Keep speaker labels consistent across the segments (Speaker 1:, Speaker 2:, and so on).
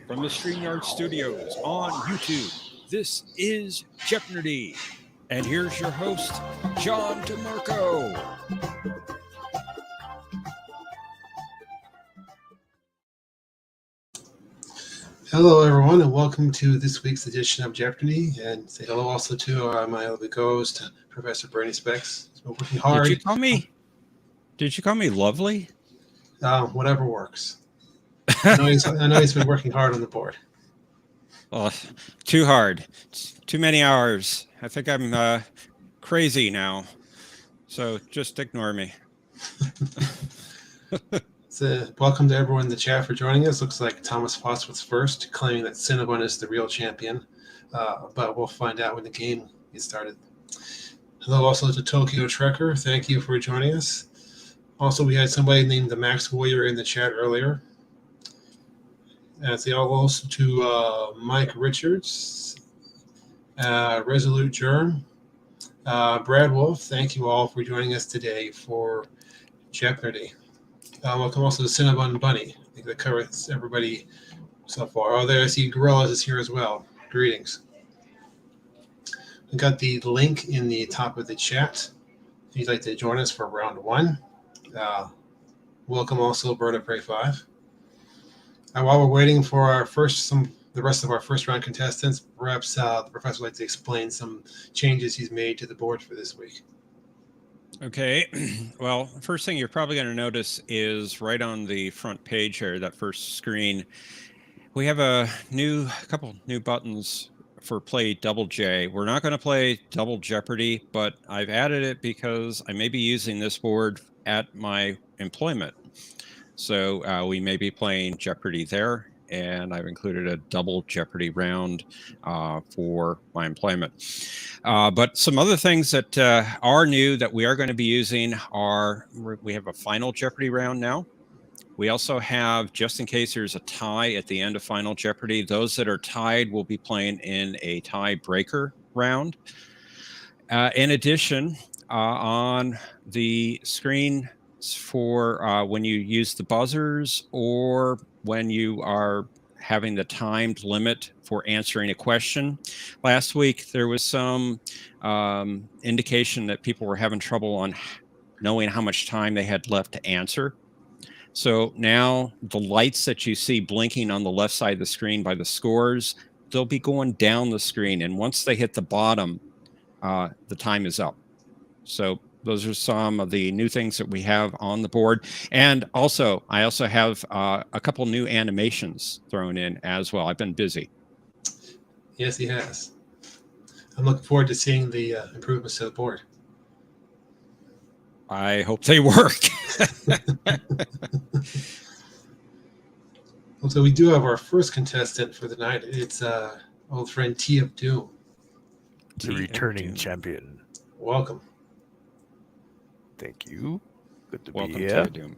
Speaker 1: From the StreamYard Studios on YouTube, this is Jeopnerdy. And here's your host, John DeMarco.
Speaker 2: Hello, everyone, and welcome to this week's edition of Jeopardy. And say hello also to my other co-host, Professor Brainy Specs. He's been working hard.
Speaker 1: Did you call me lovely?
Speaker 2: Whatever works. I know he's been working hard on the board.
Speaker 1: Well, too hard. Too many hours. I think I'm crazy now. So just ignore me.
Speaker 2: Welcome to everyone in the chat for joining us. Looks like Thomas Foss was first, claiming that Cinnabon is the real champion. But we'll find out when the game gets started. Hello also to Tokyo Trekker. Thank you for joining us. Also, we had somebody named the Max Warrior in the chat earlier. Say hello also to Mike Richards, Resolute Germ, Brad Wolf. Thank you all for joining us today for Jeopardy. Welcome also to Cinnabon Bunny. I think that covers everybody so far. Oh, there I see Gorillas is here as well. Greetings. We got the link in the top of the chat if you'd like to join us for round one. Welcome also Bird of Prey 5. While we're waiting for the rest of our first round contestants, perhaps the professor would like to explain some changes he's made to the board for this week.
Speaker 1: Okay, well, first thing you're probably going to notice is right on the front page here, that first screen, we have a couple new buttons for play Double J. We're not going to play Double Jeopardy, but I've added it because I may be using this board at my employment. So we may be playing Jeopardy there, and I've included a double Jeopardy round for my employment. But some other things that are new that we are going to be using are, we have a final Jeopardy round now. We also have, just in case there's a tie at the end of Final Jeopardy, those that are tied will be playing in a tiebreaker round. In addition, on the screen for when you use the buzzers or when you are having the timed limit for answering a question. Last week, there was some indication that people were having trouble on knowing how much time they had left to answer. So now the lights that you see blinking on the left side of the screen by the scores, they'll be going down the screen. And once they hit the bottom, the time is up. So those are some of the new things that we have on the board. And also, I also have a couple new animations thrown in as well. I've been busy.
Speaker 2: Yes, he has. I'm looking forward to seeing the improvements to the board.
Speaker 1: I hope they work.
Speaker 2: So we do have our first contestant for the night. It's old friend T of Doom.
Speaker 3: The returning champion.
Speaker 2: Welcome.
Speaker 3: Thank you. Good to
Speaker 1: Welcome
Speaker 3: be here.
Speaker 1: to Doom.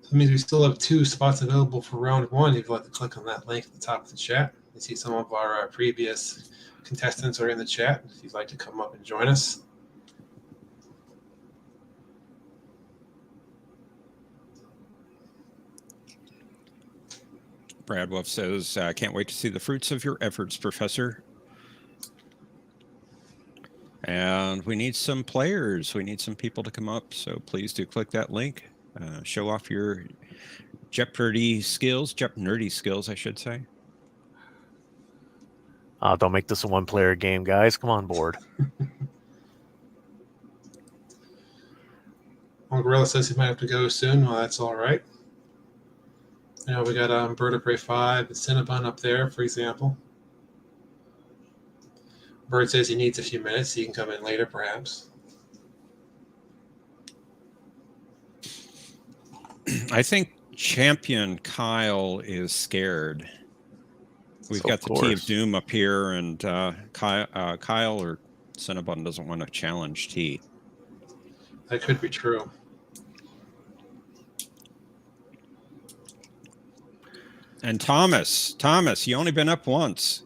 Speaker 2: That means we still have 2 spots available for round one. If you'd like to click on that link at the top of the chat, you see some of our previous contestants are in the chat. If you'd like to come up and join us.
Speaker 1: Brad Wolf says, can't wait to see the fruits of your efforts, Professor. And we need some players. We need some people to come up. So please do click that link. Show off your Jeopardy skills, Jeopnerdy skills, I should say.
Speaker 3: Don't make this a one-player game, guys. Come on board.
Speaker 2: Well, Gorilla says he might have to go soon. Well, that's all right. You know, we got Bird of Prey 5 and Cinnabon up there, for example. Bird says he needs a few minutes. He can come in later, perhaps.
Speaker 1: I think Champion Kyle is scared. We've got the T of Doom up here, and Kyle or Cinnabon doesn't want to challenge T.
Speaker 2: That could be true.
Speaker 1: And Thomas, you only been up once.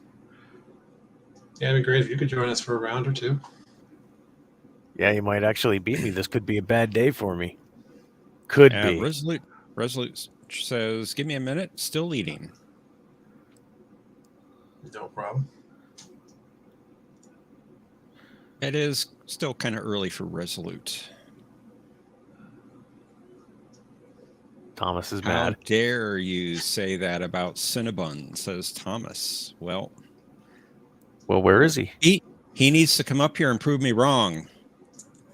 Speaker 2: Yeah, it'd be great if you could join us for a round or two.
Speaker 3: Yeah, you might actually beat me. This could be a bad day for me. Could be.
Speaker 1: Resolute says, give me a minute, still eating.
Speaker 2: No problem.
Speaker 1: It is still kind of early for Resolute.
Speaker 3: Thomas is
Speaker 1: How
Speaker 3: mad.
Speaker 1: dare you say that about Cinnabon, says Thomas. Well,
Speaker 3: where is he?
Speaker 1: He needs to come up here and prove me wrong.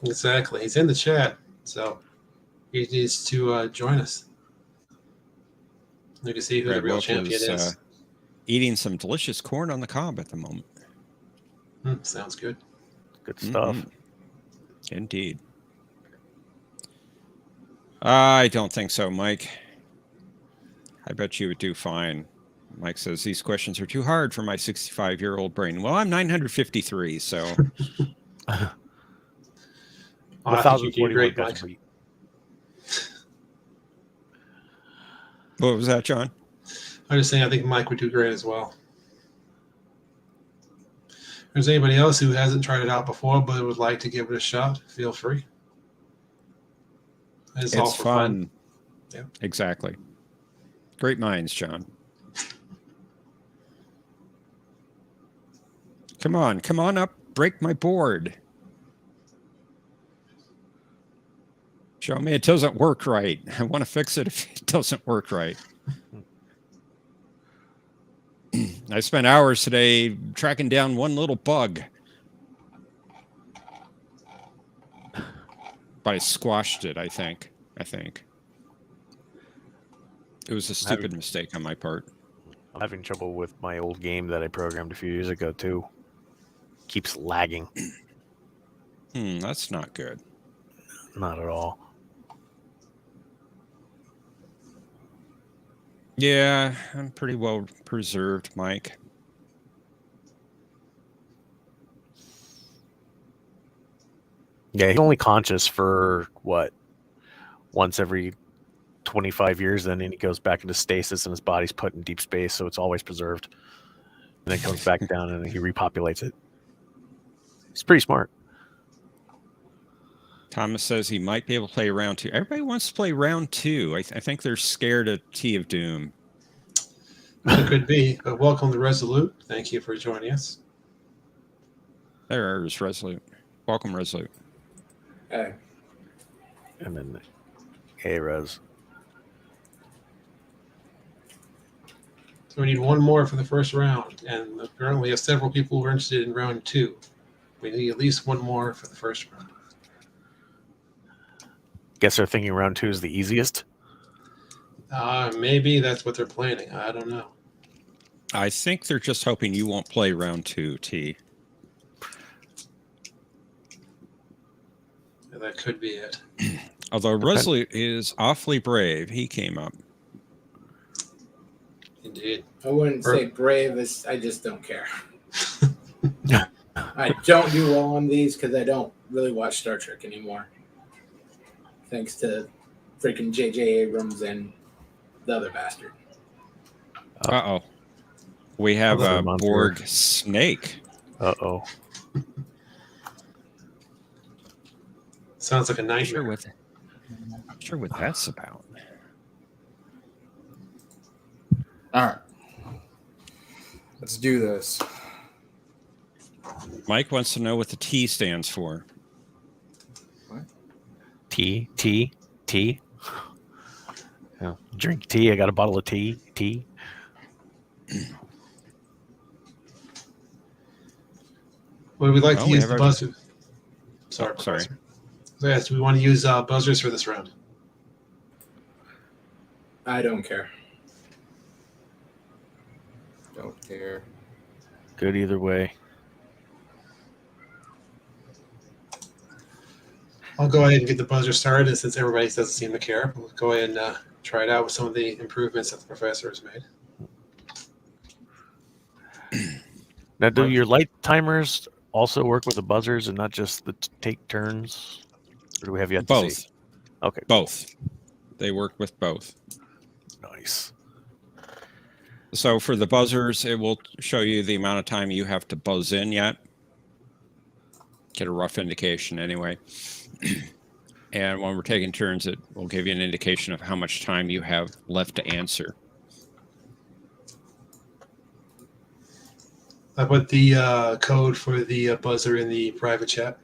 Speaker 2: Exactly. He's in the chat, so he needs to join us. You can see who the real champion is.
Speaker 1: Eating some delicious corn on the cob at the moment.
Speaker 2: Sounds good.
Speaker 3: Good stuff.
Speaker 1: Indeed. I don't think so, Mike. I bet you would do fine. Mike says these questions are too hard for my 65-year-old brain. Well, I'm 953, so.
Speaker 3: 1,041
Speaker 2: Mike.
Speaker 1: What was that, John?
Speaker 2: I'm just saying I think Mike would do great as well. If there's anybody else who hasn't tried it out before but would like to give it a shot, feel free. It's all for fun.
Speaker 1: Yeah, exactly. Great minds, John. Come on up, break my board. Show me it doesn't work right. I want to fix it if it doesn't work right. I spent hours today tracking down one little bug. But I squashed it, I think. It was a stupid mistake on my part.
Speaker 3: I'm having trouble with my old game that I programmed a few years ago, too. Keeps lagging.
Speaker 1: That's not good.
Speaker 3: Not at all.
Speaker 1: Yeah, I'm pretty well preserved, Mike.
Speaker 3: Yeah, he's only conscious for, once every 25 years, then he goes back into stasis and his body's put in deep space, so it's always preserved. And then comes back down and he repopulates it. He's pretty smart.
Speaker 1: Thomas says he might be able to play round 2. Everybody wants to play round 2. I think they're scared of Tea of Doom.
Speaker 2: It could be, but welcome to Resolute. Thank you for joining us.
Speaker 1: There's Resolute. Welcome, Resolute.
Speaker 4: Hey.
Speaker 3: And then, hey, Res.
Speaker 2: So we need one more for the first round, and apparently we have several people who are interested in round 2. We need at least one more for the first round.
Speaker 3: Guess they're thinking round 2 is the easiest?
Speaker 2: Maybe that's what they're planning. I don't know.
Speaker 1: I think they're just hoping you won't play round 2, T.
Speaker 2: Yeah, that could be it.
Speaker 1: Although Resolute is awfully brave. He came up.
Speaker 2: Indeed.
Speaker 4: I wouldn't say brave. I just don't care. I don't do well on these because I don't really watch Star Trek anymore. Thanks to freaking J.J. Abrams and the other bastard.
Speaker 1: Uh-oh. We have a Borg snake.
Speaker 3: Uh-oh.
Speaker 2: Sounds like a nightmare.
Speaker 1: Not sure what that's about.
Speaker 5: All right. Let's do this.
Speaker 1: Mike wants to know what the T stands for.
Speaker 5: What?
Speaker 3: Tea. Yeah. Drink tea. I got a bottle of tea.
Speaker 2: Would we like to use the
Speaker 1: buzzer?
Speaker 2: Sorry.
Speaker 1: Sorry.
Speaker 2: So yes, do we want to use buzzers for this round?
Speaker 4: I don't care.
Speaker 5: Don't care.
Speaker 3: Good either way.
Speaker 2: I'll go ahead and get the buzzer started, and since everybody doesn't seem to care, we'll go ahead and try it out with some of the improvements that the professor has made.
Speaker 3: Now, do your light timers also work with the buzzers and not just the take turns? Or do we have yet to see? Okay.
Speaker 1: Both. They work with both.
Speaker 3: Nice.
Speaker 1: So for the buzzers, it will show you the amount of time you have to buzz in yet. Get a rough indication anyway. And when we're taking turns, it will give you an indication of how much time you have left to answer.
Speaker 2: I put the code for the buzzer in the private chat.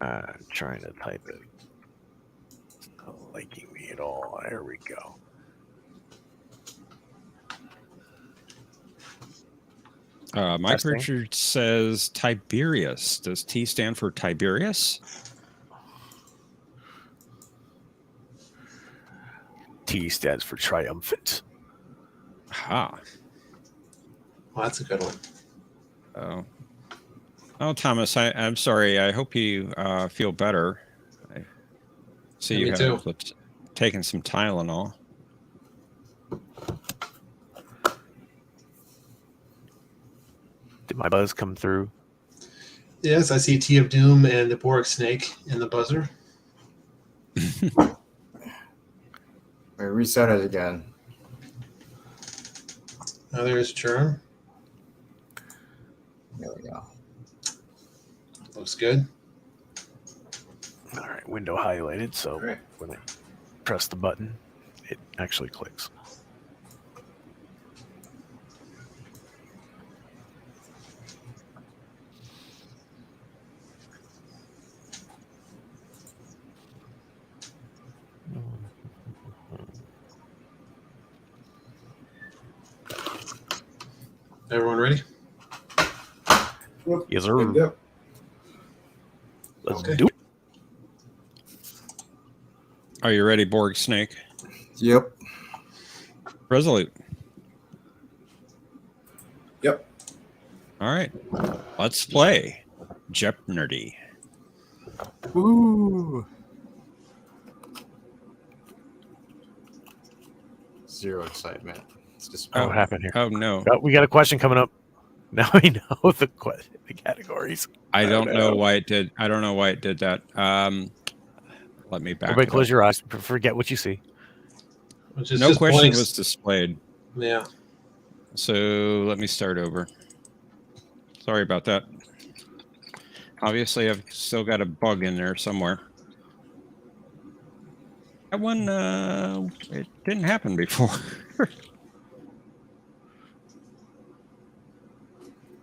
Speaker 3: I'm trying to type it. It's not liking me at all. There we go.
Speaker 1: Mike
Speaker 3: Testing.
Speaker 1: Richards says Tiberius. Does T stand for Tiberius?
Speaker 3: T stands for triumphant.
Speaker 1: Ha.
Speaker 2: Well, that's a good one.
Speaker 1: Oh, Thomas, I'm sorry. I hope you feel better. I see
Speaker 2: Yeah,
Speaker 1: you
Speaker 2: me
Speaker 1: have
Speaker 2: too.
Speaker 1: taken some Tylenol.
Speaker 3: Did my buzz come through?
Speaker 2: Yes, I see Tea of Doom and the Borg Snake in the buzzer.
Speaker 5: I reset it again.
Speaker 2: Now there's Germ.
Speaker 5: There we go.
Speaker 2: Looks good.
Speaker 3: All right, window highlighted, so
Speaker 4: All right.
Speaker 3: when I press the button, it actually clicks.
Speaker 2: Everyone ready?
Speaker 3: Yes,
Speaker 4: Good to
Speaker 3: sir.
Speaker 4: go.
Speaker 3: Let's
Speaker 2: Okay.
Speaker 3: do it.
Speaker 1: Are you ready, Borg Snake?
Speaker 5: Yep.
Speaker 1: Resolute.
Speaker 4: Yep.
Speaker 1: All right. Let's play Jeopnerdy.
Speaker 5: Woo! Zero excitement. It's just
Speaker 3: Oh, what happened here?
Speaker 1: Oh, no.
Speaker 3: Oh, we got a question coming up. Now we know the categories.
Speaker 1: I
Speaker 3: Oh,
Speaker 1: don't know
Speaker 3: no.
Speaker 1: why it did. I don't know why it did that. Let me back
Speaker 3: Everybody
Speaker 1: it
Speaker 3: close
Speaker 1: up.
Speaker 3: your eyes. Forget what you see.
Speaker 2: Which is
Speaker 1: No
Speaker 2: just
Speaker 1: question
Speaker 2: blanks.
Speaker 1: was displayed.
Speaker 2: Yeah.
Speaker 1: So let me start over. Sorry about that. Obviously, I've still got a bug in there somewhere. That one, it didn't happen before.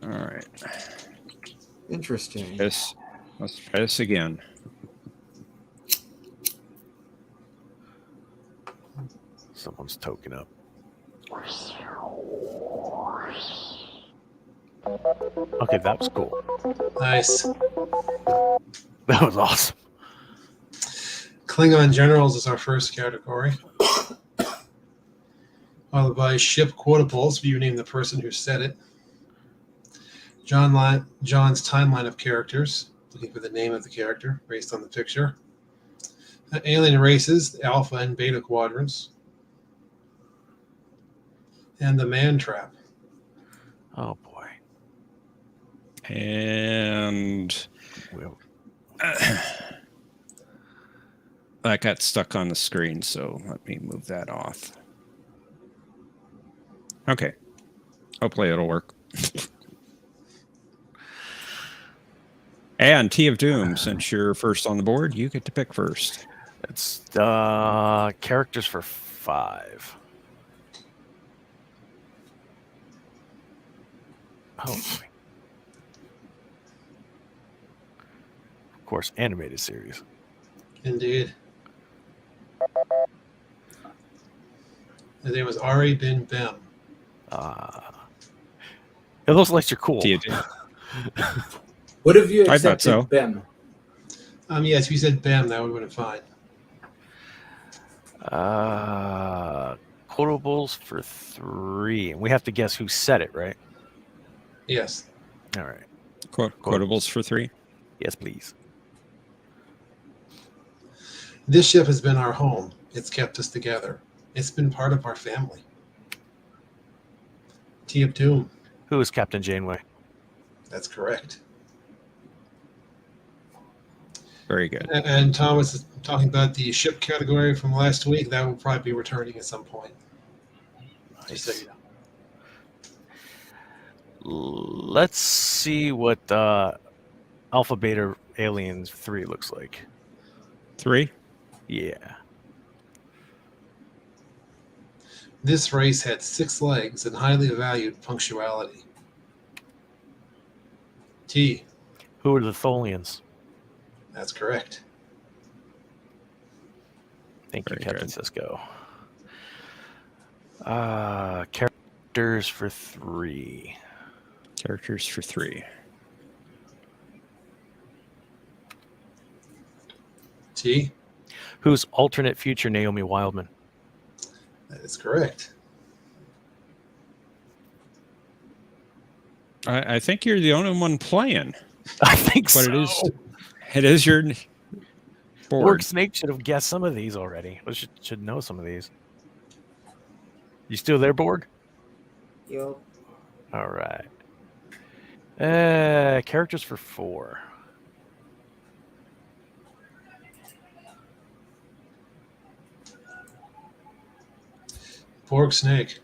Speaker 1: All right.
Speaker 5: interesting.
Speaker 1: Let's try this again.
Speaker 3: Someone's token up. Okay, that was cool.
Speaker 2: Nice.
Speaker 3: That was awesome.
Speaker 2: Klingon generals is our first category. Followed by ship quotables. You name the person who said it. John's timeline of characters. Looking for the name of the character based on the picture. Alien races, the Alpha and Beta quadrants. And the man trap.
Speaker 3: Oh boy.
Speaker 1: And
Speaker 3: Well,
Speaker 1: that got stuck on the screen, so let me move that off. Okay. Hopefully it'll work. And Tea of Doom, since you're first on the board, you get to pick first.
Speaker 3: it's characters for 5. Oh boy. Of course, animated series.
Speaker 2: Indeed. His name was Ari Bin Bem.
Speaker 3: Yeah, those lights are cool.
Speaker 1: Tea of Doom.
Speaker 4: What have you
Speaker 1: I
Speaker 4: accepted,
Speaker 1: thought so.
Speaker 4: Bem?
Speaker 2: Yes, if you said Bem, that would have been fine.
Speaker 3: Quotables for 3. And we have to guess who said it, right?
Speaker 2: Yes.
Speaker 3: All right.
Speaker 1: Quotables for 3.
Speaker 3: Yes, please.
Speaker 2: This ship has been our home. It's kept us together. It's been part of our family. Tea of Doom.
Speaker 3: Who is Captain Janeway?
Speaker 2: That's correct.
Speaker 1: Very good.
Speaker 2: And Thomas is talking about the ship category from last week. That will probably be returning at some point. Just so you know.
Speaker 3: Let's see what Alpha Beta Aliens 3 looks like.
Speaker 1: 3.
Speaker 3: Yeah.
Speaker 2: This race had 6 legs and highly valued punctuality. T.
Speaker 3: Who are the Tholians?
Speaker 2: That's correct.
Speaker 3: Thank you,
Speaker 1: Very
Speaker 3: Captain
Speaker 1: good.
Speaker 3: Cisco. Characters for 3.
Speaker 1: Characters for 3.
Speaker 2: T.
Speaker 3: Who's alternate future Naomi Wildman?
Speaker 2: That is correct.
Speaker 1: I think you're the only one playing.
Speaker 3: I think
Speaker 1: But
Speaker 3: so.
Speaker 1: it is your board.
Speaker 3: Borg Snake should have guessed some of these already. Or should know some of these. You still there, Borg?
Speaker 4: Yep.
Speaker 3: All right. Characters for 4.
Speaker 2: Borg Snake.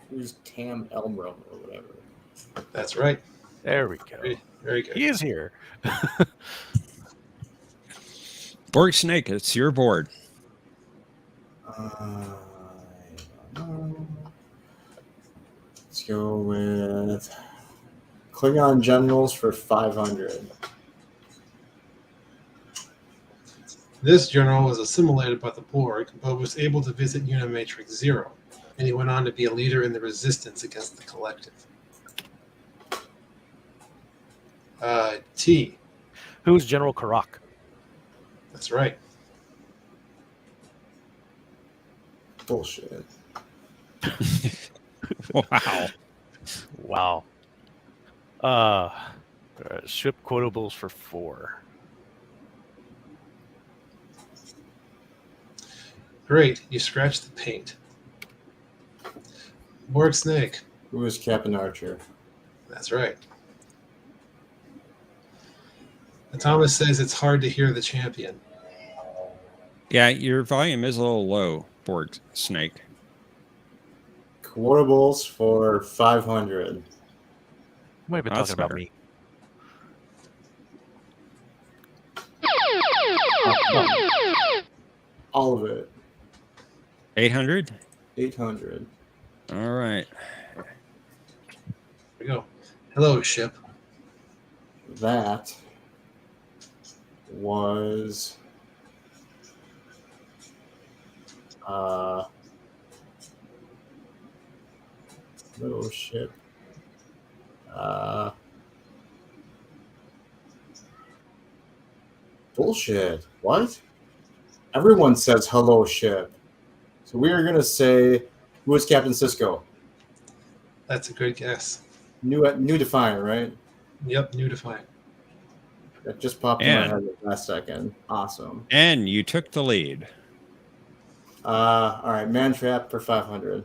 Speaker 5: Who's Tam Elmro or whatever?
Speaker 2: That's right.
Speaker 3: There we go.
Speaker 2: Very, very good.
Speaker 3: He is here.
Speaker 1: Borg Snake, it's your board.
Speaker 5: I don't know. Let's go with Klingon generals for 500.
Speaker 2: This general was assimilated by the Borg, but was able to visit Unimatrix Zero, and he went on to be a leader in the resistance against the Collective. T.
Speaker 3: Who's General Karak?
Speaker 2: That's right.
Speaker 5: Bullshit.
Speaker 1: Wow.
Speaker 3: Wow. Ship quotables for 4.
Speaker 2: Great. You scratched the paint. Borg Snake.
Speaker 5: Who is Captain Archer?
Speaker 2: That's right. Thomas says it's hard to hear the champion.
Speaker 1: Yeah, your volume is a little low, Borg Snake.
Speaker 5: Quotables for 500.
Speaker 3: You might have been
Speaker 1: That's
Speaker 3: talking about
Speaker 1: better.
Speaker 3: me.
Speaker 5: All of it.
Speaker 1: 800?
Speaker 5: 800.
Speaker 1: All right.
Speaker 2: Here we go. Hello, ship.
Speaker 5: That was little ship. Bullshit. What? Everyone says hello ship. So we are gonna say who is Captain Cisco?
Speaker 2: That's a good guess.
Speaker 5: New Defiant, right?
Speaker 2: Yep, new Defiant.
Speaker 5: That just popped in my
Speaker 1: And-
Speaker 5: head last second. Awesome.
Speaker 1: And you took the lead.
Speaker 5: All right, Man Trap for 500.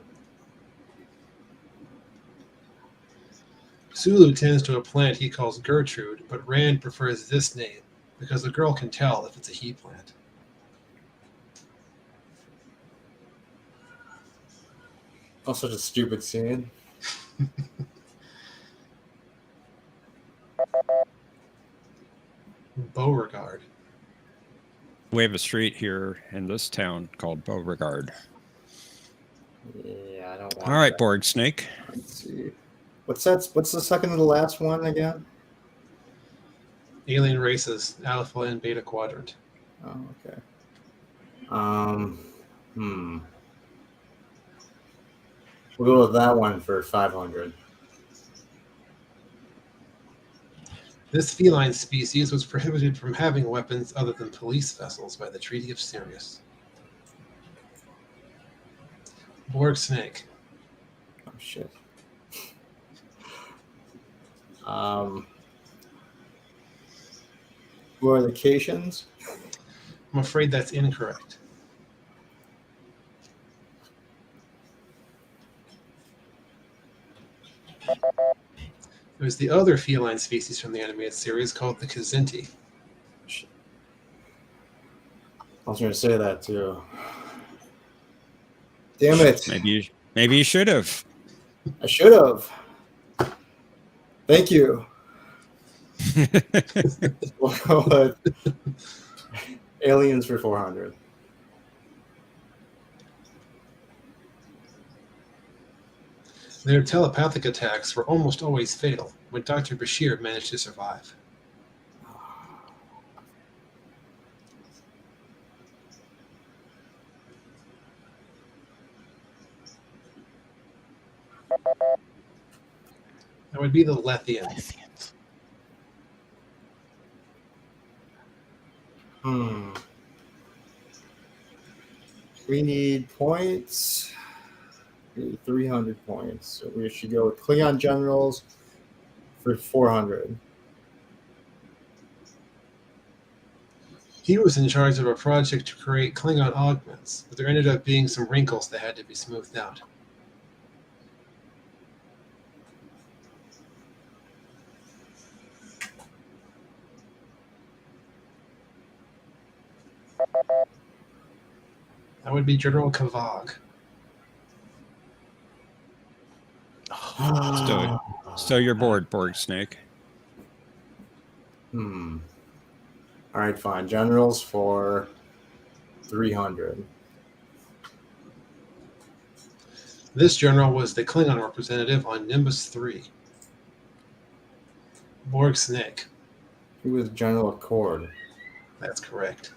Speaker 2: Sulu tends to a plant he calls Gertrude, but Rand prefers this name because the girl can tell if it's a he plant.
Speaker 5: Oh, such a stupid scene.
Speaker 2: Beauregard.
Speaker 1: We have a street here in this town called Beauregard.
Speaker 5: Yeah, I don't want
Speaker 1: All right,
Speaker 5: that.
Speaker 1: Borg Snake.
Speaker 5: Let's see. What's the second to the last one again?
Speaker 2: Alien races, Alpha and Beta Quadrant.
Speaker 5: Oh, okay. We'll go with that one for 500.
Speaker 2: This feline species was prohibited from having weapons other than police vessels by the Treaty of Sirius. Borg Snake.
Speaker 5: Oh shit. Who are the Cations?
Speaker 2: I'm afraid that's incorrect. It was the other feline species from the animated series called the Kazinti.
Speaker 5: I was going to say that too. Damn it.
Speaker 1: Maybe you should have.
Speaker 5: I should have. Thank you. We'll go with aliens for 400.
Speaker 2: Their telepathic attacks were almost always fatal, when Dr. Bashir managed to survive. That would be the Lethians.
Speaker 5: We need points. We need 300 points. So we should go with Klingon generals for 400.
Speaker 2: He was in charge of a project to create Klingon augments, but there ended up being some wrinkles that had to be smoothed out. That would be General Kavag.
Speaker 1: Still your board, Borg Snake.
Speaker 5: All right, fine. Generals for 300.
Speaker 2: This general was the Klingon representative on Nimbus 3. Borg Snake.
Speaker 5: He was General Accord.
Speaker 2: That's correct.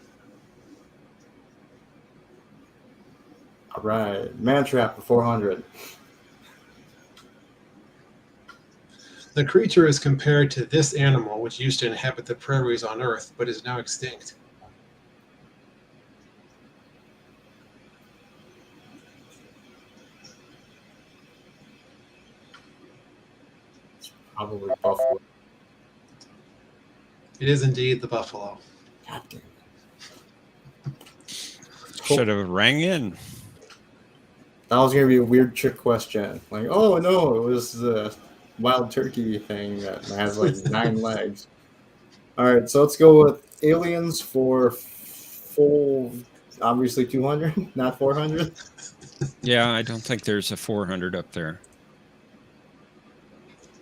Speaker 5: All right. Mantrap for 400.
Speaker 2: The creature is compared to this animal, which used to inhabit the prairies on Earth, but is now extinct.
Speaker 5: Probably buffalo.
Speaker 2: It is indeed the buffalo.
Speaker 5: God damn it.
Speaker 1: Should have rang in.
Speaker 5: That was going to be a weird trick question. Like, oh no, it was the wild turkey thing that has like 9 legs. All right, so let's go with aliens for full, obviously 200, not 400.
Speaker 1: Yeah, I don't think there's a 400 up there.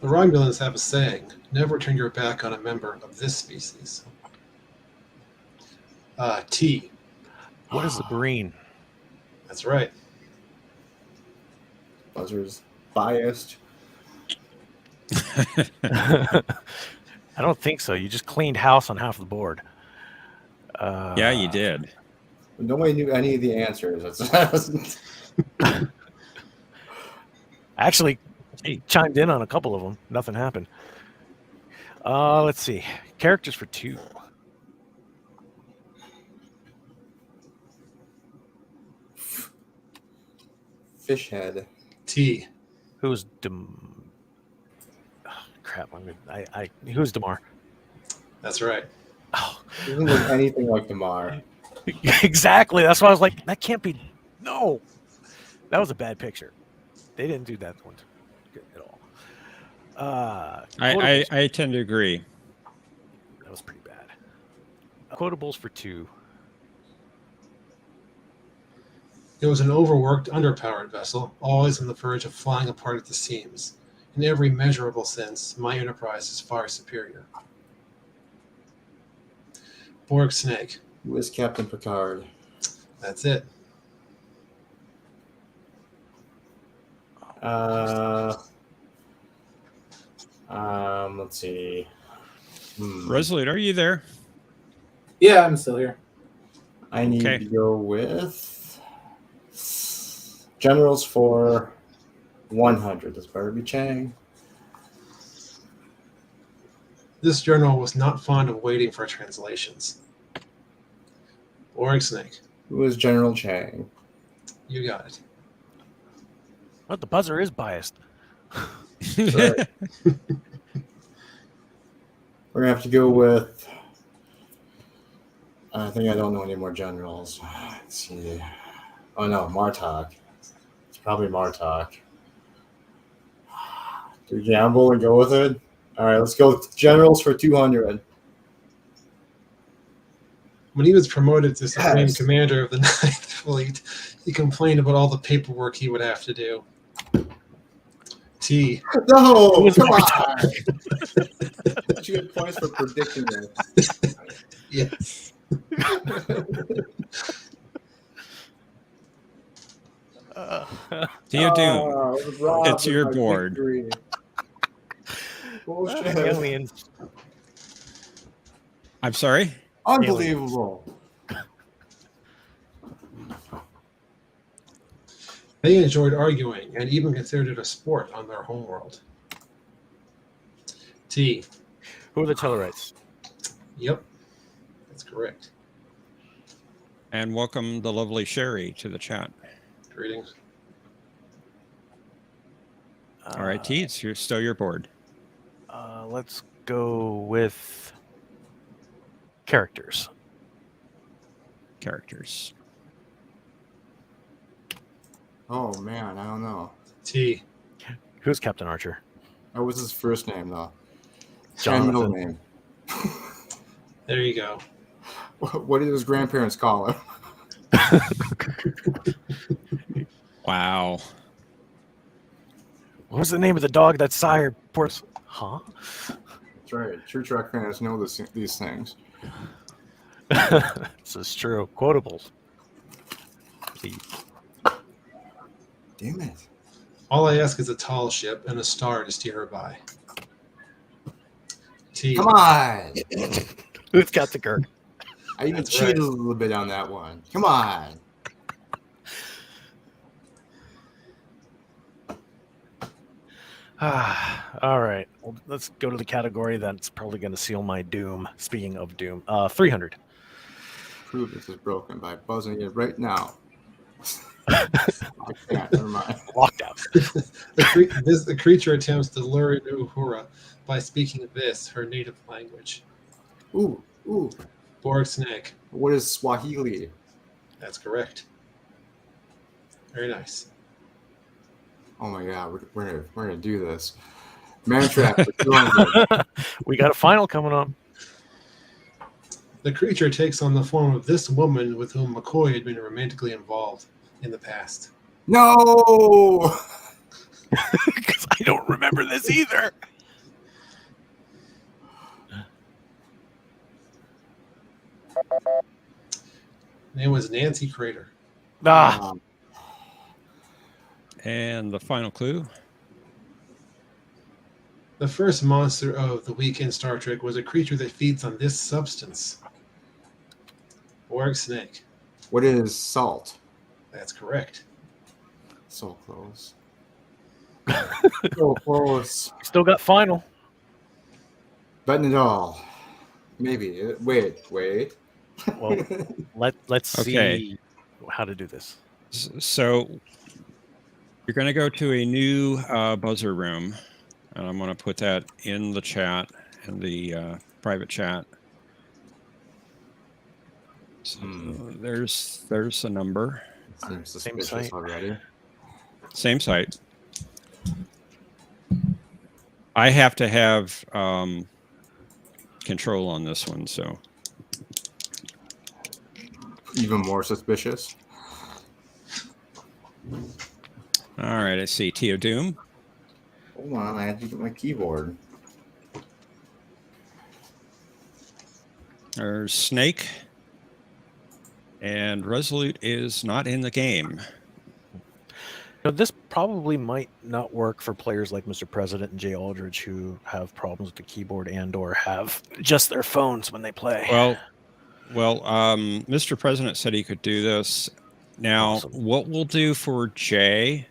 Speaker 2: The Romulans have a saying, never turn your back on a member of this species. T.
Speaker 3: What is the green?
Speaker 2: That's right.
Speaker 5: Buzzer's biased.
Speaker 3: I don't think so. You just cleaned house on half the board.
Speaker 1: Yeah, you did.
Speaker 5: Nobody knew any of the answers. That's
Speaker 3: Actually, he chimed in on a couple of them. Nothing happened. Let's see. Characters for 2.
Speaker 5: fish head.
Speaker 2: T.
Speaker 3: Who's crap? Who's Damar?
Speaker 2: That's right.
Speaker 3: Oh,
Speaker 5: Doesn't look anything like Damar.
Speaker 3: exactly. That's why I was like, that can't be. No, that was a bad picture. They didn't do that one good at all.
Speaker 1: I tend to agree.
Speaker 3: That was pretty bad. Quotables for 2.
Speaker 2: It was an overworked, underpowered vessel, always on the verge of flying apart at the seams. In every measurable sense, my Enterprise is far superior. Borg Snake.
Speaker 5: Who is Captain Picard?
Speaker 2: That's it.
Speaker 5: Let's see.
Speaker 1: Resolute, are you there?
Speaker 4: Yeah, I'm still here.
Speaker 5: I need
Speaker 1: Okay.
Speaker 5: to go with generals for 100. This better be Chang.
Speaker 2: This general was not fond of waiting for translations. Borg Snake.
Speaker 5: Who is General Chang?
Speaker 2: You got it.
Speaker 3: But the buzzer is biased.
Speaker 5: Right. We're gonna have to go with. I think I don't know any more generals. Let's see. Oh no, Martok. It's probably Martok. Do we gamble and go with it? All right, let's go with generals for 200.
Speaker 2: When he was promoted to Supreme
Speaker 5: Yes.
Speaker 2: Commander of the Ninth Fleet, he complained about all the paperwork he would have to do. T.
Speaker 5: No,
Speaker 3: Who is
Speaker 5: come
Speaker 3: Martok?
Speaker 5: on. Don't you get points for predicting it?
Speaker 2: Yes.
Speaker 1: Theo Doom,
Speaker 5: I was robbed
Speaker 1: it's
Speaker 5: of
Speaker 1: your
Speaker 5: my
Speaker 1: board.
Speaker 5: victory. Bullshit.
Speaker 3: Aliens.
Speaker 1: I'm sorry?
Speaker 5: Unbelievable.
Speaker 2: They enjoyed arguing and even considered it a sport on their homeworld. T.
Speaker 3: Who are the Tellarites?
Speaker 2: Yep, that's correct.
Speaker 1: And welcome the lovely Sherry to the chat.
Speaker 2: Greetings.
Speaker 1: All right, T, it's still your board.
Speaker 3: Let's go with characters.
Speaker 1: Characters.
Speaker 5: Oh man, I don't know.
Speaker 2: T.
Speaker 3: Who's Captain Archer?
Speaker 5: What was his first name though?
Speaker 3: Jonathan.
Speaker 5: And middle name.
Speaker 2: There you go.
Speaker 5: What did his grandparents call him?
Speaker 1: Wow.
Speaker 3: What was the name of the dog that sire Ports? Huh?
Speaker 5: That's right. True Trek fans know these things.
Speaker 3: This is true. Quotables.
Speaker 5: Damn it.
Speaker 2: All I ask is a tall ship and a star to steer her by. T.
Speaker 5: Come on.
Speaker 3: Who's Captain Kirk?
Speaker 5: I even
Speaker 2: That's
Speaker 5: cheated
Speaker 2: right.
Speaker 5: a little bit on that one. Come on.
Speaker 3: All right. Well, let's go to the category that's probably going to seal my doom. Speaking of doom, 300.
Speaker 5: Prove this is broken by buzzing it right now. I can't. Never mind.
Speaker 3: Locked out.
Speaker 2: The creature attempts to lure in Uhura by speaking this, her native language.
Speaker 5: Ooh.
Speaker 2: Borg snake.
Speaker 5: What is Swahili?
Speaker 2: That's correct. Very nice.
Speaker 5: Oh my god, we're gonna do this. Man trap for 200.
Speaker 3: We got a final coming up.
Speaker 2: The creature takes on the form of this woman with whom McCoy had been romantically involved in the past.
Speaker 5: No.
Speaker 3: Because I don't remember this either.
Speaker 2: Name was Nancy Crater.
Speaker 3: Ah,
Speaker 1: And the final clue.
Speaker 2: The first monster of the week in Star Trek was a creature that feeds on this substance. Borg snake.
Speaker 5: What is salt?
Speaker 2: That's correct.
Speaker 5: So close. So close.
Speaker 3: still got final.
Speaker 5: Betting it all. Maybe. Wait.
Speaker 3: Well, let's
Speaker 1: Okay.
Speaker 3: see how to do this.
Speaker 1: So you're going to go to a new buzzer room, and I'm going to put that in the chat, in the private chat. So there's a number.
Speaker 5: Seems
Speaker 3: Same
Speaker 5: suspicious
Speaker 3: site.
Speaker 5: already.
Speaker 1: Same site. I have to have control on this one, so
Speaker 5: Even more suspicious.
Speaker 1: all right. I see Teo Doom.
Speaker 5: Hold on, I had to get my keyboard.
Speaker 1: There's Snake, and Resolute is not in the game.
Speaker 3: Now, this probably might not work for players like Mr. President and Jay Aldridge who have problems with the keyboard and/or have just their phones when they play.
Speaker 1: Well, Mr. President said he could do this. Now,
Speaker 3: Awesome.
Speaker 1: what we'll do for Jay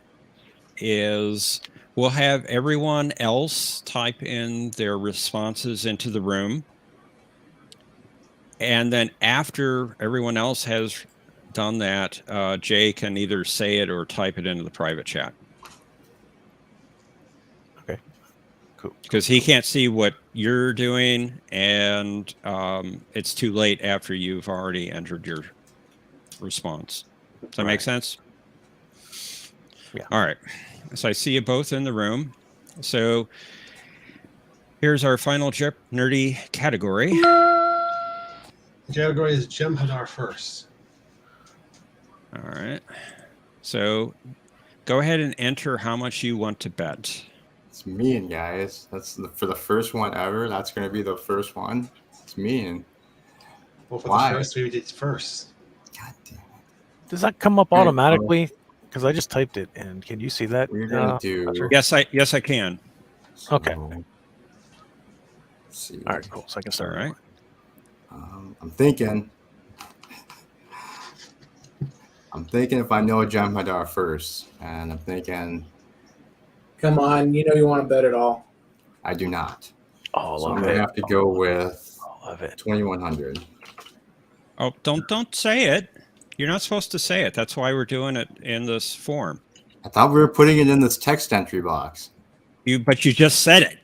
Speaker 1: is we'll have everyone else type in their responses into the room. And then after everyone else has done that, Jay can either say it or type it into the private chat.
Speaker 3: Okay, cool.
Speaker 1: Because he can't see what you're doing, and it's too late after you've already entered your response. Does that make sense?
Speaker 3: Yeah.
Speaker 1: All right. So I see you both in the room. So here's our final Jeopnerdy category.
Speaker 2: The category is Jeopnerdy first.
Speaker 1: All right. So go ahead and enter how much you want to bet.
Speaker 5: It's mean, guys. For the first one ever. That's going to be the first one. It's mean.
Speaker 2: Well, for
Speaker 5: Why?
Speaker 2: the first, we did first.
Speaker 5: God damn it.
Speaker 3: Does that come up
Speaker 5: All right,
Speaker 3: automatically? Because I just typed it, and can you see that?
Speaker 5: We're going to do.
Speaker 3: Patrick?
Speaker 1: Yes, I can.
Speaker 3: Okay.
Speaker 5: Let's see.
Speaker 3: All right, cool. So I can
Speaker 1: All
Speaker 3: start.
Speaker 1: right.
Speaker 5: I'm thinking if I know Jeopnerdy first, and I'm thinking
Speaker 4: Come on, you know you want to bet it all.
Speaker 5: I do not.
Speaker 3: Oh,
Speaker 5: So I'm
Speaker 3: love
Speaker 5: going to
Speaker 3: it.
Speaker 5: have to go with
Speaker 3: I love it.
Speaker 5: 2100.
Speaker 1: Oh, don't say it. You're not supposed to say it. That's why we're doing it in this form.
Speaker 5: I thought we were putting it in this text entry box.
Speaker 1: But you just said it.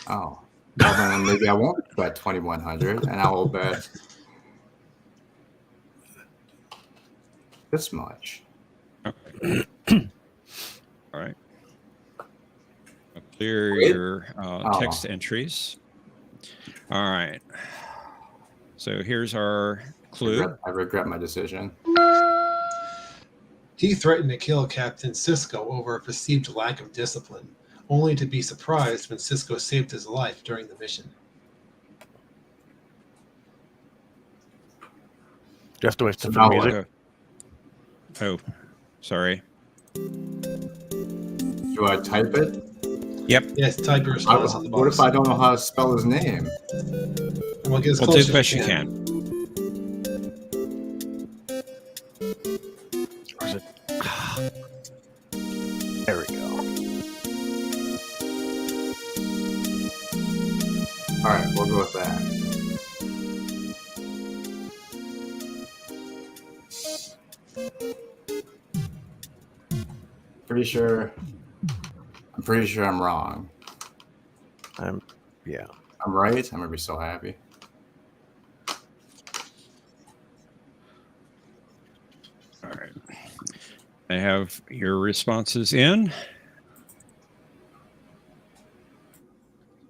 Speaker 5: Oh, well then maybe I won't bet 2100, and I will bet this much.
Speaker 1: All right. Clear
Speaker 5: Wait.
Speaker 1: your text entries. All right. So here's our clue.
Speaker 5: I regret my decision.
Speaker 2: He threatened to kill Captain Cisco over a perceived lack of discipline, only to be surprised when Cisco saved his life during the mission.
Speaker 3: You have to wait for the
Speaker 5: now
Speaker 3: music.
Speaker 1: Oh, sorry.
Speaker 5: Do I type it?
Speaker 1: Yep.
Speaker 2: Yes, type your response in the box.
Speaker 5: What if I don't know how to spell his name?
Speaker 2: Well, get as
Speaker 1: Well,
Speaker 2: close
Speaker 1: do the
Speaker 2: as
Speaker 1: best you can.
Speaker 3: Or is it? There we go.
Speaker 5: All right, we'll go with that. I'm pretty sure I'm wrong.
Speaker 3: Yeah.
Speaker 5: I'm right. I'm gonna be so happy.
Speaker 1: All right. I have your responses in.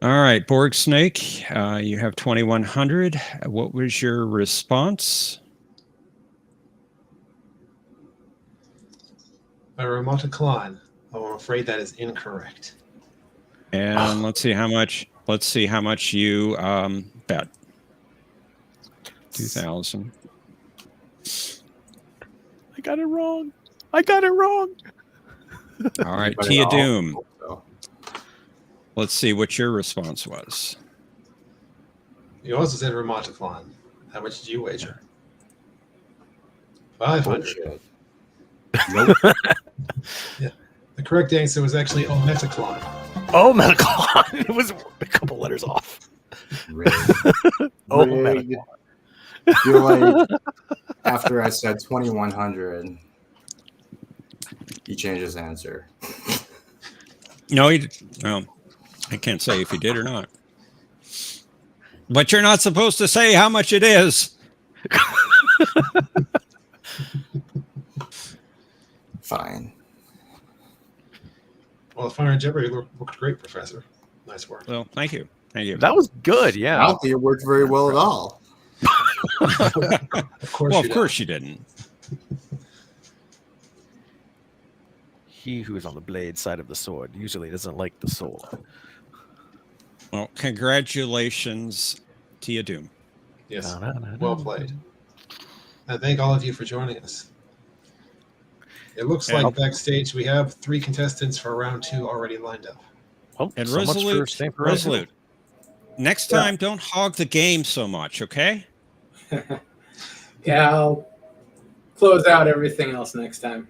Speaker 1: All right, Borg Snake, you have 2100. What was your response?
Speaker 2: A remote decline. Oh, I'm afraid that is incorrect.
Speaker 1: And let's see how much. Let's see how much you bet. 2,000.
Speaker 3: I got it wrong. I got it wrong.
Speaker 1: All right,
Speaker 5: But
Speaker 1: Tia
Speaker 5: I'll-
Speaker 1: Doom.
Speaker 5: so,
Speaker 1: Let's see what your response was.
Speaker 2: You also said remote decline. How much did you wager? 500.
Speaker 5: bullshit. Nope.
Speaker 2: The correct answer was actually ometacline.
Speaker 3: Oh, medical. It was a couple letters off.
Speaker 5: Rigged.
Speaker 3: Oh,
Speaker 5: Rigged.
Speaker 3: medical.
Speaker 5: I feel like after I said 2100, he changed his answer.
Speaker 1: No, well, I can't say if you did or not. But you're not supposed to say how much it is.
Speaker 5: Fine.
Speaker 2: Well, the Fire and Jeopardy looked great, Professor. Nice work.
Speaker 1: Well, thank you. Thank you.
Speaker 3: That was good.
Speaker 5: I
Speaker 3: Yeah.
Speaker 5: don't think it worked very well at all.
Speaker 2: Of course,
Speaker 1: Well,
Speaker 2: you
Speaker 1: of course you didn't.
Speaker 3: He who is on the blade side of the sword usually doesn't like the sword.
Speaker 1: Well, congratulations, Tia Doom.
Speaker 2: Yes,
Speaker 3: Da-da-da-da.
Speaker 2: well played. I thank all of you for joining us. It looks
Speaker 1: And-
Speaker 2: like backstage we have 3 contestants for round 2 already lined up.
Speaker 3: Well,
Speaker 1: And
Speaker 3: so much for
Speaker 1: Resolute,
Speaker 3: staying for round two.
Speaker 1: Resolute. Next time, don't hog the game so much, okay?
Speaker 4: Yeah, I'll close out everything else next time.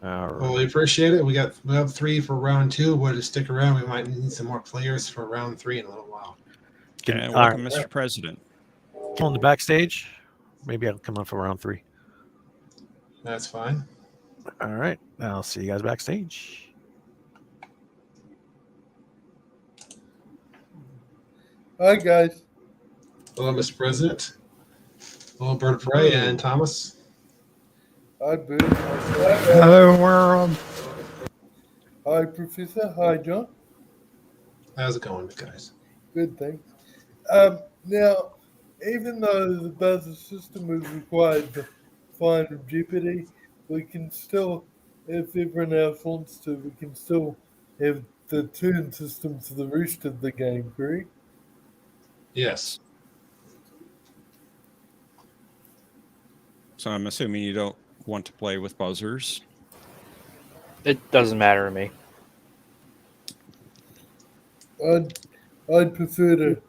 Speaker 3: All right.
Speaker 2: Well, we appreciate it. We have 3 for round 2. We'll just stick around. We might need some more players for round 3 in a little while.
Speaker 1: And
Speaker 3: All
Speaker 1: welcome,
Speaker 3: right.
Speaker 1: Mr. President.
Speaker 3: On the backstage. Maybe I'll come on for round 3.
Speaker 2: That's fine.
Speaker 3: All right. I'll see you guys backstage.
Speaker 6: Hi, guys.
Speaker 2: Hello, Mr. President. Hello, Bird of Prey and Thomas.
Speaker 6: Hi, Boo.
Speaker 7: Hello, world.
Speaker 6: Hi, Professor. Hi, John.
Speaker 2: How's it going, guys?
Speaker 6: Good, thanks. Now, even though the buzzer system is required to find Jeopardy, we can still if everyone else wants to, we can still have the turn system for the rest of the game, correct?
Speaker 2: Yes.
Speaker 1: So I'm assuming you don't want to play with buzzers.
Speaker 8: It doesn't matter to me.
Speaker 6: I'd prefer to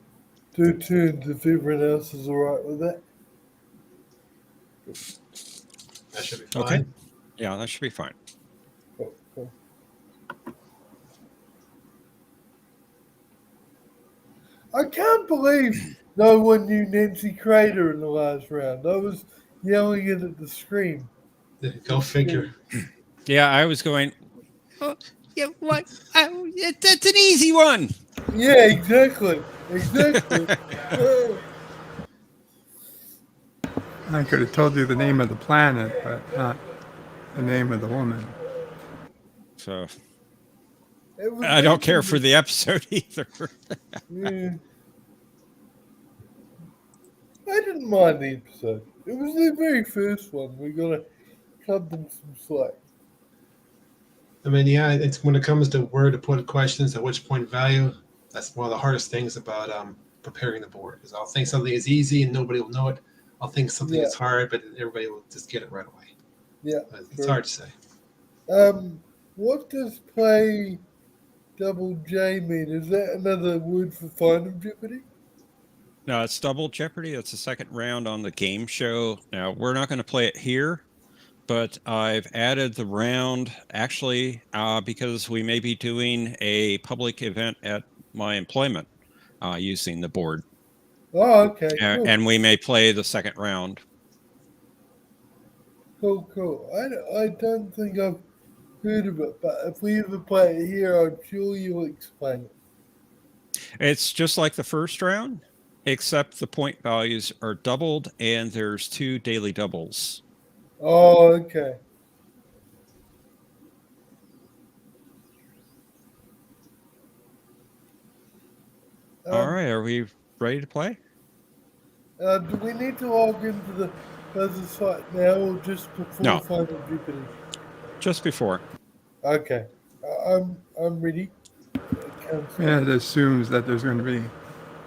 Speaker 6: do turns if everyone else is alright with that.
Speaker 2: That should be fine.
Speaker 1: Okay. Yeah, that should be fine.
Speaker 6: Cool. I can't believe no one knew Nancy Crater in the last round. I was yelling it at the screen.
Speaker 2: Go figure.
Speaker 1: Yeah, I was going, oh, yeah, what? That's an easy one.
Speaker 6: Yeah, exactly. Exactly.
Speaker 7: I could have told you the name of the planet, but not the name of the woman.
Speaker 1: So
Speaker 6: It was
Speaker 1: I don't care
Speaker 6: making
Speaker 1: for
Speaker 6: me-
Speaker 1: the episode either.
Speaker 6: Yeah. I didn't mind the episode. It was the very first one. We gotta cut them some slack.
Speaker 2: I mean, yeah, it's when it comes to where to put questions at which point value, that's one of the hardest things about preparing the board. Because I'll think something is easy and nobody will know it. I'll think something is hard, but everybody will just get it right away.
Speaker 6: Yeah.
Speaker 2: But it's hard to say.
Speaker 6: What does play double J mean? Is that another word for Final Jeopardy?
Speaker 1: No, it's Double Jeopardy. It's the second round on the game show. Now, we're not going to play it here, but I've added the round actually because we may be doing a public event at my employment using the board.
Speaker 6: Oh, okay. Cool.
Speaker 1: And we may play the second round.
Speaker 6: Cool. I don't think I've heard of it, but if we ever play it here, I'm sure you'll explain it.
Speaker 1: It's just like the first round, except the point values are doubled and there's 2 daily doubles.
Speaker 6: Oh, okay.
Speaker 1: All right, are we ready to play?
Speaker 6: Do we need to log into the other site now or just before
Speaker 1: No.
Speaker 6: Final Jeopardy?
Speaker 1: Just before.
Speaker 6: Okay. I'm ready.
Speaker 7: And it assumes that there's going to be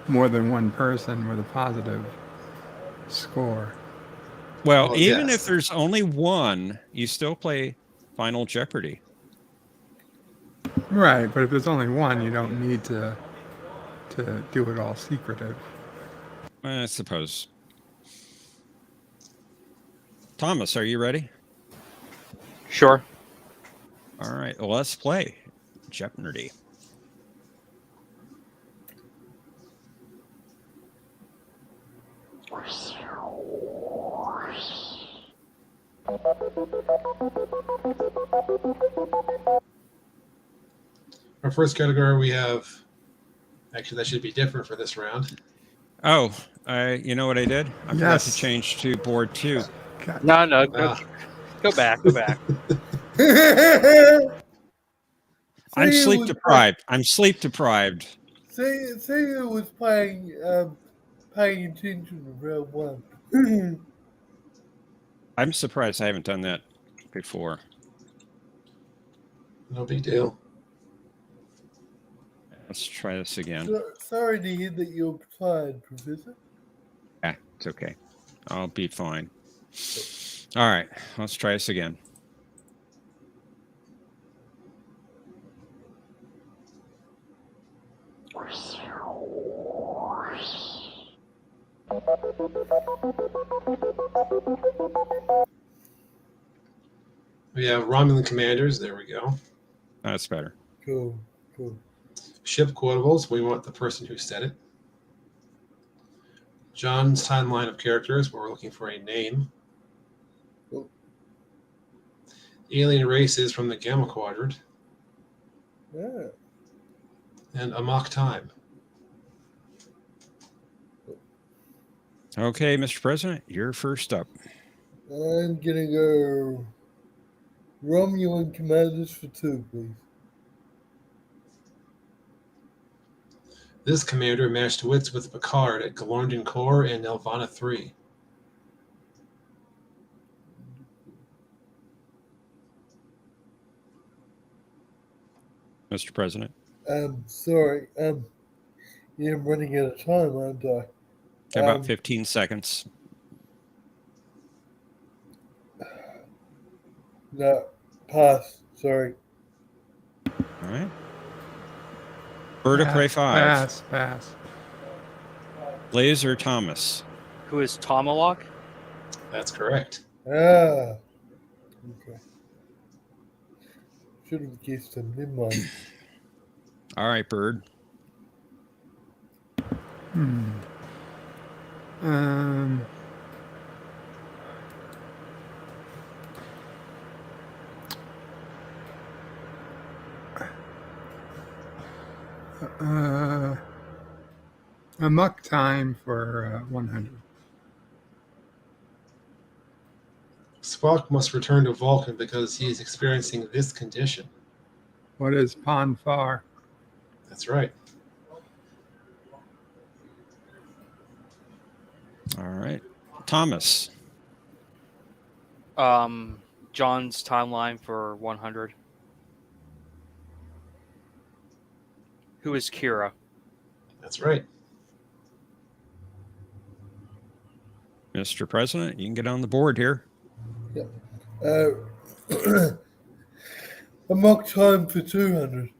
Speaker 7: more than one person with a positive score.
Speaker 1: Well,
Speaker 2: Well,
Speaker 1: even
Speaker 2: yes.
Speaker 1: if there's only one, you still play Final Jeopardy.
Speaker 7: Right, but if there's only one, you don't need to do it all secretive.
Speaker 1: I suppose. Thomas, are you ready?
Speaker 8: Sure.
Speaker 1: All right, well, let's play Jeopnerdy.
Speaker 2: Our first category we have, actually that should be different for this round.
Speaker 1: Oh, you know what I did? I forgot to
Speaker 7: Yes.
Speaker 1: change to board 2.
Speaker 7: God,
Speaker 8: No,
Speaker 2: Ah,
Speaker 8: go back.
Speaker 1: I'm
Speaker 6: See,
Speaker 1: sleep
Speaker 6: it was
Speaker 1: deprived. I'm sleep deprived.
Speaker 6: See who was paying attention to round one.
Speaker 1: I'm surprised I haven't done that before.
Speaker 2: no big deal.
Speaker 1: Let's try this again.
Speaker 6: Sorry to hear that you're tired, Professor.
Speaker 1: Yeah, it's okay. I'll be fine. All right, let's try this again.
Speaker 2: We have Romulan commanders. There we go.
Speaker 1: That's better.
Speaker 6: Cool.
Speaker 2: Ship quotables. We want the person who said it. John's timeline of characters. Where we're looking for a name.
Speaker 6: Cool.
Speaker 2: Alien races from the Gamma Quadrant.
Speaker 6: Yeah.
Speaker 2: And Amok time.
Speaker 1: Okay, Mr. President, you're first up.
Speaker 6: I'm gonna go Romulan commanders for 2, please.
Speaker 2: This commander matched wits with Picard at Galorndon Core and Nelvana 3.
Speaker 1: Mr. President.
Speaker 6: Sorry. Yeah, I'm running out of time, aren't I?
Speaker 1: About 15 seconds.
Speaker 6: No, pass. Sorry.
Speaker 1: All right. Bird of Prey 5.
Speaker 7: Pass.
Speaker 1: Laser Thomas.
Speaker 8: Who is Tomahawk?
Speaker 2: That's correct.
Speaker 6: Okay. Should have guessed him. Never mind.
Speaker 1: All right, Bird.
Speaker 7: A muck time for 100.
Speaker 2: Spock must return to Vulcan because he is experiencing this condition.
Speaker 7: What is Pon Far?
Speaker 2: That's right.
Speaker 1: All right. Thomas.
Speaker 8: John's timeline for 100. Who is Kira?
Speaker 2: That's right.
Speaker 1: Mr. President, you can get on the board here.
Speaker 6: A mock time for 200.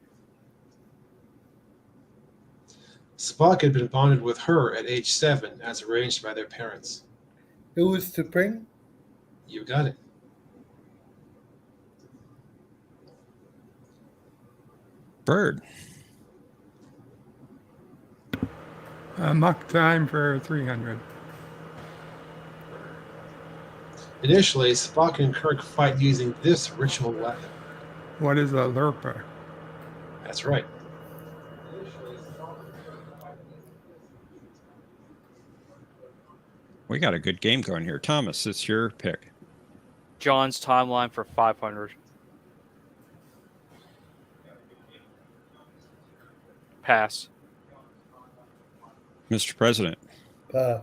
Speaker 2: Spock had been bonded with her at age 7 as arranged by their parents.
Speaker 6: Who was to bring?
Speaker 2: You got it.
Speaker 1: Bird.
Speaker 7: A muck time for 300.
Speaker 2: Initially, Spock and Kirk fight using this ritual weapon.
Speaker 7: What is a lurper?
Speaker 2: That's right.
Speaker 1: We got a good game going here. Thomas, it's your pick.
Speaker 8: John's timeline for 500. Pass.
Speaker 1: Mr. President.
Speaker 6: Pass.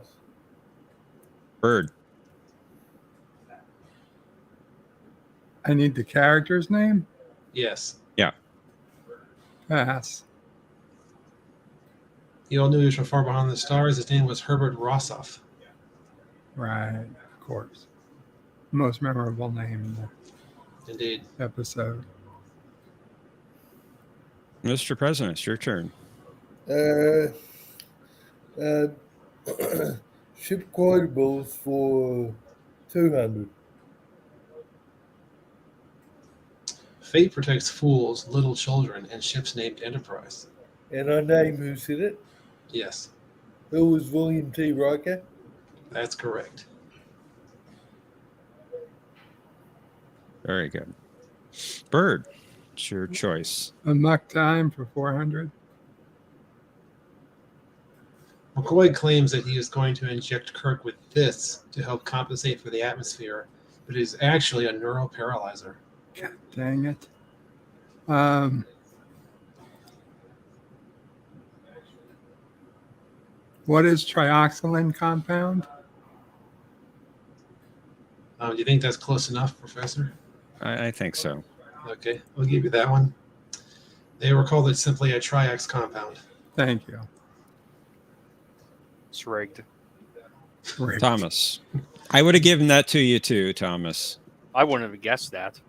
Speaker 1: Bird.
Speaker 7: I need the character's name?
Speaker 2: Yes.
Speaker 1: Yeah.
Speaker 7: Pass.
Speaker 2: You all knew he was from Far Behind the Stars. His name was Herbert Rossoff.
Speaker 7: Right, of course. Most memorable name in
Speaker 2: Indeed.
Speaker 7: the episode.
Speaker 1: Mr. President, it's your turn.
Speaker 6: Ship quotables for 200.
Speaker 2: Fate protects fools, little children, and ships named Enterprise.
Speaker 6: And I name who said it.
Speaker 2: Yes,
Speaker 6: Who was William T. Riker?
Speaker 2: that's correct.
Speaker 1: Very good. Bird, it's your choice.
Speaker 7: A muck time for 400.
Speaker 2: McCoy claims that he is going to inject Kirk with this to help compensate for the atmosphere, but it is actually a neural paralyzer.
Speaker 7: God dang it. What is trioxylin compound?
Speaker 2: Do you think that's close enough, Professor?
Speaker 1: I think so.
Speaker 2: Okay, I'll give you that one. They were called it simply a triax compound.
Speaker 7: Thank you.
Speaker 8: It's rigged.
Speaker 7: Rick.
Speaker 1: Thomas. I would have given that to you too, Thomas.
Speaker 8: I wouldn't have guessed that.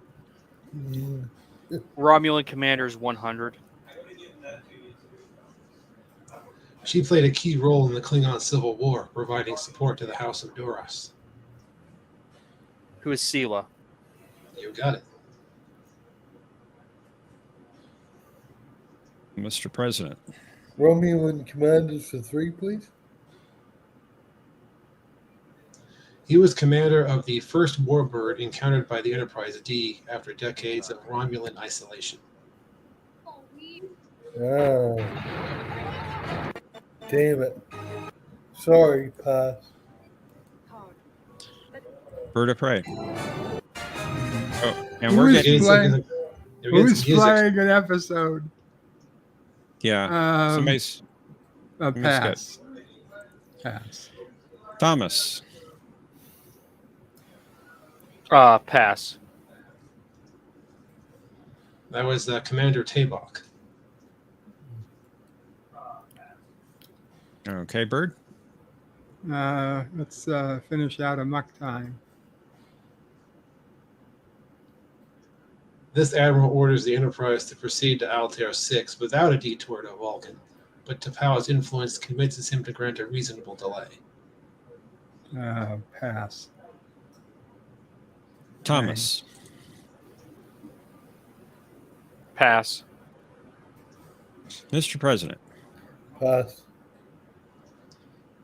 Speaker 6: Yeah.
Speaker 8: Romulan Commanders 100.
Speaker 2: She played a key role in the Klingon Civil War, providing support to the House of Duras.
Speaker 8: Who is Sela?
Speaker 2: You got it.
Speaker 1: Mr. President.
Speaker 6: Romulan commanders for 3, please.
Speaker 2: He was commander of the first warbird encountered by the Enterprise D after decades of Romulan isolation.
Speaker 6: Ah. Damn it. Sorry, pass.
Speaker 1: Bird of Prey. Oh, and
Speaker 7: Who
Speaker 1: we're
Speaker 7: is
Speaker 1: getting
Speaker 7: playing-
Speaker 2: You're getting
Speaker 7: Who's
Speaker 2: some music.
Speaker 7: playing an episode?
Speaker 1: yeah. Somebody's
Speaker 7: A
Speaker 1: me
Speaker 7: pass. Pass.
Speaker 1: Thomas.
Speaker 8: Pass.
Speaker 2: That was Commander Tabok.
Speaker 1: Okay, Bird.
Speaker 7: Let's finish out a muck time.
Speaker 2: This admiral orders the Enterprise to proceed to Altair 6 without a detour to Vulcan, but T'Pau's influence convinces him to grant a reasonable delay.
Speaker 7: Pass.
Speaker 1: Thomas.
Speaker 8: Pass.
Speaker 1: Mr. President.
Speaker 6: Pass.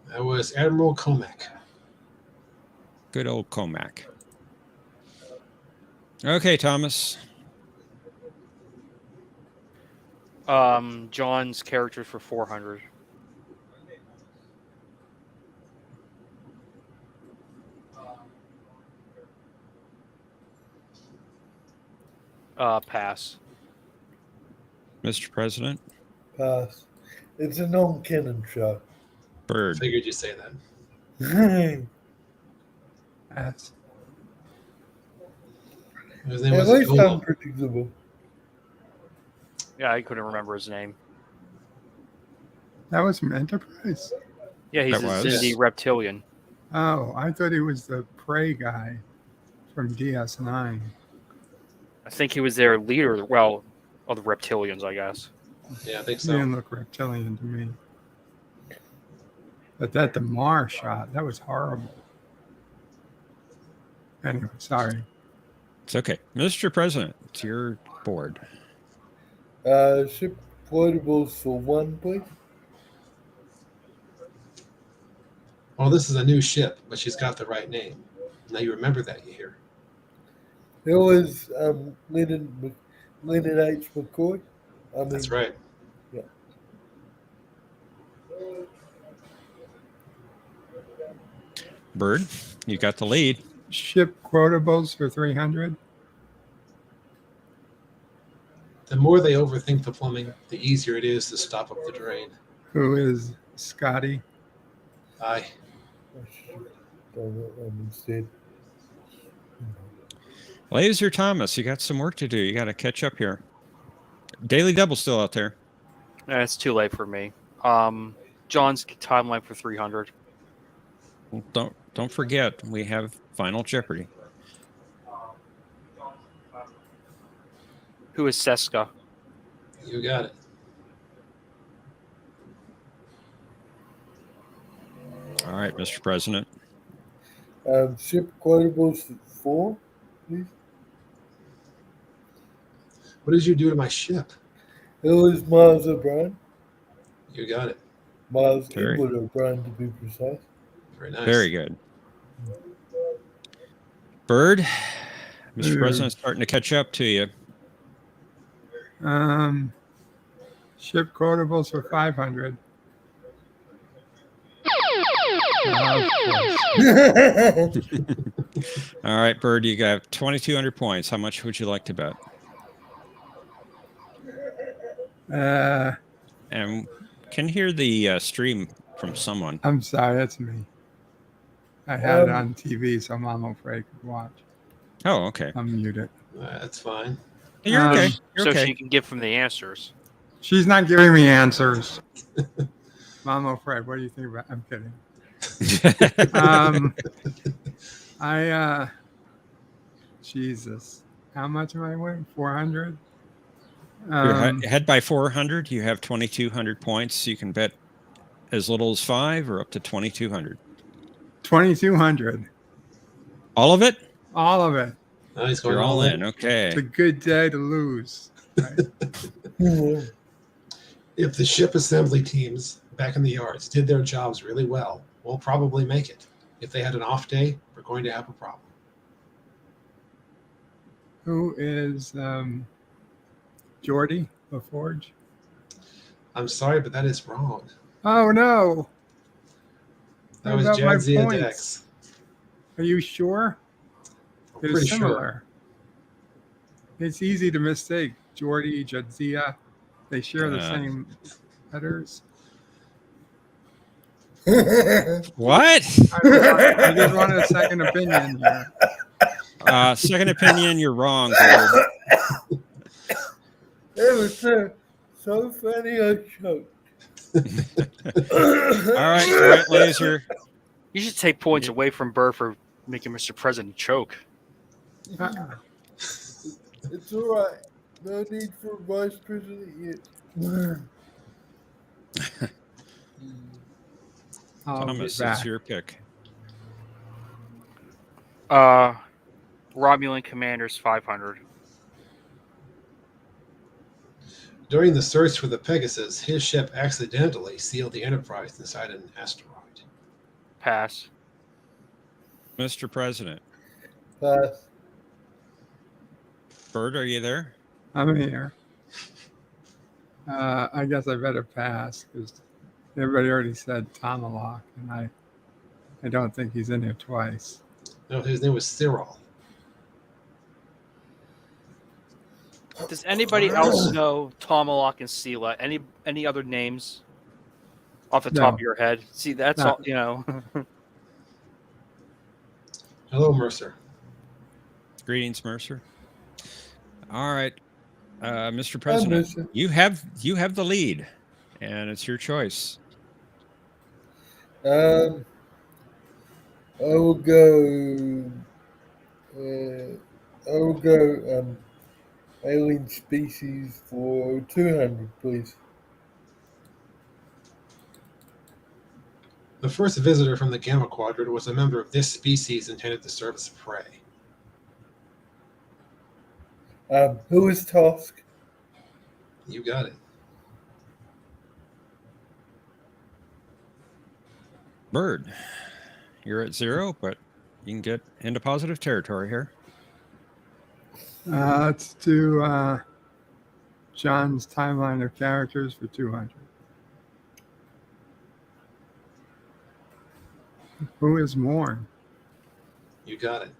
Speaker 2: That was Admiral Comac.
Speaker 1: Good old Comac. Okay, Thomas.
Speaker 8: John's character for 400. Pass.
Speaker 1: Mr. President.
Speaker 6: Pass. It's a non-canon show.
Speaker 1: Bird.
Speaker 2: Figured you'd say that.
Speaker 7: Pass.
Speaker 2: His name
Speaker 6: At
Speaker 2: was
Speaker 6: least
Speaker 2: Golo.
Speaker 6: unpredictable.
Speaker 8: Yeah, I couldn't remember his name.
Speaker 7: That was from Enterprise.
Speaker 8: Yeah, he's
Speaker 1: That
Speaker 8: a
Speaker 1: was?
Speaker 8: Xindi reptilian.
Speaker 7: Oh, I thought he was the prey guy from DS9.
Speaker 8: I think he was their leader. Well, of the reptilians, I guess.
Speaker 2: Yeah, I think
Speaker 7: He
Speaker 2: so.
Speaker 7: didn't look reptilian to me. But that Damar shot, that was horrible. Anyway, sorry.
Speaker 1: It's okay. Mr. President, it's your board.
Speaker 6: Ship quotables for 1, please.
Speaker 2: Well, this is a new ship, but she's got the right name. Now you remember that, you hear.
Speaker 6: It was Leonard H. McCoy.
Speaker 2: That's right.
Speaker 6: Yeah.
Speaker 1: Bird, you got the lead.
Speaker 7: Ship quotables for 300.
Speaker 2: The more they overthink the plumbing, the easier it is to stop up the drain.
Speaker 7: Who is Scotty?
Speaker 2: Aye.
Speaker 6: Instead.
Speaker 1: Laser Thomas, you got some work to do. You got to catch up here. Daily Double still out there.
Speaker 8: It's too late for me. John's timeline for 300.
Speaker 1: Don't forget, we have Final Jeopardy.
Speaker 8: Who is Seska?
Speaker 2: You got it.
Speaker 1: All right, Mr. President.
Speaker 6: Ship quotables for 4, please.
Speaker 2: What did you do to my ship?
Speaker 6: It was Miles O'Brien.
Speaker 2: You got it.
Speaker 6: Miles
Speaker 1: Very-
Speaker 6: Edward O'Brien, to be precise.
Speaker 2: Very nice.
Speaker 1: Very good. Bird, Mr.
Speaker 7: Hmm.
Speaker 1: President's starting to catch up to you.
Speaker 7: Ship quotables for 500.
Speaker 1: All right, Bird, you got 2,200 points. How much would you like to bet? And can hear the stream from someone.
Speaker 7: I'm sorry, that's me. I had it on TV, so Mom afraid could watch.
Speaker 1: Oh, okay.
Speaker 7: I'm muted.
Speaker 2: That's fine.
Speaker 1: You're okay. You're
Speaker 8: So
Speaker 1: okay.
Speaker 8: she can give him the answers.
Speaker 7: She's not giving me answers. Mom Fred, what do you think about? I'm kidding. Jesus, how much am I winning? 400.
Speaker 1: You're ahead by 400. You have 2,200 points. You can bet as little as 5 or up to 2,200.
Speaker 7: 2,200.
Speaker 1: All of it?
Speaker 7: All of it.
Speaker 2: Oh, he's going
Speaker 1: You're all in. Okay.
Speaker 7: It's a good day to lose. Right?
Speaker 2: If the ship assembly teams back in the yards did their jobs really well, we'll probably make it. If they had an off day, we're going to have a problem.
Speaker 7: Who is Geordi LaForge?
Speaker 2: I'm sorry, but that is wrong.
Speaker 7: Oh no!
Speaker 2: That
Speaker 7: What
Speaker 2: was
Speaker 7: about my
Speaker 2: Jadzia
Speaker 7: points?
Speaker 2: Dex.
Speaker 7: Are you sure?
Speaker 2: I'm
Speaker 7: They're
Speaker 2: pretty
Speaker 7: similar. It's easy to mistake. Geordi, Jadzia, they share the same letters.
Speaker 1: What?
Speaker 7: I just wanted a second opinion here.
Speaker 1: Second opinion, you're wrong, Bird.
Speaker 6: It was so funny, I choked.
Speaker 1: All right, Laser.
Speaker 8: You should take points away from Burr for making Mr. President choke.
Speaker 6: It's all right. No need for a vice president yet.
Speaker 7: I'll be
Speaker 1: Thomas,
Speaker 7: back.
Speaker 1: it's your pick.
Speaker 8: Romulan Commanders 500.
Speaker 2: During the search for the Pegasus, his ship accidentally sealed the Enterprise inside an asteroid.
Speaker 8: Pass.
Speaker 1: Mr. President.
Speaker 6: Pass.
Speaker 1: Bird, are you there?
Speaker 7: I'm here. I guess I better pass because everybody already said Tomahawk, and I don't think he's in here twice.
Speaker 2: No, his name was Cyril.
Speaker 8: Does anybody else know Tomahawk and Sela? Any other names off the top
Speaker 7: No.
Speaker 8: of your head? See, that's
Speaker 7: No.
Speaker 8: all, you know.
Speaker 2: Hello, Mercer.
Speaker 1: Greetings, Mercer. All right, Mr. President,
Speaker 6: Mercer.
Speaker 1: you have the lead, and it's your choice.
Speaker 6: I will go. I will go. Alien species for 200, please.
Speaker 2: The first visitor from the Gamma Quadrant was a member of this species intended to serve as prey.
Speaker 6: Who is Tusk?
Speaker 2: You got it.
Speaker 1: Bird, you're at 0, but you can get into positive territory here.
Speaker 7: Let's do John's timeline of characters for 200. Who is Morn?
Speaker 2: You got it.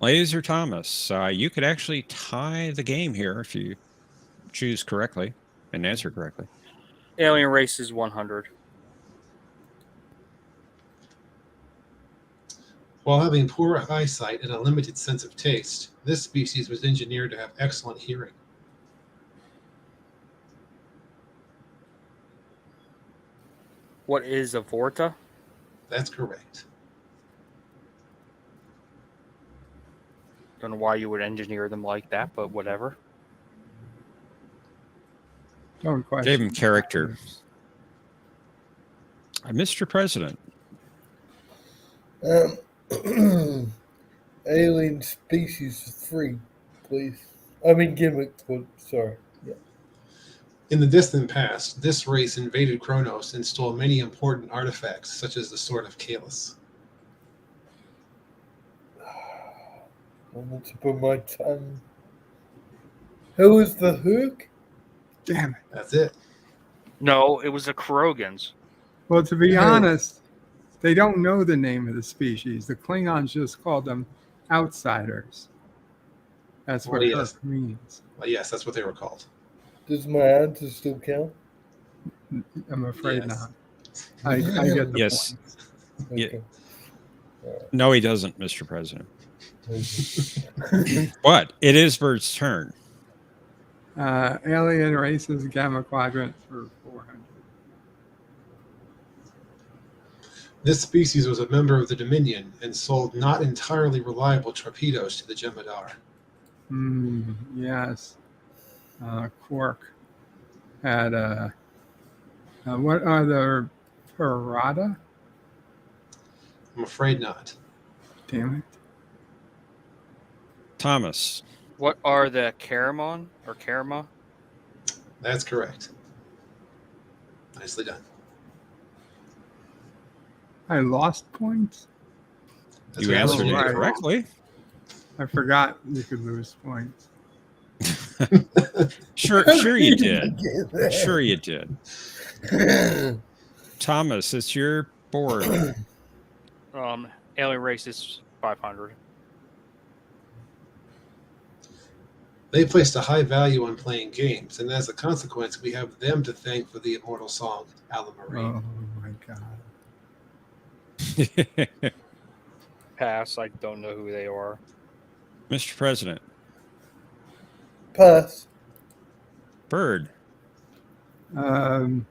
Speaker 1: Laser Thomas, you could actually tie the game here if you choose correctly and answer correctly.
Speaker 8: Alien race is 100.
Speaker 2: While having poor eyesight and a limited sense of taste, this species was engineered to have excellent hearing.
Speaker 8: What is a Vorta?
Speaker 2: That's correct.
Speaker 8: Don't know why you would engineer them like that, but whatever.
Speaker 7: Don't question.
Speaker 1: Gave him character. Mr. President.
Speaker 6: Alien species 3, please. I mean gimmick. Sorry. Yeah.
Speaker 2: In the distant past, this race invaded Kronos and stole many important artifacts, such as the Sword of Kalis.
Speaker 6: On the tip of my tongue. Who is the Hook?
Speaker 7: Damn it.
Speaker 2: That's it.
Speaker 8: No, it was the Kurogans.
Speaker 7: Well, to be
Speaker 6: Yeah.
Speaker 7: honest, they don't know the name of the species. The Klingons just called them outsiders. That's what
Speaker 2: Well, yes.
Speaker 7: Kirk means.
Speaker 2: Well, yes, that's what they were called.
Speaker 6: Does my answer still count?
Speaker 7: I'm afraid
Speaker 2: Yes.
Speaker 7: not. I get the
Speaker 1: Yes.
Speaker 7: point.
Speaker 1: Yeah.
Speaker 6: Okay.
Speaker 1: No, he doesn't, Mr. President. But it is Bird's turn.
Speaker 7: Alien races Gamma Quadrant for 400.
Speaker 2: This species was a member of the Dominion and sold not entirely reliable torpedoes to the Jeopardar.
Speaker 7: Yes. Quark had what are the Parada?
Speaker 2: I'm afraid not.
Speaker 7: Damn it.
Speaker 1: Thomas.
Speaker 8: What are the Karamon or Karama?
Speaker 2: That's correct. Nicely done.
Speaker 7: I lost points?
Speaker 2: That's
Speaker 1: You
Speaker 2: what I was
Speaker 1: answered it
Speaker 7: right.
Speaker 1: correctly.
Speaker 7: I forgot you could lose points.
Speaker 1: Sure you did. Sure you did. Thomas, it's your board.
Speaker 8: Alien race is 500.
Speaker 2: They placed a high value on playing games, and as a consequence, we have them to thank for the immortal song, Alan Marie.
Speaker 7: Oh my god.
Speaker 8: Pass. I don't know who they are.
Speaker 1: Mr. President.
Speaker 6: Pass.
Speaker 1: Bird.
Speaker 7: Um,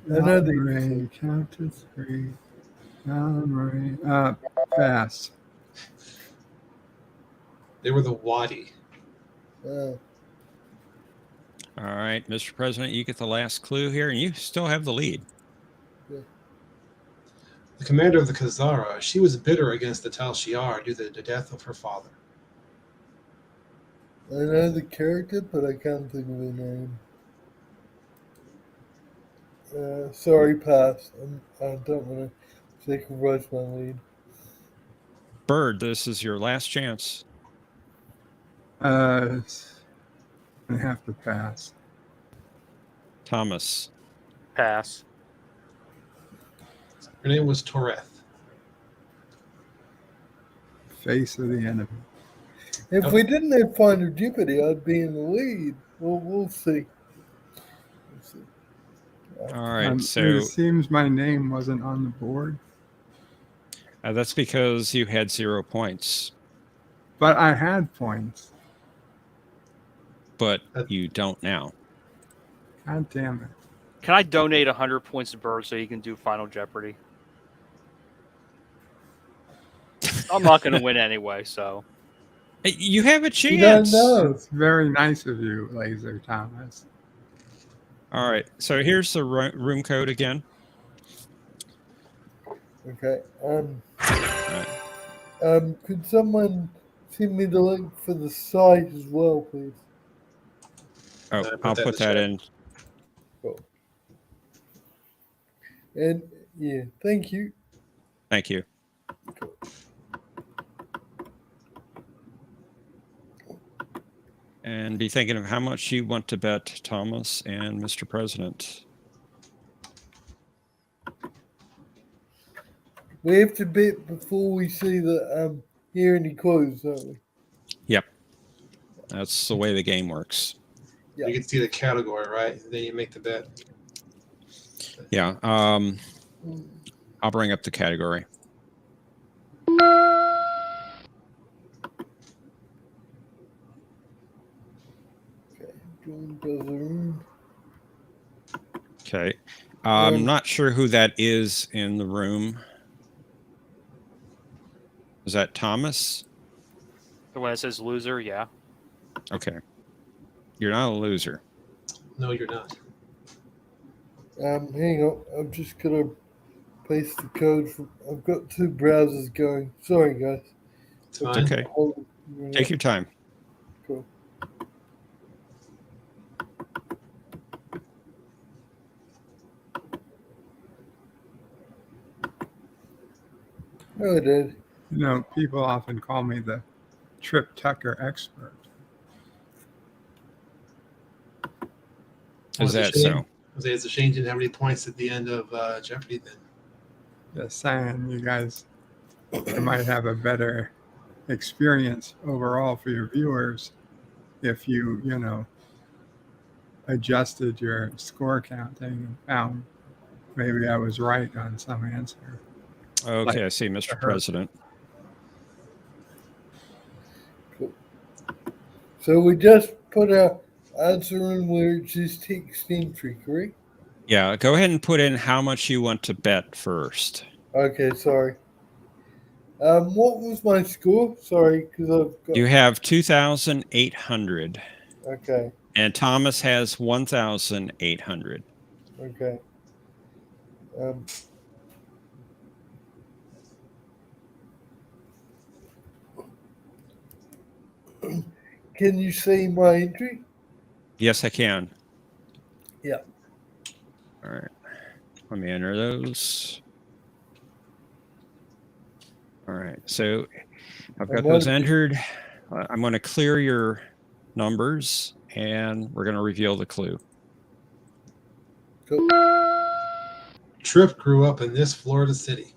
Speaker 6: Another
Speaker 7: Ray, count to 3. Ray, pass.
Speaker 2: They were the Wadi.
Speaker 6: uh,
Speaker 1: All right, Mr. President, you get the last clue here, and you still have the lead.
Speaker 2: The commander of the Khazara, she was bitter against the Tal Shiar due to the death of her father.
Speaker 6: I know the character, but I can't think of the name. Sorry, pass. I don't want to sacrifice my lead.
Speaker 1: Bird, this is your last chance.
Speaker 7: I have to pass.
Speaker 1: Thomas.
Speaker 8: Pass.
Speaker 2: Her name was Toreth.
Speaker 7: Face of the enemy.
Speaker 6: If we didn't have Find of Jeopardy, I'd be in the lead. We'll see. We'll see.
Speaker 1: All right, so
Speaker 7: It seems my name wasn't on the board.
Speaker 1: that's because you had 0 points,
Speaker 7: But I had points.
Speaker 1: but you don't now.
Speaker 7: God damn it.
Speaker 8: Can I donate 100 points to Bird so you can do Final Jeopardy? I'm not going to win anyway, so.
Speaker 1: You have a
Speaker 6: You don't
Speaker 1: chance.
Speaker 6: know.
Speaker 7: It's very nice of you, Laser Thomas.
Speaker 1: All right, so here's the room code again.
Speaker 6: Okay.
Speaker 1: All right.
Speaker 6: Could someone send me the link for the site as well, please?
Speaker 1: Oh, I'll put that in.
Speaker 6: Cool. And yeah, thank you.
Speaker 1: Thank you. And be thinking of how much you want to bet, Thomas and Mr. President.
Speaker 6: We have to bet before we see the hear any clues, don't we?
Speaker 1: Yep. That's the way the game works.
Speaker 6: Yeah.
Speaker 2: You can see the category, right? Then you make the bet.
Speaker 1: Yeah. I'll bring up the category.
Speaker 6: Okay. Join buzzer.
Speaker 1: Okay. I'm not sure who that is in the room. Is that Thomas?
Speaker 8: The one that says loser, yeah.
Speaker 1: Okay. You're not a loser.
Speaker 2: No, you're not.
Speaker 6: Hang on. I'm just gonna paste the code. I've got 2 browsers going. Sorry, guys.
Speaker 2: It's fine.
Speaker 1: Okay. Take your time.
Speaker 6: Cool. Oh, I did.
Speaker 7: You know, people often call me the Trip Tucker expert.
Speaker 1: Is that so?
Speaker 2: It's a shame you didn't have any points at the end of Jeopardy then.
Speaker 7: Just saying, you guys might have a better experience overall for your viewers if you adjusted your score counting and found maybe I was right on some answer.
Speaker 1: Okay, I see, Mr. President.
Speaker 6: Cool. So we just put our answer in where it says text entry, correct?
Speaker 1: Yeah, go ahead and put in how much you want to bet first.
Speaker 6: Okay, sorry. What was my score? Sorry, because I've got.
Speaker 1: You have 2,800.
Speaker 6: Okay.
Speaker 1: And Thomas has 1,800.
Speaker 6: Okay. Can you see my entry?
Speaker 1: Yes, I can.
Speaker 6: Yeah.
Speaker 1: All right. Let me enter those. All right. So I've got those entered. I'm going to clear your numbers and we're going to reveal the clue.
Speaker 6: Cool.
Speaker 2: Tripp grew up in this Florida city.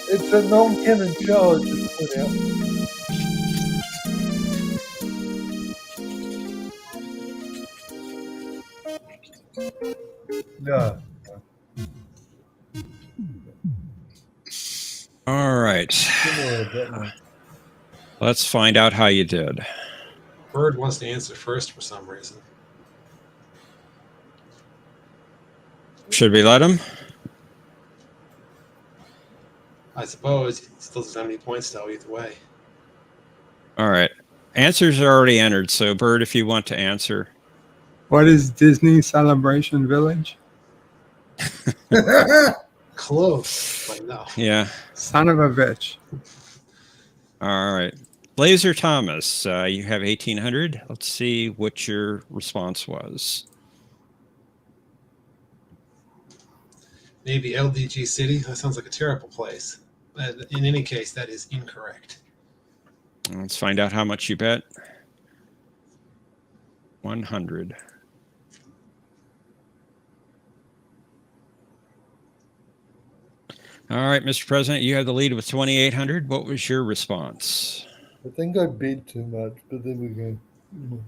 Speaker 6: It's a non-canon show, I just put out. No.
Speaker 1: All right.
Speaker 6: Similar, but no.
Speaker 1: Let's find out how you did.
Speaker 2: Bird wants to answer first for some reason.
Speaker 1: Should we let him?
Speaker 2: I suppose he still doesn't have any points though either way.
Speaker 1: All right. Answers are already entered. So, Bird, if you want to answer.
Speaker 7: What is Disney Celebration Village?
Speaker 2: Close, but no.
Speaker 1: Yeah.
Speaker 7: Son of a bitch.
Speaker 1: All right. Laser Thomas, you have 1,800. Let's see what your response was.
Speaker 2: Maybe LDG City. That sounds like a terrible place. But in any case, that is incorrect.
Speaker 1: Let's find out how much you bet. 100. All right, Mr. President, you have the lead with 2,800. What was your response?
Speaker 6: I think I beat too much, but then we go.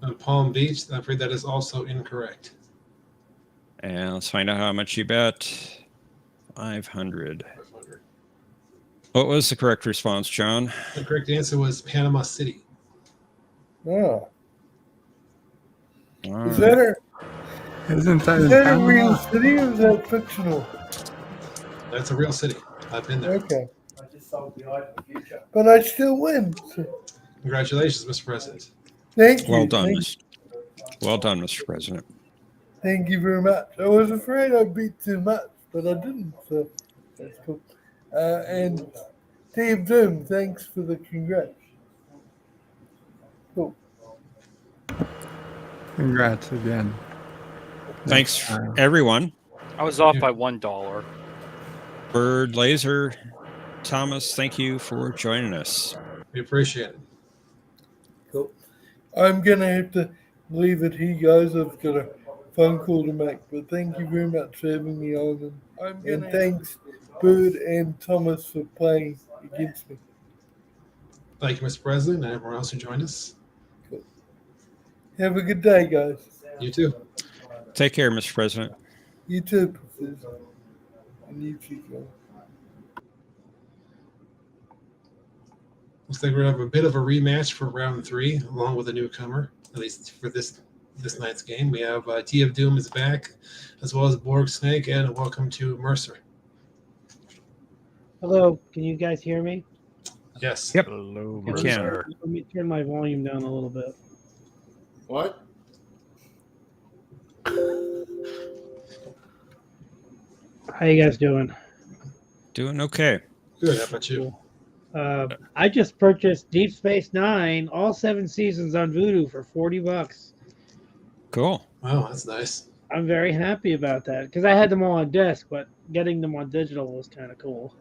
Speaker 2: And Palm Beach, I'm afraid that is also incorrect.
Speaker 1: And let's find out how much you bet. 500. What was the correct response, John?
Speaker 2: The correct answer was Panama City.
Speaker 6: Oh.
Speaker 1: All
Speaker 6: Is
Speaker 1: right.
Speaker 6: that
Speaker 7: Isn't that
Speaker 6: is
Speaker 7: in
Speaker 6: that a real
Speaker 7: Panama?
Speaker 6: city or is that fictional?
Speaker 2: That's a real city. I've been there.
Speaker 6: Okay. But I still win. So
Speaker 2: Congratulations, Mr. President.
Speaker 6: thank you.
Speaker 1: Well done,
Speaker 6: Thank,
Speaker 1: Well done, Mr. President.
Speaker 6: thank you very much. I was afraid I beat too much, but I didn't. So that's cool. And Team Doom, thanks for the congrats. Cool.
Speaker 7: Congrats again.
Speaker 1: Thanks, everyone.
Speaker 8: I was off by $1.
Speaker 1: Bird, Laser, Thomas, thank you for joining us.
Speaker 2: We appreciate it.
Speaker 6: Cool. I'm gonna have to leave it here, guys. I've got a phone call to make, but thank you very much for having me on, and thanks, Bird and Thomas, for playing against me.
Speaker 2: Thank you, Mr. President, and everyone else who joined us.
Speaker 6: Cool. Have a good day, guys.
Speaker 2: You too.
Speaker 1: Take care, Mr. President.
Speaker 6: You too, Professor. And you too, guys.
Speaker 2: Looks like we're gonna have a bit of a rematch for round 3, along with a newcomer, at least for this night's game. We have Tea of Doom is back, as well as Borg Snake, and welcome to Mercer.
Speaker 9: Hello, can you guys hear me?
Speaker 2: Yes.
Speaker 1: Yep.
Speaker 3: Hello,
Speaker 1: You
Speaker 3: Mercer.
Speaker 1: can.
Speaker 9: Let me turn my volume down a little bit.
Speaker 5: What?
Speaker 9: How you guys doing?
Speaker 1: Doing okay.
Speaker 2: Good. How about you?
Speaker 9: I just purchased Deep Space Nine, all 7 seasons on Vudu for $40.
Speaker 1: Cool.
Speaker 2: Wow, that's nice.
Speaker 9: I'm very happy about that because I had them all on disc, but getting them on digital was kind of cool.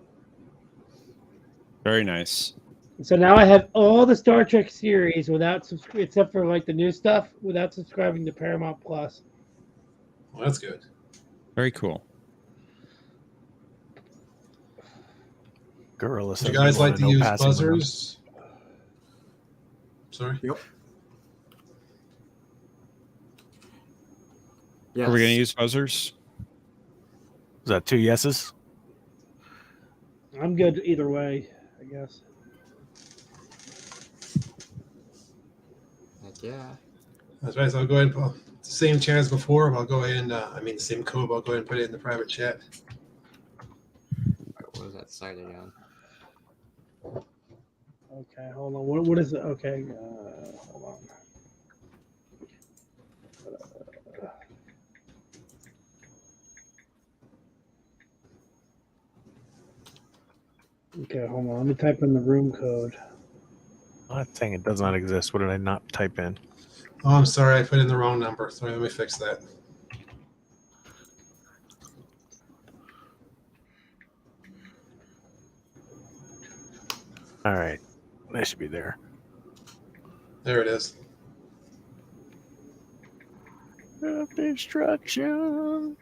Speaker 1: Very nice.
Speaker 9: So now I have all the Star Trek series without except for like the new stuff, without subscribing to Paramount Plus.
Speaker 2: Well, that's good.
Speaker 1: Very cool.
Speaker 3: Gorilla
Speaker 2: Would
Speaker 3: says
Speaker 2: you guys
Speaker 3: we want
Speaker 2: like to
Speaker 3: no
Speaker 2: use
Speaker 3: passing around.
Speaker 2: buzzers? Sorry.
Speaker 5: Yep. Yes.
Speaker 1: Are we going to use buzzers?
Speaker 3: Is that 2 yeses?
Speaker 9: I'm good either way, I guess.
Speaker 5: Heck yeah.
Speaker 2: That's right. So I'll go ahead and same chat as before. I'll go ahead and the same code. I'll go ahead and put it in the private chat.
Speaker 5: What is that site again?
Speaker 9: Okay, hold on. What is it? Okay, hold on. Okay, hold on. Let me type in the room code.
Speaker 3: I'm saying it does not exist. What did I not type in?
Speaker 2: Oh, I'm sorry. I put in the wrong number. Sorry, let me fix that.
Speaker 3: All right. They should be there.
Speaker 2: There it is.
Speaker 3: Destruction.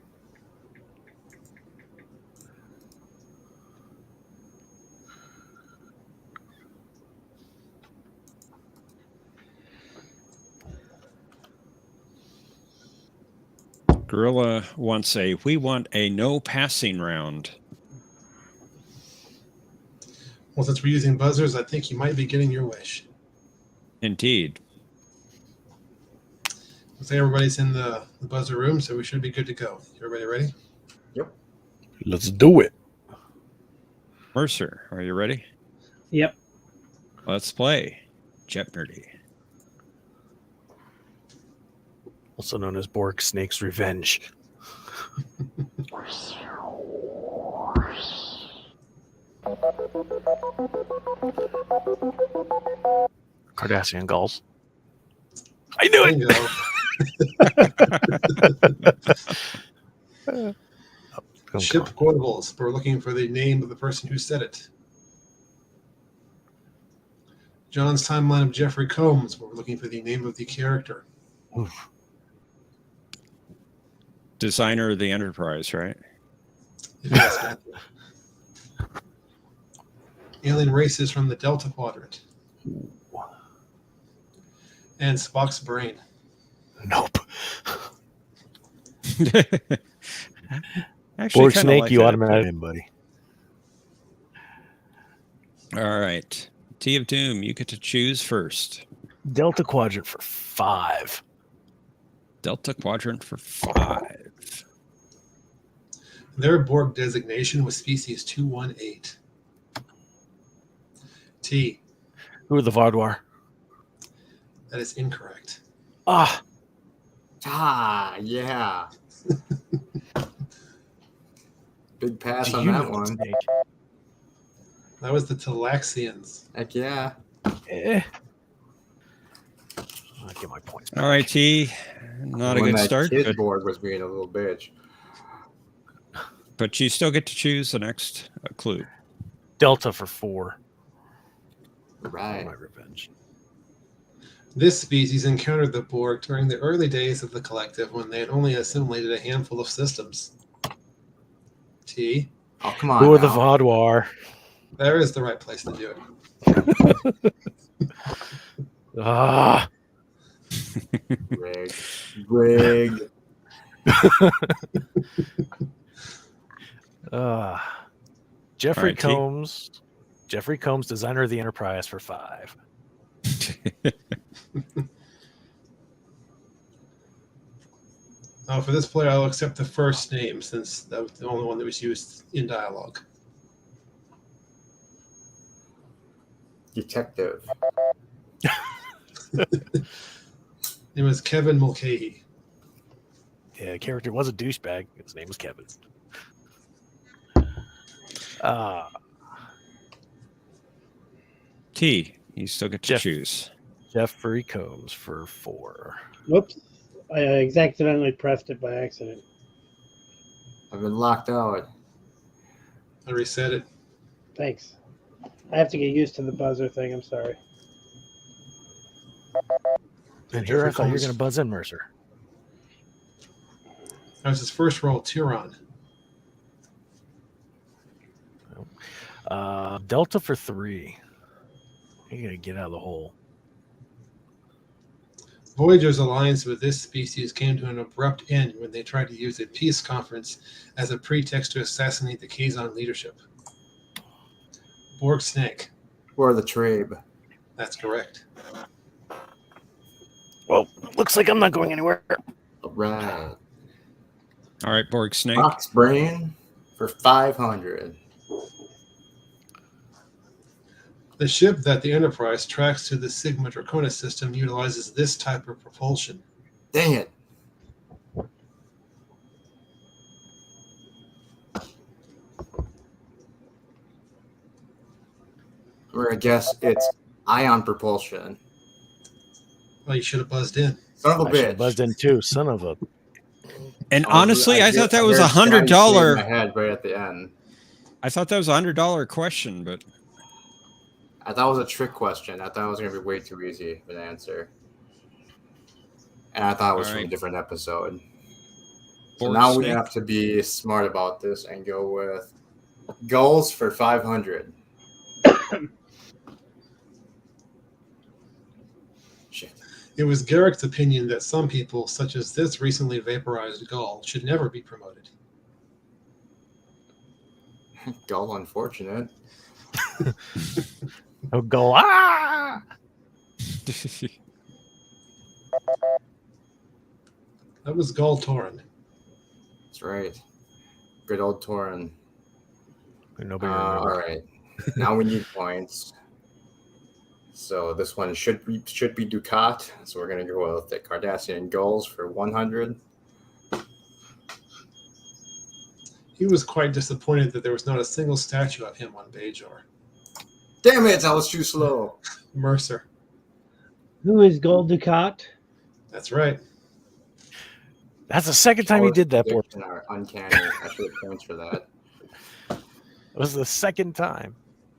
Speaker 1: Gorilla wants we want a no passing round.
Speaker 2: Well, since we're using buzzers, I think you might be getting your wish.
Speaker 1: Indeed.
Speaker 2: Looks like everybody's in the buzzer room, so we should be good to go. Everybody ready?
Speaker 3: Let's do it.
Speaker 1: Mercer, are you ready?
Speaker 9: Yep.
Speaker 1: Let's play Jeopnerdy.
Speaker 3: Also known as Borg Snake's Revenge. Cardassian gulls. I knew it.
Speaker 2: Bingo. Ship quotables. We're looking for the name of the person who said it. John's timeline of Jeffrey Combs. We're looking for the name of the character.
Speaker 3: Oof.
Speaker 1: Designer of the Enterprise, right?
Speaker 2: Yes, alien races from the Delta Quadrant. And Spock's brain.
Speaker 3: Nope.
Speaker 1: Actually,
Speaker 3: Borg
Speaker 1: kinda
Speaker 3: Snake,
Speaker 1: like
Speaker 3: you
Speaker 1: that.
Speaker 3: automatically in, buddy.
Speaker 1: All right. T of Doom, you get to choose first.
Speaker 3: Delta Quadrant for 5.
Speaker 1: Delta Quadrant for 5.
Speaker 2: Their Borg designation was species 218. T.
Speaker 3: Who are the Vardwar?
Speaker 2: That is incorrect.
Speaker 3: Ah,
Speaker 5: Yeah. Big pass
Speaker 3: do
Speaker 5: on
Speaker 3: you
Speaker 5: that
Speaker 3: know
Speaker 5: one.
Speaker 3: Snake?
Speaker 2: That was the Talaxians.
Speaker 5: Heck yeah.
Speaker 3: I'll get my points.
Speaker 1: All right, T. Not a
Speaker 5: When
Speaker 1: good
Speaker 5: that
Speaker 1: start,
Speaker 5: kid Borg was being a little bitch.
Speaker 1: but you still get to choose the next clue.
Speaker 3: Delta for 4.
Speaker 5: Right.
Speaker 3: My revenge.
Speaker 2: This species encountered the Borg during the early days of the collective when they had only assimilated a handful of systems. T.
Speaker 5: Oh, come on.
Speaker 3: Who are the
Speaker 5: now.
Speaker 3: Vardwar?
Speaker 2: There is the right place to do it.
Speaker 3: Ah,
Speaker 5: Rigged.
Speaker 3: Jeffrey
Speaker 1: All right, T.
Speaker 3: Combs. Jeffrey Combs, designer of the Enterprise for 5.
Speaker 2: For this player, I'll accept the first name since that was the only one that was used in dialogue.
Speaker 5: Detective.
Speaker 2: Name was Kevin Mulcahy.
Speaker 3: Yeah, the character was a douchebag. His name was Kevin.
Speaker 1: T, you still get to choose.
Speaker 3: Jeffrey Combs for 4.
Speaker 9: Whoops. I accidentally pressed it by accident.
Speaker 5: I've been locked out.
Speaker 2: I reset it.
Speaker 9: Thanks. I have to get used to the buzzer thing. I'm sorry.
Speaker 3: And here I thought you were going to buzz in, Mercer.
Speaker 2: That was his first role, Tyron.
Speaker 3: Delta for 3. You got to get out of the hole.
Speaker 2: Voyager's alliance with this species came to an abrupt end when they tried to use a peace conference as a pretext to assassinate the Kazon leadership. Borg Snake.
Speaker 5: Or the Trabe.
Speaker 2: That's correct.
Speaker 3: Well, looks like I'm not going anywhere.
Speaker 5: Right.
Speaker 1: All right, Borg Snake.
Speaker 5: Spock's brain for 500.
Speaker 2: The ship that the Enterprise tracks to the Sigma Draconis system utilizes this type of propulsion.
Speaker 5: Dang it. We're going to guess it's ion propulsion.
Speaker 2: Well, you should have buzzed in.
Speaker 5: Son of a
Speaker 3: I should have
Speaker 5: bitch.
Speaker 3: buzzed in too. Son of a.
Speaker 1: And honestly, I thought that was
Speaker 5: heard Scotty say in
Speaker 1: $100.
Speaker 5: my head right at the end.
Speaker 1: I thought that was $100 question, but
Speaker 5: I thought it was a trick question. I thought it was going to be way too easy of an answer. And I thought it was from a different episode. So
Speaker 1: Borg
Speaker 5: now we
Speaker 1: Snake.
Speaker 5: have to be smart about this and go with goals for 500. Shit.
Speaker 2: It was Garrick's opinion that some people, such as this recently vaporized gull, should never be promoted.
Speaker 5: Gull, unfortunate.
Speaker 3: Oh, go ah!
Speaker 2: That was Gull Torin.
Speaker 5: That's right. Good old Torin.
Speaker 3: Nobody
Speaker 5: All
Speaker 3: remembers.
Speaker 5: right. Now we need points. So this one should be Ducat. So we're gonna go with the Cardassian Gulls for 100.
Speaker 2: He was quite disappointed that there was not a single statue of him on Bajor.
Speaker 5: Damn it! I was too slow.
Speaker 2: Mercer.
Speaker 9: Who is Gold Ducat?
Speaker 2: That's right.
Speaker 3: That's the second time you did that, boy.
Speaker 5: Prediction are uncanny. I should have points for that.
Speaker 3: It was the second time.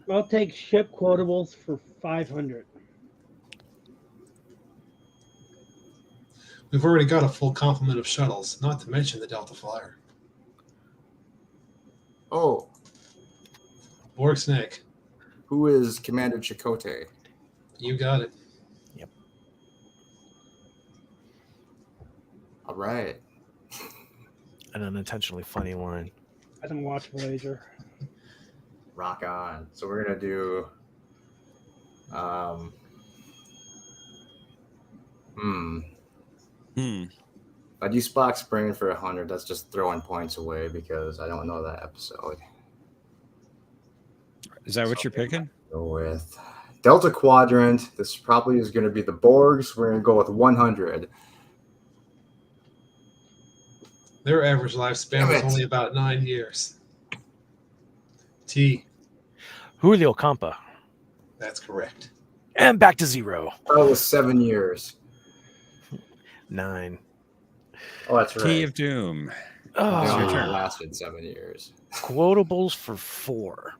Speaker 9: I'll take ship quotables for 500.
Speaker 2: We've already got a full complement of shuttles, not to mention the Delta Flyer.
Speaker 5: Oh,
Speaker 2: Borg Snake.
Speaker 5: who is Commander Chakotay?
Speaker 2: You got it.
Speaker 5: All right.
Speaker 3: An unintentionally funny line.
Speaker 9: I don't watch Voyager.
Speaker 5: Rock on. So we're gonna do if I do Spock's brain for 100, that's just throwing points away because I don't know that episode.
Speaker 1: Is that what you're picking?
Speaker 5: Go with Delta Quadrant. This probably is going to be the Borgs. We're going to go with 100.
Speaker 2: Their average lifespan
Speaker 5: Damn
Speaker 2: was
Speaker 5: it.
Speaker 2: only about 9 years. T.
Speaker 3: Julio Campa.
Speaker 2: That's correct.
Speaker 3: And back to 0.
Speaker 5: That was 7 years.
Speaker 3: 9.
Speaker 5: Oh, that's right.
Speaker 1: Key of Doom.
Speaker 5: They
Speaker 3: Oh,
Speaker 1: your
Speaker 5: only
Speaker 1: turn.
Speaker 5: lasted 7 years.
Speaker 3: quotables for 4.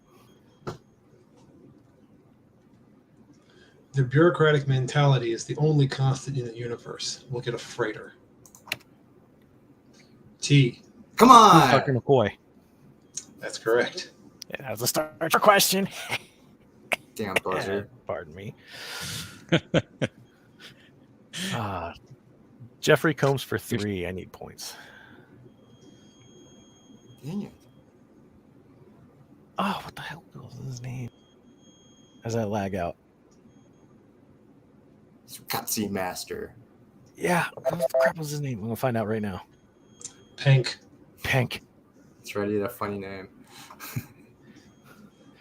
Speaker 2: The bureaucratic mentality is the only constant in the universe. Look at a freighter. T.
Speaker 5: Come
Speaker 3: Tucker
Speaker 5: on.
Speaker 3: McCoy.
Speaker 2: That's correct.
Speaker 3: Yeah, that's a Star Trek question.
Speaker 5: Damn buzzer.
Speaker 3: Pardon me. Jeffrey Combs for 3. I need points.
Speaker 5: Dang it.
Speaker 3: Oh, what the hell was his name? How's that lag out?
Speaker 5: Cutscene Master.
Speaker 3: Yeah, what the crap was his name? I'm gonna find out right now.
Speaker 2: Pank.
Speaker 3: Pank.
Speaker 5: It's already a funny name.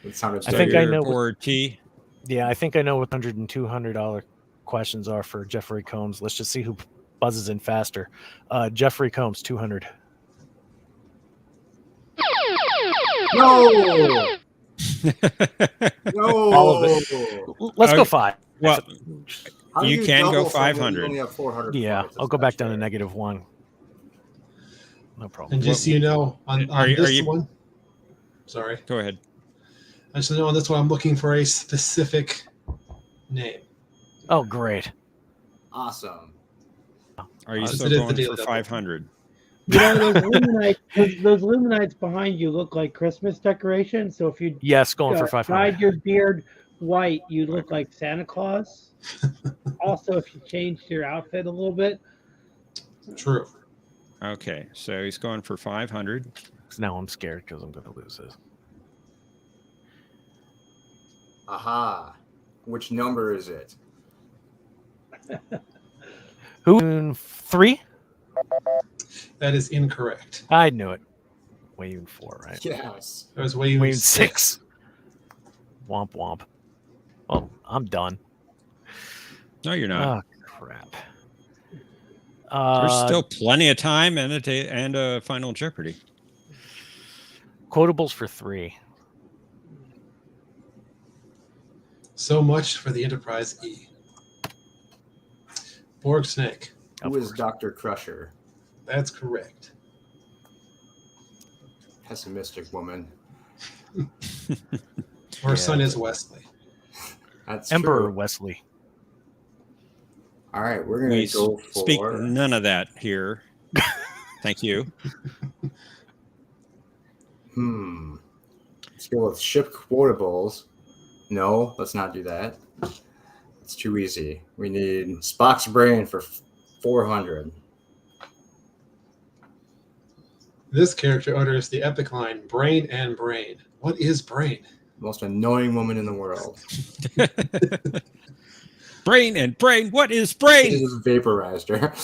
Speaker 5: It sounded
Speaker 3: I think I know what-
Speaker 1: Board T.
Speaker 3: Yeah, I think I know what $100 and $200 questions are for Jeffrey Combs. Let's just see who buzzes in faster. Jeffrey Combs, 200.
Speaker 5: No! No!
Speaker 3: All of Let's go 5.
Speaker 1: Well,
Speaker 5: How do
Speaker 1: You can go
Speaker 5: double something when
Speaker 1: 500.
Speaker 5: You only have 400
Speaker 3: Yeah,
Speaker 5: points?
Speaker 3: I'll
Speaker 5: That's
Speaker 3: go back down to
Speaker 5: fair.
Speaker 3: -1. No problem.
Speaker 2: And just so you know, on
Speaker 1: Are
Speaker 2: this
Speaker 1: you-
Speaker 2: one, sorry.
Speaker 1: Go ahead.
Speaker 2: I just know on this one, I'm looking for a specific name.
Speaker 3: Oh, great.
Speaker 5: Awesome.
Speaker 1: Are you
Speaker 2: Since
Speaker 1: still
Speaker 2: it is the
Speaker 1: going
Speaker 2: daily
Speaker 1: for
Speaker 2: double.
Speaker 1: 500?
Speaker 9: You know, those Luminites behind you look like Christmas decorations. So if you
Speaker 3: Yes, going for 500.
Speaker 9: dyed your beard white, you look like Santa Claus. Also, if you changed your outfit a little bit,
Speaker 2: True.
Speaker 1: Okay, so he's going for 500.
Speaker 3: Now I'm scared because I'm going to lose this.
Speaker 5: Aha. Which number is it?
Speaker 3: Who? 3?
Speaker 2: That is incorrect.
Speaker 3: I knew it. Wayne 4, right?
Speaker 5: Yes.
Speaker 2: That was way
Speaker 3: Wayne 6. Womp womp. Oh, I'm done.
Speaker 1: No, you're not.
Speaker 3: Oh, crap.
Speaker 1: There's still plenty of time and a final Jeopardy.
Speaker 3: Quotables for 3.
Speaker 2: So much for the Enterprise E. Borg Snake.
Speaker 5: Who is Dr. Crusher?
Speaker 2: That's correct.
Speaker 5: Pessimistic woman.
Speaker 2: Our son is Wesley.
Speaker 5: That's
Speaker 3: Emperor
Speaker 5: true.
Speaker 3: Wesley.
Speaker 5: All right, we're going
Speaker 1: We
Speaker 5: to go for...
Speaker 1: speak none of that here. Thank you.
Speaker 5: Let's go with ship quotables. No, let's not do that. It's too easy. We need Spock's brain for 400.
Speaker 2: This character utters the epic line, "Brain and brain." What is brain?
Speaker 5: Most annoying woman in the world.
Speaker 1: Brain and brain. What is
Speaker 5: He
Speaker 1: brain?
Speaker 5: just vaporized her.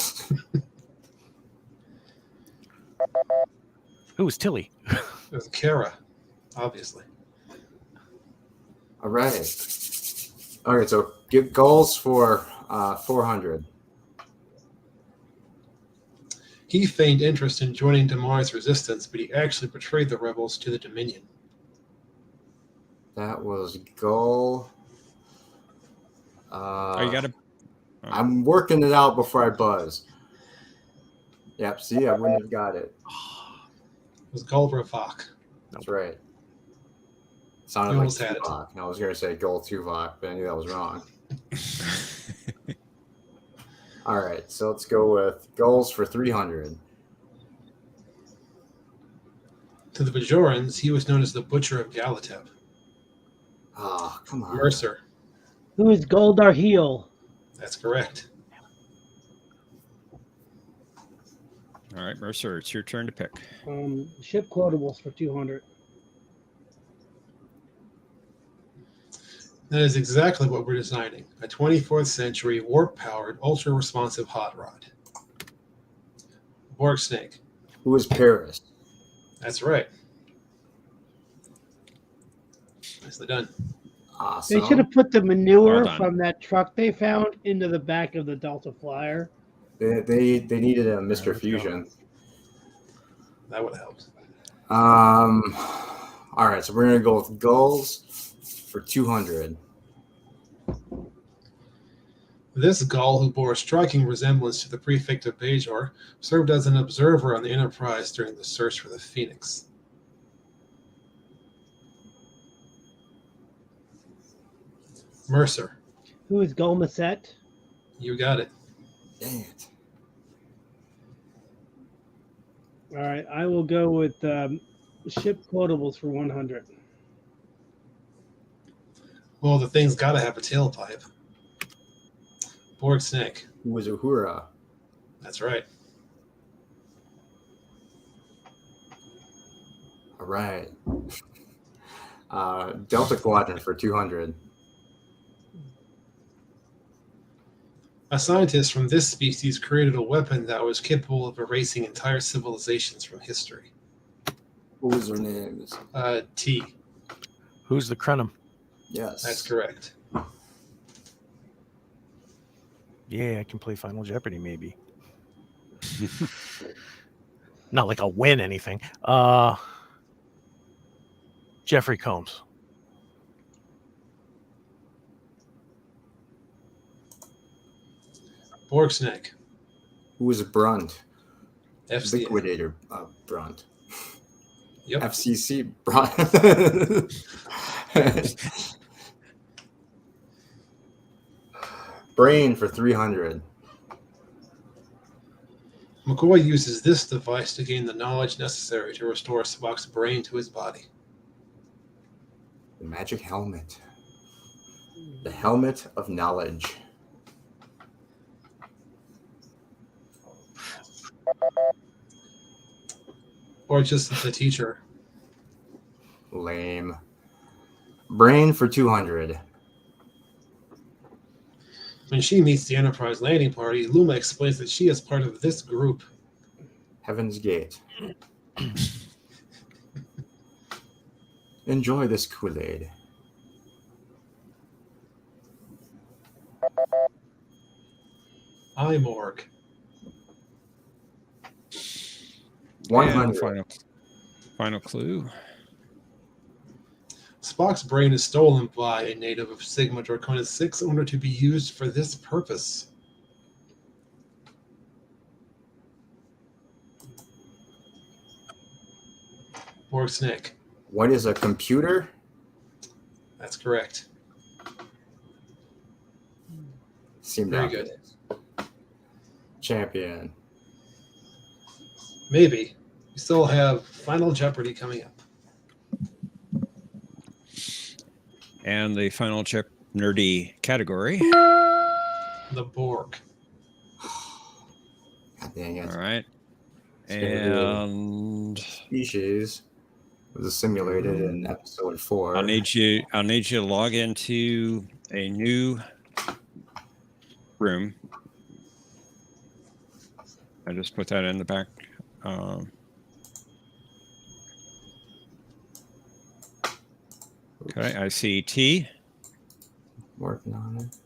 Speaker 3: Who was Tilly?
Speaker 2: It was Kara, obviously.
Speaker 5: All right. All right, so give goals for 400.
Speaker 2: He feigned interest in joining Damar's resistance, but he actually betrayed the rebels to the Dominion.
Speaker 5: That was goal.
Speaker 1: Oh, you got to.
Speaker 5: I'm working it out before I buzz. Yep, see, I wouldn't have got it.
Speaker 2: It was Gulbrafok.
Speaker 5: That's right. Sounded
Speaker 2: You
Speaker 5: like
Speaker 2: almost had it.
Speaker 5: Tuvok. I was going to say Gold Tuvok, but I knew that was wrong. All right, so let's go with goals for 300.
Speaker 2: To the Bajorans, he was known as the Butcher of Galatep.
Speaker 5: Oh, come on.
Speaker 2: Mercer.
Speaker 9: Who is Goldar Heel?
Speaker 2: That's correct.
Speaker 1: All right, Mercer, it's your turn to pick.
Speaker 9: Ship quotables for 200.
Speaker 2: That is exactly what we're designing. A 24th century warp-powered, ultra-responsive hot rod. Borg Snake.
Speaker 5: Who is Paris?
Speaker 2: That's right. Nicely done.
Speaker 5: Awesome.
Speaker 9: They should have put the manure
Speaker 1: Well done.
Speaker 9: from that truck they found into the back of the Delta Flyer.
Speaker 5: They needed a Mr. Fusion.
Speaker 2: That would have helped.
Speaker 5: All right, so we're going to go with goals for 200.
Speaker 2: This Gaul, who bore a striking resemblance to the prefect of Bajor, served as an observer on the Enterprise during the search for the Phoenix. Mercer.
Speaker 9: Who is Gulmasset?
Speaker 2: You got it.
Speaker 5: Dang it.
Speaker 9: All right, I will go with ship quotables for 100.
Speaker 2: Well, the thing's got to have a tailpipe. Borg Snake.
Speaker 5: Who was Uhura?
Speaker 2: That's right.
Speaker 5: All right. Delta Quadrant for 200.
Speaker 2: A scientist from this species created a weapon that was capable of erasing entire civilizations from history.
Speaker 5: What was their names?
Speaker 2: T.
Speaker 3: Who's the Krenim?
Speaker 5: Yes.
Speaker 2: That's correct.
Speaker 3: Yeah, I can play Final Jeopardy, maybe. Not like I'll win anything. Jeffrey Combs.
Speaker 2: Borg Snake.
Speaker 5: Who was Brunt?
Speaker 2: FCA.
Speaker 5: Liquidator Brunt.
Speaker 2: Yep.
Speaker 5: FCC Brunt. Brain for 300.
Speaker 2: McCoy uses this device to gain the knowledge necessary to restore Spock's brain to his body.
Speaker 5: The magic helmet. The helmet of knowledge.
Speaker 2: Or just the teacher.
Speaker 5: Lame. Brain for 200.
Speaker 2: When she meets the Enterprise landing party, Luma explains that she is part of this group.
Speaker 5: Heaven's Gate. Enjoy this Kool-Aid.
Speaker 2: Imorg.
Speaker 5: 100.
Speaker 1: And final clue.
Speaker 2: Spock's brain is stolen by a native of Sigma Draconis 6 in order to be used for this purpose. Borg Snake.
Speaker 5: What is a computer?
Speaker 2: That's correct.
Speaker 5: Seemed
Speaker 2: Very
Speaker 5: obvious. Champion.
Speaker 2: Maybe. We still have Final Jeopardy coming up.
Speaker 1: And the final nerdy category.
Speaker 2: The Borg.
Speaker 5: God dang it.
Speaker 1: All right.
Speaker 5: It's gonna be
Speaker 1: And
Speaker 5: Species was simulated in episode 4.
Speaker 1: I'll need you to log into a new room. I just put that in the back. Okay, I see T.
Speaker 5: Working on it.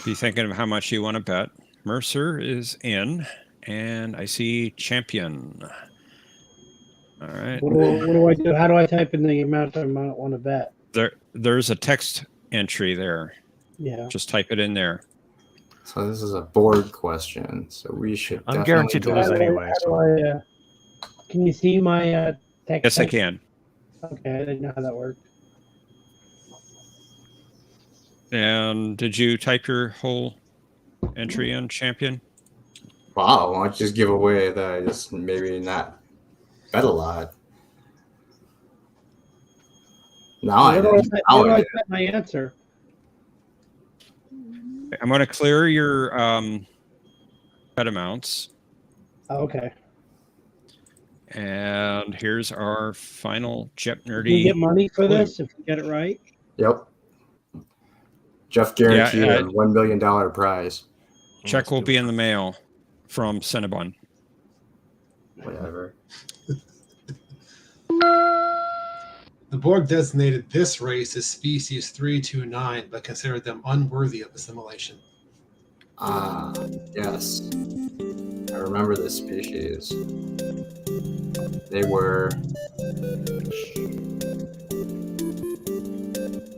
Speaker 1: Be thinking of how much you want to bet. Mercer is in, and I see champion. All right.
Speaker 9: What do I do? How do I type in the amount I might want to bet?
Speaker 1: There's a text entry there.
Speaker 9: Yeah.
Speaker 1: Just type it in there.
Speaker 5: So this is a board question. So we should.
Speaker 3: I'm guaranteed to
Speaker 5: definitely
Speaker 3: lose
Speaker 5: bet.
Speaker 3: anyway.
Speaker 9: How
Speaker 3: So.
Speaker 9: do I, can you see my text?
Speaker 1: Yes, I can.
Speaker 9: Okay, I didn't know how that worked.
Speaker 1: And did you type your whole entry in, champion?
Speaker 5: Wow, why don't you just give away that I just maybe not bet a lot? Now I
Speaker 9: Where do
Speaker 5: did.
Speaker 9: I
Speaker 5: Now I
Speaker 9: type
Speaker 5: did.
Speaker 9: my answer?
Speaker 1: I'm going to clear your bet amounts.
Speaker 9: Oh, okay.
Speaker 1: And here's our final
Speaker 9: Do you
Speaker 1: Jeopnerdy.
Speaker 9: get money for this if you get it right?
Speaker 5: Yep. Jeff guaranteed
Speaker 1: Yeah,
Speaker 5: a $1 million prize.
Speaker 1: Check will be in the mail from Cinnabon.
Speaker 5: Whatever.
Speaker 2: The Borg designated this race as species 329, but considered them unworthy of assimilation.
Speaker 5: Ah, yes. I remember this species. They were.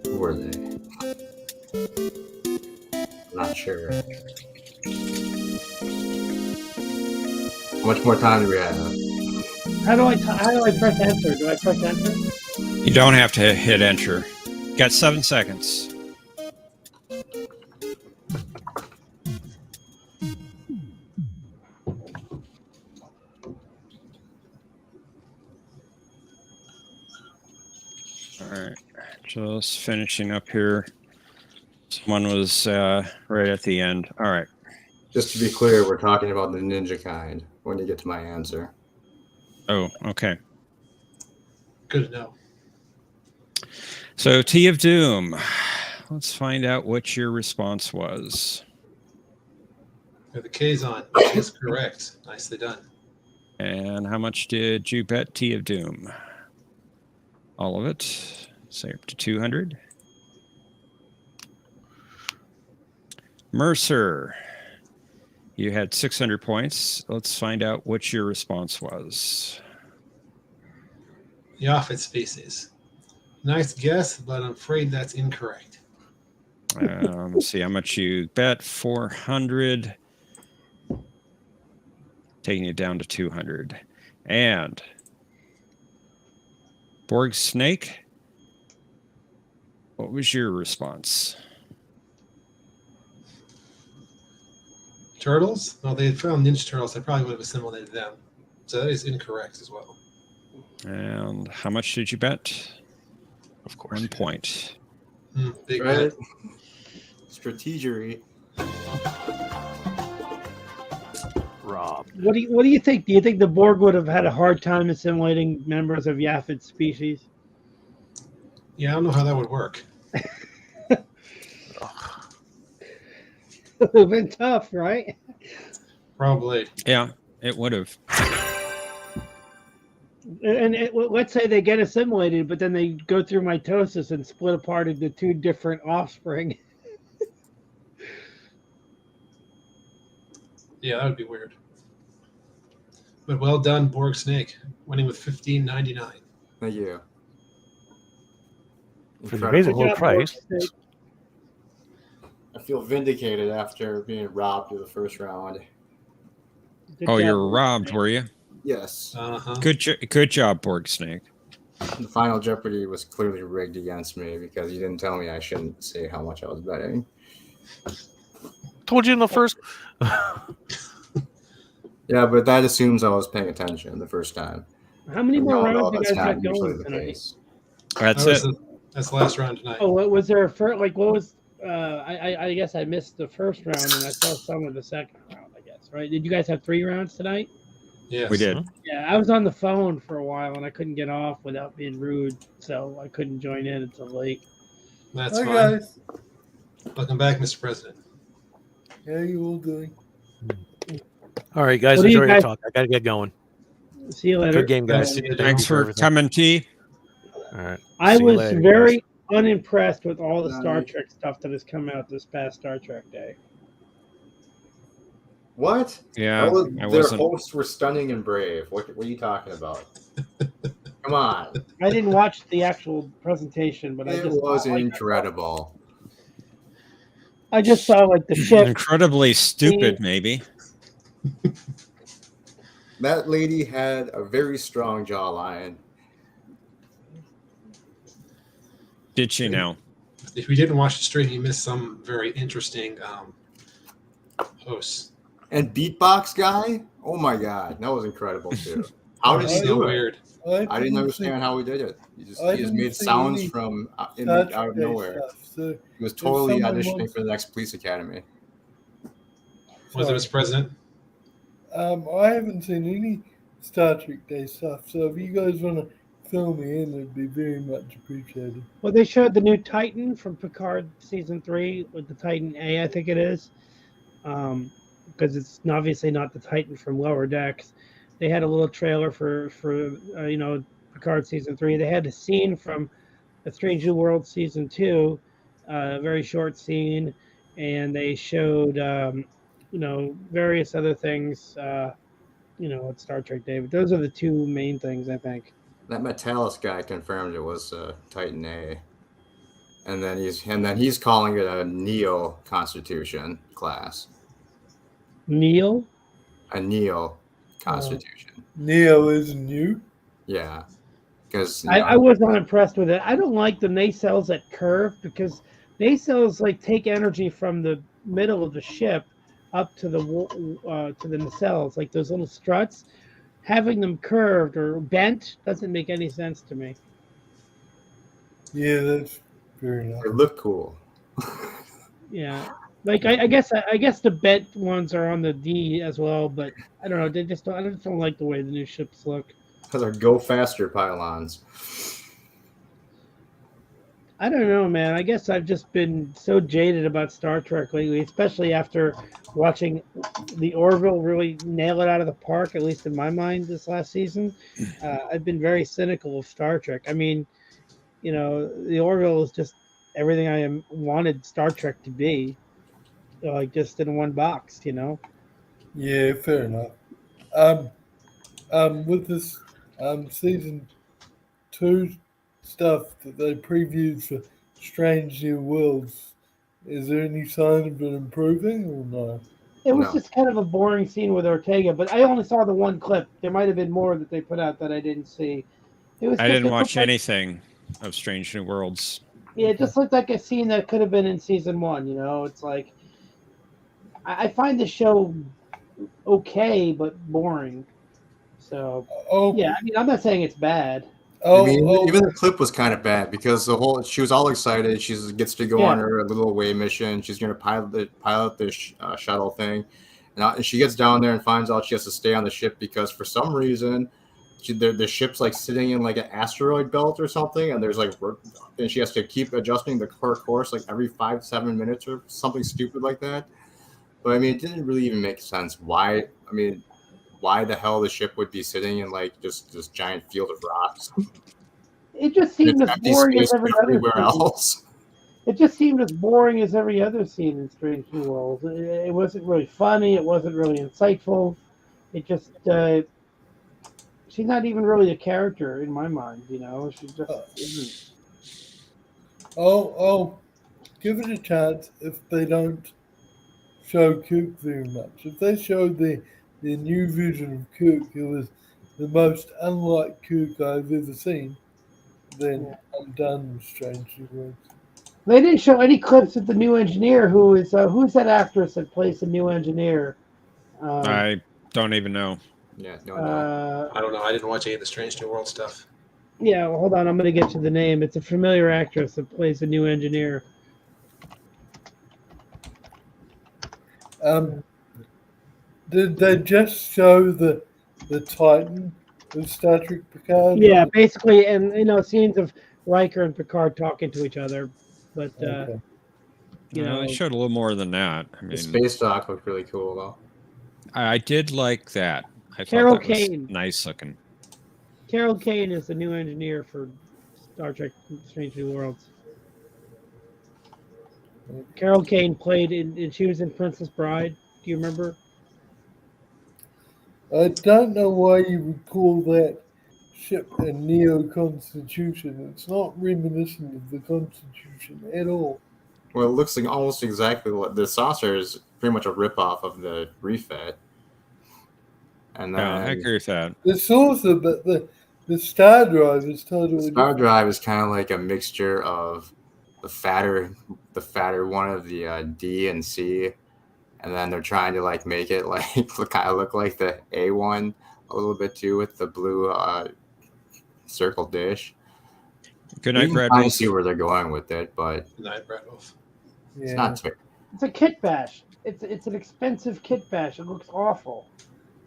Speaker 5: Who were they? I'm not sure. How much more time do we have?
Speaker 9: How do I press enter? Do I press enter?
Speaker 1: You don't have to hit enter. Got 7 seconds. All right, just finishing up here. Someone was right at the end. All right.
Speaker 5: Just to be clear, we're talking about the ninja kind when you get to my answer.
Speaker 1: Oh, okay.
Speaker 2: Good to know.
Speaker 1: So T of Doom. Let's find out what your response was.
Speaker 2: We have the Kazon, which is correct. Nicely done.
Speaker 1: And how much did you bet T of Doom? All of it. Say up to 200. Mercer. You had 600 points. Let's find out what your response was.
Speaker 2: The Offit species. Nice guess, but I'm afraid that's incorrect.
Speaker 1: Let's see how much you bet. 400. Taking it down to 200. And Borg Snake. What was your response?
Speaker 2: Turtles? Well, they had found Ninja Turtles. They probably would have assimilated them. So that is incorrect as well.
Speaker 1: And how much did you bet?
Speaker 3: Of course.
Speaker 1: 1 point.
Speaker 2: Big
Speaker 5: Right?
Speaker 2: bet.
Speaker 5: Strategery.
Speaker 3: Rob.
Speaker 9: What do you think? Do you think the Borg would have had a hard time assimilating members of Yaphet species?
Speaker 2: Yeah, I don't know how that would work.
Speaker 9: It would have been tough, right?
Speaker 2: Probably.
Speaker 1: Yeah, it would have.
Speaker 9: And let's say they get assimilated, but then they go through mitosis and split apart into two different offspring.
Speaker 2: Yeah, that would be weird. But well done, Borg Snake, winning with $15.99.
Speaker 5: Thank you.
Speaker 3: For the
Speaker 5: Incredible.
Speaker 3: amazing
Speaker 9: Good
Speaker 3: low
Speaker 9: job,
Speaker 3: price.
Speaker 9: Borg Snake.
Speaker 5: I feel vindicated after being robbed of the first round.
Speaker 9: Good
Speaker 1: Oh,
Speaker 9: job,
Speaker 1: you
Speaker 9: Borg
Speaker 1: were robbed,
Speaker 9: Snake.
Speaker 1: were you?
Speaker 5: Yes.
Speaker 2: Uh-huh.
Speaker 1: Good job, Borg Snake.
Speaker 5: The final Jeopardy was clearly rigged against me because you didn't tell me I shouldn't say how much I was betting.
Speaker 3: Told you in the first.
Speaker 5: Yeah, but that assumes I was paying attention the first time.
Speaker 9: How many
Speaker 5: And we
Speaker 9: more
Speaker 5: all know
Speaker 9: rounds you
Speaker 5: that's
Speaker 9: guys
Speaker 5: not
Speaker 9: got
Speaker 5: usually
Speaker 9: going
Speaker 5: the
Speaker 9: tonight?
Speaker 5: case.
Speaker 1: That's it.
Speaker 2: That's the last round tonight.
Speaker 9: Oh, what was there a first? Like, what was? I guess I missed the first round, and I saw some of the second round. I guess, right? Did you guys have 3 rounds tonight?
Speaker 2: Yes.
Speaker 1: We did.
Speaker 9: Yeah, I was on the phone for a while, and I couldn't get off without being rude, so I couldn't join in until late.
Speaker 2: That's
Speaker 6: Hi,
Speaker 2: fine.
Speaker 6: guys.
Speaker 2: Welcome back, Mr. President.
Speaker 6: How you all doing?
Speaker 3: All right, guys,
Speaker 9: What do you
Speaker 3: enjoy your
Speaker 9: guys-
Speaker 3: talk. I gotta get going.
Speaker 9: See you later.
Speaker 3: Good game, guys.
Speaker 2: See you.
Speaker 1: Thanks for
Speaker 3: everything.
Speaker 1: coming, T.
Speaker 3: All right.
Speaker 9: I
Speaker 3: See you
Speaker 9: was
Speaker 3: later,
Speaker 9: very
Speaker 3: guys.
Speaker 9: unimpressed with all the Star
Speaker 5: Night.
Speaker 9: Trek stuff that has come out this past Star Trek Day.
Speaker 5: What?
Speaker 1: Yeah, I
Speaker 5: Their
Speaker 1: wasn't.
Speaker 5: hosts were stunning and brave. What are you talking about? Come on.
Speaker 9: I didn't watch the actual presentation, but
Speaker 5: It
Speaker 9: I just
Speaker 5: was
Speaker 9: like,
Speaker 5: incredible.
Speaker 9: I just saw like the ship.
Speaker 1: Incredibly stupid, maybe.
Speaker 5: That lady had a very strong jawline.
Speaker 1: Did she now?
Speaker 2: If you didn't watch the stream, you missed some very interesting hosts.
Speaker 5: And beatbox guy? Oh my god, that was incredible too. How did he
Speaker 2: So
Speaker 5: do it?
Speaker 2: weird.
Speaker 5: I didn't understand how he did it. He just made
Speaker 6: see
Speaker 5: sounds
Speaker 6: any
Speaker 5: from out
Speaker 6: Star
Speaker 5: of
Speaker 6: Trek
Speaker 5: nowhere.
Speaker 6: stuff, so
Speaker 5: He was totally
Speaker 6: someone
Speaker 5: auditioning
Speaker 6: wants-
Speaker 5: for the next police academy.
Speaker 2: Was it, Mr. President?
Speaker 6: I haven't seen any Star Trek Day stuff, so if you guys want to fill me in, it'd be very much appreciated.
Speaker 9: Well, they showed the new Titan from Picard season 3 with the Titan A, I think it is, because it's obviously not the Titan from Lower Decks. They had a little trailer for Picard season 3. They had a scene from A Strange New World season 2, a very short scene, and they showed various other things at Star Trek Day. But those are the 2 main things, I think.
Speaker 5: That Metalis guy confirmed it was Titan A. And then he's calling it a Neo Constitution class.
Speaker 9: Neil?
Speaker 5: A Neo Constitution.
Speaker 6: Neo isn't you?
Speaker 5: Yeah. Because
Speaker 9: I was not impressed with it. I don't like the nacelles that curve because nacelles like take energy from the middle of the ship up to the nacelles, like those little struts. Having them curved or bent doesn't make any sense to me.
Speaker 6: Yeah, that's fair enough.
Speaker 5: they look cool.
Speaker 9: Yeah, like I guess the bent ones are on the D as well, but I don't know. I just don't like the way the new ships look.
Speaker 5: Because they're go faster pylons.
Speaker 9: I don't know, man. I guess I've just been so jaded about Star Trek lately, especially after watching the Orville really nail it out of the park, at least in my mind, this last season. I've been very cynical of Star Trek. I mean, the Orville is just everything I wanted Star Trek to be, like just in one box,
Speaker 6: Yeah, fair enough. With this season 2 stuff that they previewed for Strange New Worlds, is there any sign of it improving or no?
Speaker 9: It was
Speaker 5: No.
Speaker 9: just kind of a boring scene with Ortega, but I only saw the one clip. There might have been more that they put out that I didn't see.
Speaker 1: I didn't watch anything of Strange New Worlds.
Speaker 9: Yeah, it just looked like a scene that could have been in season 1. It's like I find the show okay but boring. So yeah, I mean, I'm not saying it's bad.
Speaker 5: Even the clip was kind of bad because she was all excited. She gets to go on her little away mission. She's going to pilot the shuttle thing, and she gets down there and finds out she has to stay on the ship because for some reason the ship's like sitting in like an asteroid belt or something, and and she has to keep adjusting her course like every 5-7 minutes or something stupid like that. But I mean, it didn't really even make sense. Why the hell the ship would be sitting in like just this giant field of rocks?
Speaker 9: It just seemed as boring as every other
Speaker 5: everywhere
Speaker 9: scene.
Speaker 5: else.
Speaker 9: It just seemed as boring as every other scene in Strange New Worlds. It wasn't really funny. It wasn't really insightful. It just she's not even really a character in my mind. She just isn't.
Speaker 6: I'll give it a chance if they don't show Cook very much. If they showed the new version of Cook, who was the most unlike Cook I've ever seen, then I'm done with Strange New Worlds.
Speaker 9: They didn't show any clips of the new engineer. Who's that actress that plays the new engineer?
Speaker 1: I don't even know.
Speaker 5: Yeah, no.
Speaker 2: I don't know. I didn't watch any of the Strange New World stuff.
Speaker 9: Yeah, well, hold on. I'm going to get you the name. It's a familiar actress that plays the new engineer.
Speaker 6: Did they just show the Titan of Star Trek Picard?
Speaker 9: Yeah, basically, and scenes of Riker and Picard talking to each other, but
Speaker 6: Okay.
Speaker 1: They showed a little more than that. I
Speaker 5: The
Speaker 1: mean,
Speaker 5: space dock looked really cool though.
Speaker 1: I did like that. I
Speaker 9: Carol
Speaker 1: thought that was
Speaker 9: Kane.
Speaker 1: nice looking.
Speaker 9: Carol Kane is the new engineer for Star Trek Strange New Worlds. Carol Kane played in she was in Princess Bride. Do you remember?
Speaker 6: I don't know why you would call that ship a Neo-Constitution. It's not reminiscent of the Constitution at all.
Speaker 5: Well, it looks like almost exactly what the saucer is. Pretty much a ripoff of the refit. And then
Speaker 1: Yeah, I agree with that.
Speaker 6: The saucer, but the star drive is totally
Speaker 5: the star
Speaker 6: different.
Speaker 5: drive is kind of like a mixture of the fatter one of the D and C, and then they're trying to like make it like kind of look like the A one a little bit too with the blue circle dish.
Speaker 1: Good
Speaker 5: You
Speaker 1: night,
Speaker 5: can
Speaker 1: Brad.
Speaker 5: kind
Speaker 1: Wolf.
Speaker 5: of see where they're going with it, but
Speaker 2: Good night, Brad Wolf.
Speaker 5: it's
Speaker 6: Yeah.
Speaker 5: not.
Speaker 9: It's a kit bash. It's an expensive kit bash. It looks awful.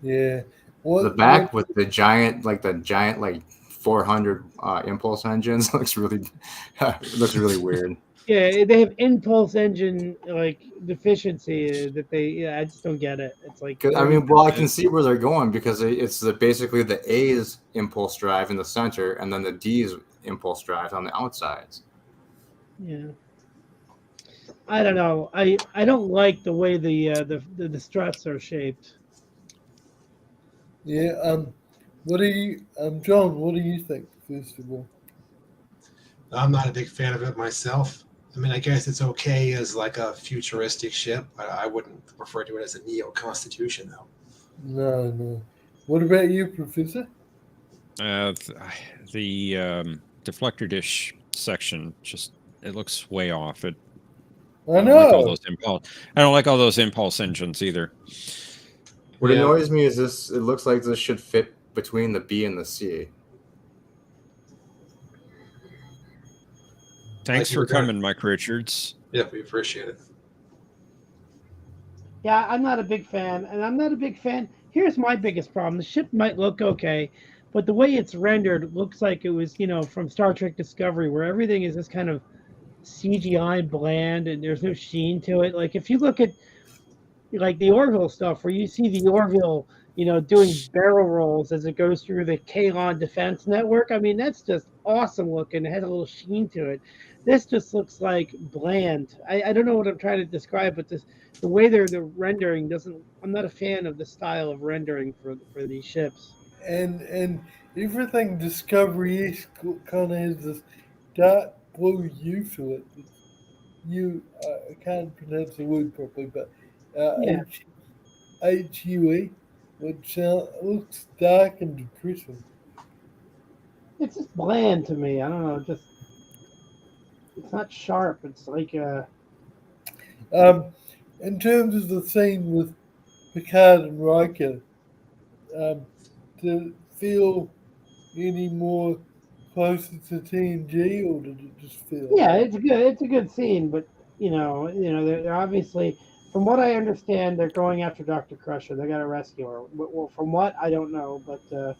Speaker 6: Yeah.
Speaker 5: The back with the giant like 400 impulse engines looks really weird.
Speaker 9: Yeah, they have impulse engine like deficiency that I just don't get it. It's like
Speaker 5: I mean, well, I can see where they're going because it's basically the A's impulse drive in the center and then the D's impulse drive on the outsides.
Speaker 9: yeah. I don't know. I don't like the way the struts are shaped.
Speaker 6: Yeah. What do you, John? What do you think? First of all,
Speaker 2: I'm not a big fan of it myself. I mean, I guess it's okay as like a futuristic ship, but I wouldn't refer to it as a Neo-Constitution, though.
Speaker 6: no. What about you, Professor?
Speaker 1: The deflector dish section it looks way off.
Speaker 6: I
Speaker 1: don't
Speaker 6: know.
Speaker 1: like all those I don't like all those impulse engines either.
Speaker 5: What annoys me is this. It looks like this should fit between the B and the C.
Speaker 1: Thanks for coming, Mike Richards.
Speaker 2: Yeah, we appreciate it.
Speaker 9: Yeah, I'm not a big fan, and I'm not a big fan. Here's my biggest problem: the ship might look okay, but the way it's rendered looks like it was, from Star Trek Discovery, where everything is this kind of CGI bland and there's no sheen to it. Like if you look at like the Orville stuff, where you see the Orville, doing barrel rolls as it goes through the Kalon Defense Network. I mean, that's just awesome looking. It has a little sheen to it. This just looks like bland. I don't know what I'm trying to describe, but the way the rendering doesn't. I'm not a fan of the style of rendering for these ships.
Speaker 6: And everything Discovery kind of has this dark blue hue to it. I can't pronounce the word properly, but
Speaker 9: Yeah.
Speaker 6: HUE, which looks dark and depressing.
Speaker 9: It's just bland to me. I don't know. It's not sharp. It's like
Speaker 6: in terms of the scene with Picard and Riker, did it feel any more closer to TNG, or did it just feel?
Speaker 9: Yeah, it's a good scene, but they're obviously, from what I understand, they're going after Dr. Crusher. They got to rescue her. Well, from what I don't know, but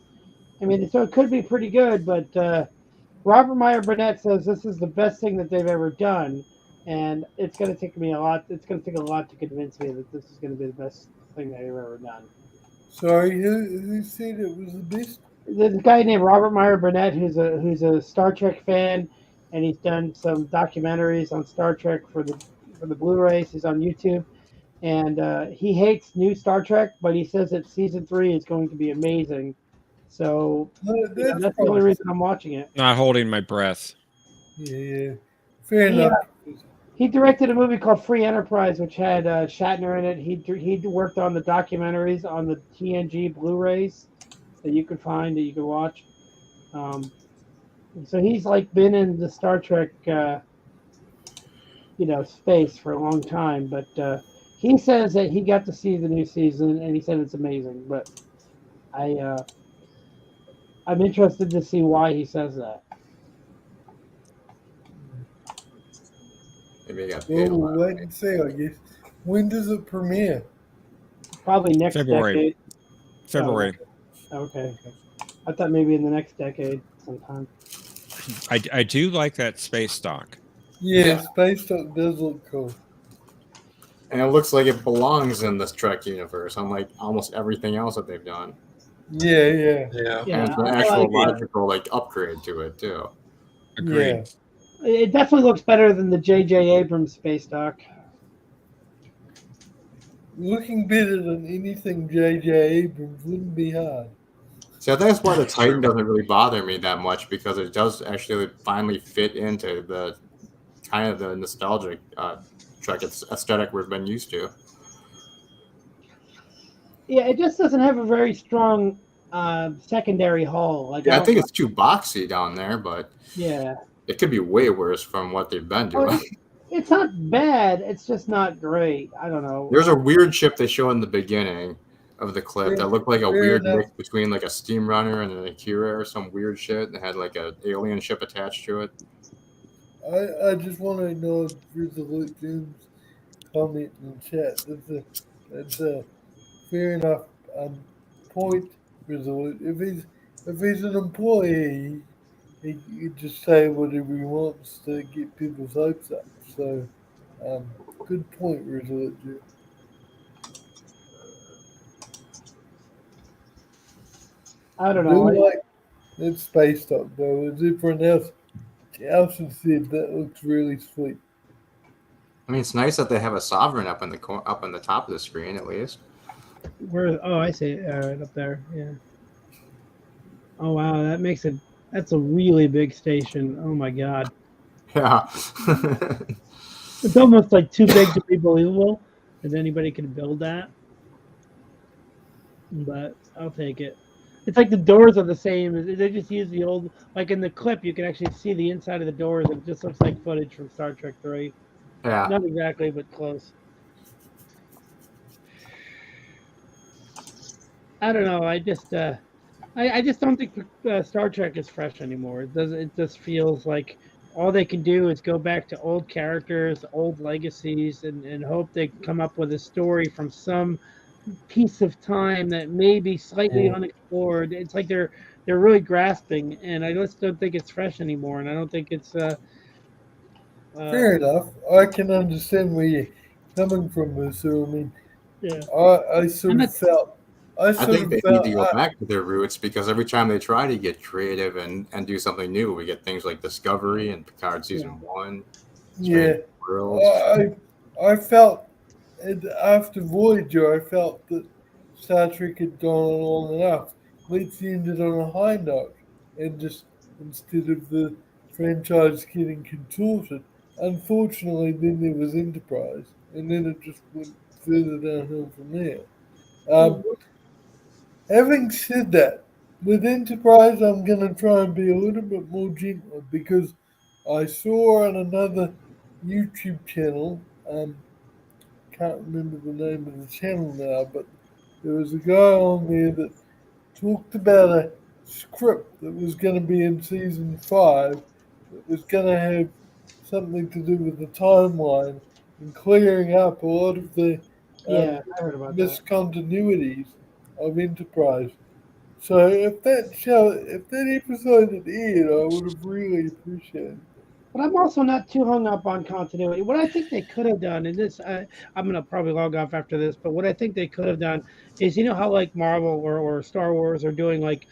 Speaker 9: I mean, so it could be pretty good. But Robert Meyer Burnett says this is the best thing that they've ever done, and it's going to take me a lot. It's going to take a lot to convince me that this is going to be the best thing they've ever done.
Speaker 6: Sorry, who said it was the best?
Speaker 9: There's a guy named Robert Meyer Burnett who's a Star Trek fan, and he's done some documentaries on Star Trek for the Blu-rays. He's on YouTube, and he hates new Star Trek, but he says that season 3 is going to be amazing. So that's the only reason I'm watching it.
Speaker 1: Not holding my breath.
Speaker 6: Yeah, fair enough.
Speaker 9: He directed a movie called Free Enterprise, which had Shatner in it. He worked on the documentaries on the TNG Blu-rays that you could find, that you could watch. So he's like been in the Star Trek, space for a long time. But he says that he got to see the new season, and he said it's amazing. But I'm interested to see why he says that.
Speaker 5: Maybe he got paid
Speaker 6: Well,
Speaker 5: a lot.
Speaker 6: we'll wait and see, I guess. When does it premiere?
Speaker 9: Probably next
Speaker 1: February.
Speaker 9: decade.
Speaker 1: February.
Speaker 9: Okay. I thought maybe in the next decade sometime.
Speaker 1: I do like that space dock.
Speaker 6: Yeah, Space Dock does look cool.
Speaker 5: And it looks like it belongs in this Trek universe, unlike almost everything else that they've done.
Speaker 6: Yeah.
Speaker 2: Yeah.
Speaker 9: Yeah,
Speaker 5: And it's an
Speaker 9: I
Speaker 5: actual
Speaker 9: like it.
Speaker 5: logical upgrade to it too.
Speaker 1: Agreed.
Speaker 6: Yeah.
Speaker 9: It definitely looks better than the J.J. Abrams space dock.
Speaker 6: Looking better than anything J.J. Abrams wouldn't be hard.
Speaker 5: So that's why the Titan doesn't really bother me that much, because it does actually finally fit into the kind of the nostalgic Trek aesthetic we've been used to.
Speaker 9: Yeah, it just doesn't have a very strong secondary hull. Like
Speaker 5: Yeah, I think it's too boxy down there, but
Speaker 9: yeah,
Speaker 5: it could be way worse from what they've been
Speaker 9: Oh,
Speaker 5: doing.
Speaker 9: it's not bad. It's just not great. I don't know.
Speaker 5: There's a weird ship they show in the beginning of the clip that looked like a
Speaker 6: Fair
Speaker 5: weird
Speaker 6: enough.
Speaker 5: mix between like a steam runner and an Akira or some weird shit that had like an alien ship attached to it.
Speaker 6: I just want to acknowledge Resolute Jim's comment in the chat. That's a fair enough point, Resolute. If he's an employee, he can just say whatever he wants to get people's hopes up. So, good point, Resolute Jim.
Speaker 9: I don't
Speaker 6: I
Speaker 9: know.
Speaker 6: do like that space dock though. As everyone else has said, that looks really sweet.
Speaker 5: I mean, it's nice that they have a sovereign up in the up on the top of the screen at least.
Speaker 9: Where? Oh, I see it right up there. Yeah. Oh wow, that makes it. That's a really big station. Oh my god,
Speaker 5: Yeah.
Speaker 9: it's almost like too big to be believable that anybody could build that. But I'll take it. It's like the doors are the same. They just use the old, like in the clip, you can actually see the inside of the doors. It just looks like footage from Star Trek 3.
Speaker 5: Yeah.
Speaker 9: Not exactly, but close. I don't know. I just don't think Star Trek is fresh anymore. It does. It just feels like all they can do is go back to old characters, old legacies, and hope they come up with a story from some piece of time that may be slightly unexplored. It's like they're really grasping, and I just don't think it's fresh anymore. And I don't think it's
Speaker 6: Fair enough. I can understand where you're coming from, Musu. I mean,
Speaker 9: yeah.
Speaker 6: I sort of felt. I
Speaker 5: I
Speaker 6: sort
Speaker 5: think
Speaker 6: of
Speaker 5: they
Speaker 6: felt.
Speaker 5: need to go back to their roots, because every time they try to get creative and do something new, we get things like Discovery and Picard season 1.
Speaker 6: Yeah.
Speaker 5: Strange Worlds.
Speaker 6: I felt after Voyager, I felt that Star Trek had gone on long enough. Let's end it on a high note, and just instead of the franchise getting contorted. Unfortunately, then there was Enterprise, and then it just went further downhill from there. Having said that, with Enterprise, I'm going to try and be a little bit more gentle, because I saw on another YouTube channel, can't remember the name of the channel now, but there was a guy on there that talked about a script that was going to be in season 5 that was going to have something to do with the timeline and clearing up a lot of the
Speaker 9: Yeah, I heard about that.
Speaker 6: miscontinuities of Enterprise. So if that episode had aired, I would have really appreciated it.
Speaker 9: But I'm also not too hung up on continuity. What I think they could have done, and this, I'm going to probably log off after this, but what I think they could have done is, you know how like Marvel or Star Wars are doing like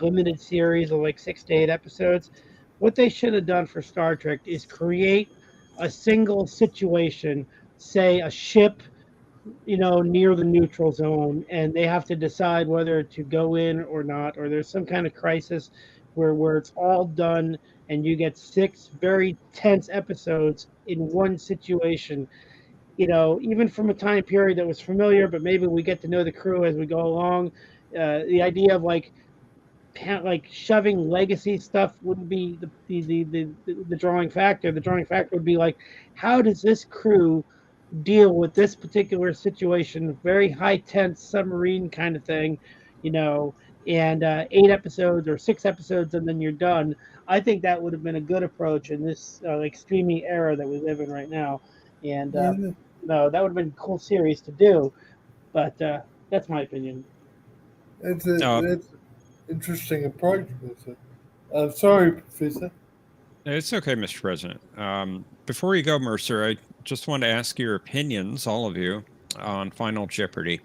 Speaker 9: limited series of like 6 to 8 episodes. What they should have done for Star Trek is create a single situation, say a ship, near the neutral zone, and they have to decide whether to go in or not, or there's some kind of crisis where it's all done, and you get 6 very tense episodes in one situation. Even from a time period that was familiar, but maybe we get to know the crew as we go along. The idea of like shoving legacy stuff wouldn't be the drawing factor. The drawing factor would be like, how does this crew deal with this particular situation, very high tense submarine kind of thing, and 8 episodes or 6 episodes, and then you're done. I think that would have been a good approach in this like streaming era that we live in right now. And
Speaker 6: Yeah,
Speaker 9: no, that would have been a cool series to do. But that's my opinion.
Speaker 6: that's
Speaker 1: Uh,
Speaker 6: an interesting approach, Professor. I'm sorry, Professor.
Speaker 1: It's okay, Mr. President. Before you go, Mercer, I just want to ask your opinions, all of you, on Final Jeopardy.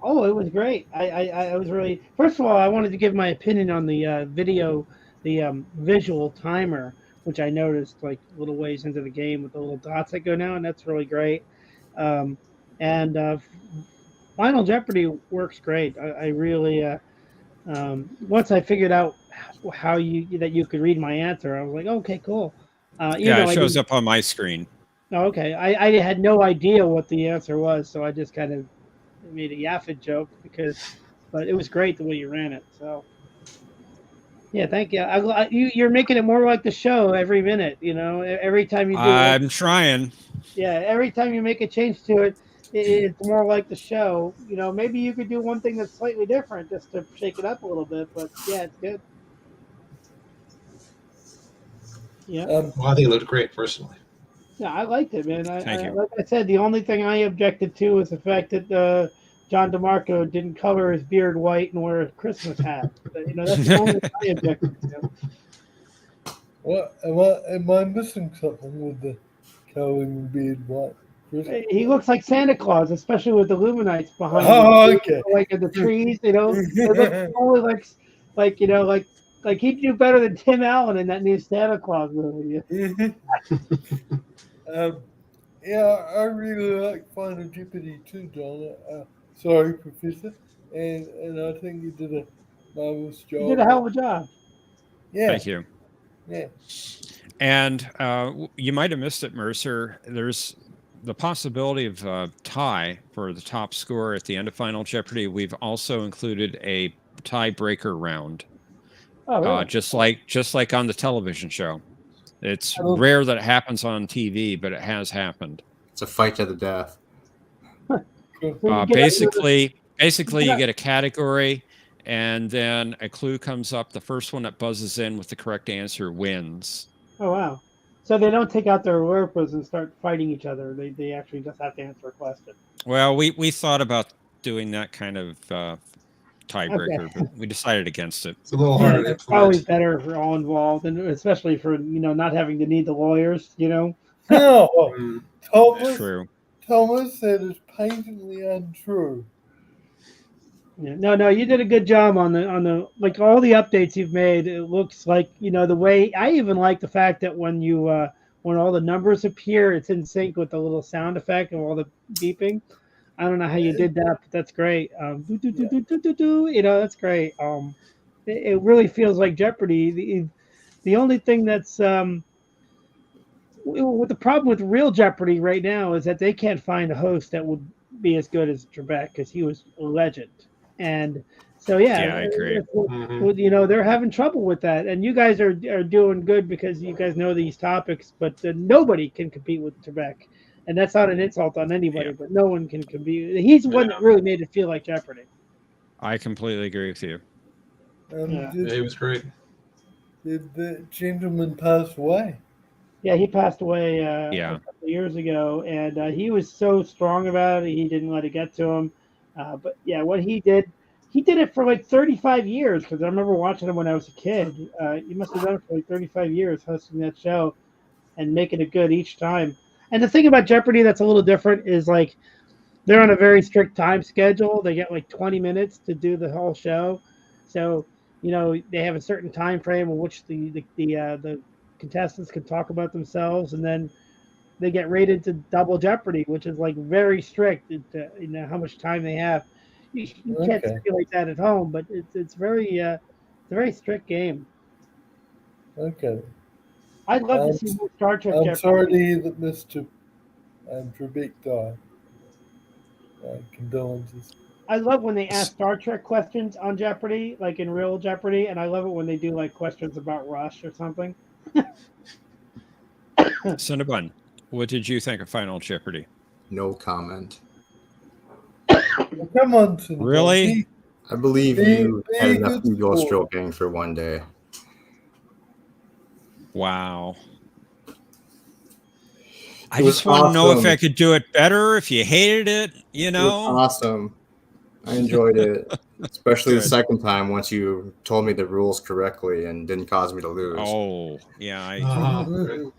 Speaker 9: Oh, it was great. I was really. First of all, I wanted to give my opinion on the video, the visual timer, which I noticed like little ways into the game with the little dots that go down, and that's really great. Um, and Final Jeopardy works great. I really once I figured out how you could read my answer, I was like, okay, cool. Even
Speaker 1: Yeah, it
Speaker 9: though I
Speaker 1: shows
Speaker 9: didn't.
Speaker 1: up on my screen.
Speaker 9: Oh, okay, I had no idea what the answer was, so I just kind of made a yaffid joke but it was great the way you ran it. So yeah, thank you. You're making it more like the show every minute. Every time you do it.
Speaker 1: I'm trying.
Speaker 9: Yeah, every time you make a change to it, it's more like the show. Maybe you could do one thing that's slightly different just to shake it up a little bit. But yeah, it's good. Yeah.
Speaker 6: Um,
Speaker 2: Well, I think it looked great personally.
Speaker 9: Yeah, I liked it, man.
Speaker 1: Thank you.
Speaker 9: Like I said, the only thing I objected to was the fact that John DeMarco didn't color his beard white and wear a Christmas hat. But, that's the only thing I objected to.
Speaker 6: what am I missing something with the coloring the beard white? Chris?
Speaker 9: He looks like Santa Claus, especially with the Luminites behind
Speaker 6: Oh,
Speaker 9: him.
Speaker 6: okay.
Speaker 9: Like in the trees, It looks only like he'd do better than Tim Allen in that new Santa Claus movie.
Speaker 6: Yeah, I really like Final Jeopardy too, John. Sorry, Professor, and I think you did a marvelous job.
Speaker 9: You did a hell of a job.
Speaker 6: Yeah,
Speaker 1: Thank you.
Speaker 6: yeah.
Speaker 1: And you might have missed it, Mercer. There's the possibility of a tie for the top score at the end of Final Jeopardy. We've also included a tiebreaker round,
Speaker 9: Oh, really?
Speaker 1: just like on the television show. It's
Speaker 9: Oh.
Speaker 1: rare that it happens on TV, but it has happened.
Speaker 5: It's a fight to the death.
Speaker 9: So you get
Speaker 1: Basically,
Speaker 9: Yeah.
Speaker 1: you get a category, and then a clue comes up. The first one that buzzes in with the correct answer wins.
Speaker 9: Oh, wow. So they don't take out their weapons and start fighting each other. They actually just have to answer a question.
Speaker 1: Well, we thought about doing that kind of tiebreaker, but we decided against it.
Speaker 2: It's a little harder to
Speaker 9: It's probably
Speaker 2: implement.
Speaker 9: better for all involved, and especially for not having to need the lawyers.
Speaker 6: No,
Speaker 2: Mm,
Speaker 1: True.
Speaker 6: Thomas said it's patently untrue.
Speaker 9: Yeah. No, you did a good job on the like all the updates you've made. It looks like the way I even like the fact that when all the numbers appear, it's in sync with the little sound effect of all the beeping. I don't know how you did that, but that's great. That's great. It really feels like Jeopardy. The only thing that's with the problem with real Jeopardy right now is that they can't find a host that would be as good as Trebek because he was a legend. And so
Speaker 1: Yeah, I agree.
Speaker 2: mhm.
Speaker 9: they're having trouble with that. And you guys are doing good because you guys know these topics, but nobody can compete with Trebek. And that's not an insult on anybody,
Speaker 1: Yeah.
Speaker 9: but no one can compete. He's the one that really made it feel like Jeopardy.
Speaker 1: I completely agree with you.
Speaker 9: Yeah.
Speaker 2: Yeah, it was great.
Speaker 6: Did the gentleman pass away?
Speaker 9: Yeah, he passed away
Speaker 1: Yeah.
Speaker 9: a couple of years ago, and he was so strong about it, he didn't let it get to him. But yeah, what he did it for like 35 years because I remember watching him when I was a kid. He must have done it for like 35 years hosting that show and making it good each time. And the thing about Jeopardy that's a little different is like they're on a very strict time schedule. They get like 20 minutes to do the whole show, so they have a certain time frame in which the contestants can talk about themselves, and then they get rated to double jeopardy, which is like very strict into how much time they have. You can't
Speaker 6: Okay.
Speaker 9: simulate that at home, but it's a very strict game.
Speaker 6: Okay.
Speaker 9: I'd love to see more Star Trek
Speaker 6: I'm
Speaker 9: Jeopardy.
Speaker 6: sorry to hear that Mr. Trebek died. Condolences.
Speaker 9: I love when they ask Star Trek questions on Jeopardy, like in real Jeopardy, and I love it when they do like questions about Rush or something.
Speaker 1: Cinnabon, what did you think of Final Jeopardy?
Speaker 5: No comment.
Speaker 6: Come on, Cinnabon.
Speaker 1: Really?
Speaker 5: I believe
Speaker 6: Be-
Speaker 5: you
Speaker 6: be
Speaker 5: had
Speaker 6: a
Speaker 5: enough
Speaker 6: good
Speaker 5: ego
Speaker 6: sport.
Speaker 5: stroking for one day.
Speaker 1: Wow. I
Speaker 5: It was
Speaker 1: just want to know if
Speaker 5: awesome.
Speaker 1: I could do it better, if you hated it, you
Speaker 5: It was
Speaker 1: know?
Speaker 5: awesome. I enjoyed it, especially the
Speaker 1: Good.
Speaker 5: second time once you told me the rules correctly and didn't cause me to lose.
Speaker 1: Oh, yeah, I
Speaker 2: Good.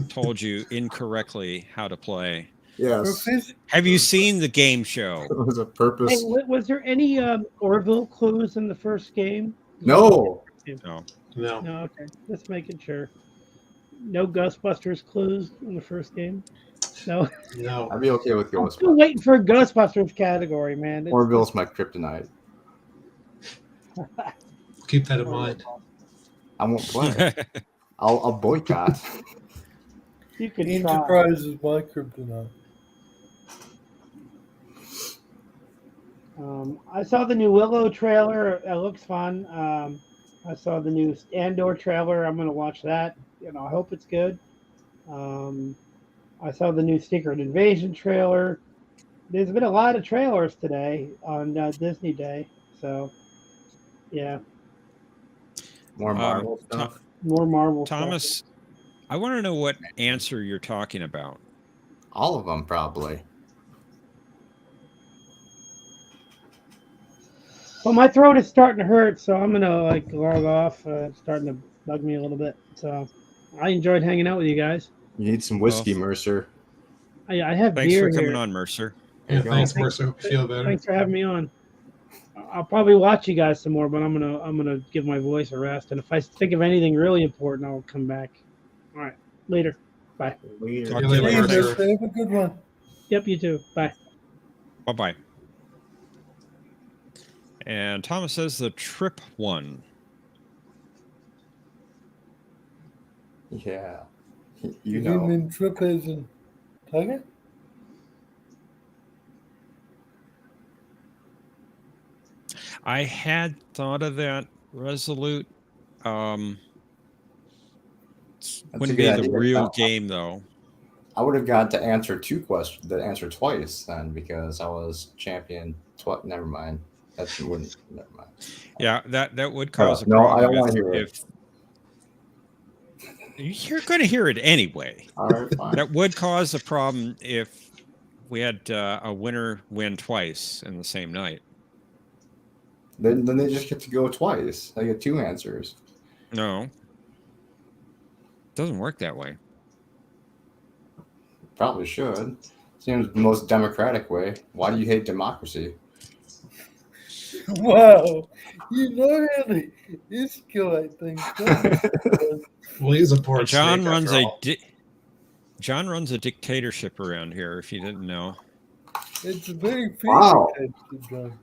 Speaker 1: told you incorrectly how to play.
Speaker 5: Yes,
Speaker 6: Professor,
Speaker 1: Have you seen the game show?
Speaker 5: it was a
Speaker 9: Hey,
Speaker 5: purpose.
Speaker 9: was there any Orville clues in the first game?
Speaker 5: No,
Speaker 1: No.
Speaker 2: No.
Speaker 9: No, okay. Just making sure. No Ghostbusters clues in the first game? No.
Speaker 2: No.
Speaker 5: I'd be okay with
Speaker 9: I'm still
Speaker 5: Ghostbusters.
Speaker 9: waiting for a Ghostbusters category, man.
Speaker 5: Orville's my kryptonite.
Speaker 2: Keep that in mind.
Speaker 5: I won't play. I'll boycott.
Speaker 9: You can try.
Speaker 6: Enterprise is my kryptonite.
Speaker 9: I saw the new Willow trailer. It looks fun. I saw the new Andor trailer. I'm gonna watch that. I hope it's good. I saw the new Secret Invasion trailer. There's been a lot of trailers today on Disney Day, so yeah,
Speaker 5: More Marvel stuff.
Speaker 9: more Marvel stuff.
Speaker 1: Thomas, I want to know what answer you're talking about.
Speaker 5: All of them, probably.
Speaker 9: Well, my throat is starting to hurt, so I'm gonna log off. It's starting to bug me a little bit. So I enjoyed hanging out with you guys.
Speaker 5: You need some whiskey,
Speaker 1: Well,
Speaker 5: Mercer.
Speaker 9: I have
Speaker 1: Thanks
Speaker 9: beer
Speaker 1: for coming
Speaker 9: here.
Speaker 1: on, Mercer.
Speaker 5: There
Speaker 2: Yeah,
Speaker 5: you go.
Speaker 2: thanks, Mercer. Feel better.
Speaker 9: Thanks for having me on. I'll probably watch you guys some more, but I'm gonna give my voice a rest. And if I think of anything really important, I'll come back. All right, later. Bye.
Speaker 5: Weird.
Speaker 1: Talk
Speaker 2: See
Speaker 1: to
Speaker 2: you
Speaker 1: you
Speaker 2: later,
Speaker 1: later.
Speaker 2: Mercer.
Speaker 6: Have a good one.
Speaker 9: Yep, you too. Bye.
Speaker 1: Bye-bye. And Thomas says the trip one.
Speaker 5: Yeah. You
Speaker 6: You
Speaker 5: know.
Speaker 6: mean trip as in Tiger?
Speaker 1: I had thought of that, Resolute.
Speaker 5: That's a
Speaker 1: Wouldn't
Speaker 5: good
Speaker 1: be the
Speaker 5: idea.
Speaker 1: real game, though.
Speaker 5: I would have got to answer two questions, the answer twice then, because I was champion. Never mind. That wouldn't. Never mind.
Speaker 1: Yeah, that would cause a
Speaker 5: No,
Speaker 1: problem.
Speaker 5: I don't want to hear it.
Speaker 1: You're going to hear it anyway.
Speaker 5: All right, fine.
Speaker 1: That would cause a problem if we had a winner win twice in the same night.
Speaker 5: Then they just get to go twice. They get two answers.
Speaker 1: No, it doesn't work that way.
Speaker 5: Probably should. Seems the most democratic way. Why do you hate democracy?
Speaker 6: Wow. You know how to escalate things. don't you?
Speaker 2: Well, he's a poor
Speaker 1: John
Speaker 2: snake
Speaker 1: runs
Speaker 2: after
Speaker 1: a
Speaker 2: all.
Speaker 1: John runs a dictatorship around here. If you didn't know.
Speaker 6: It's a very fair
Speaker 5: Wow.
Speaker 6: dictatorship, John.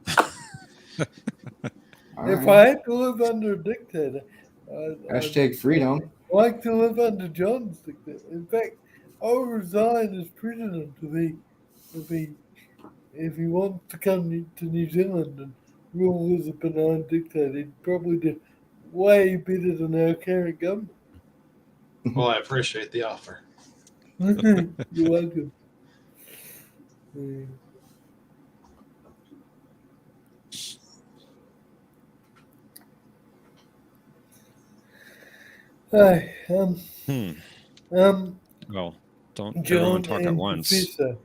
Speaker 5: All
Speaker 6: If
Speaker 5: right.
Speaker 6: I had to live under a dictator, I'd
Speaker 5: Hashtag freedom.
Speaker 6: like to live under John's dictator. In fact, I would resign as president if he wants to come to New Zealand and rule as a benign dictator. He'd probably do way better than our current government.
Speaker 2: Well, I appreciate the offer.
Speaker 6: You're welcome. Yeah. Hi,
Speaker 1: Well, don't
Speaker 6: John
Speaker 1: everyone talk at
Speaker 6: and
Speaker 1: once.
Speaker 6: Professor.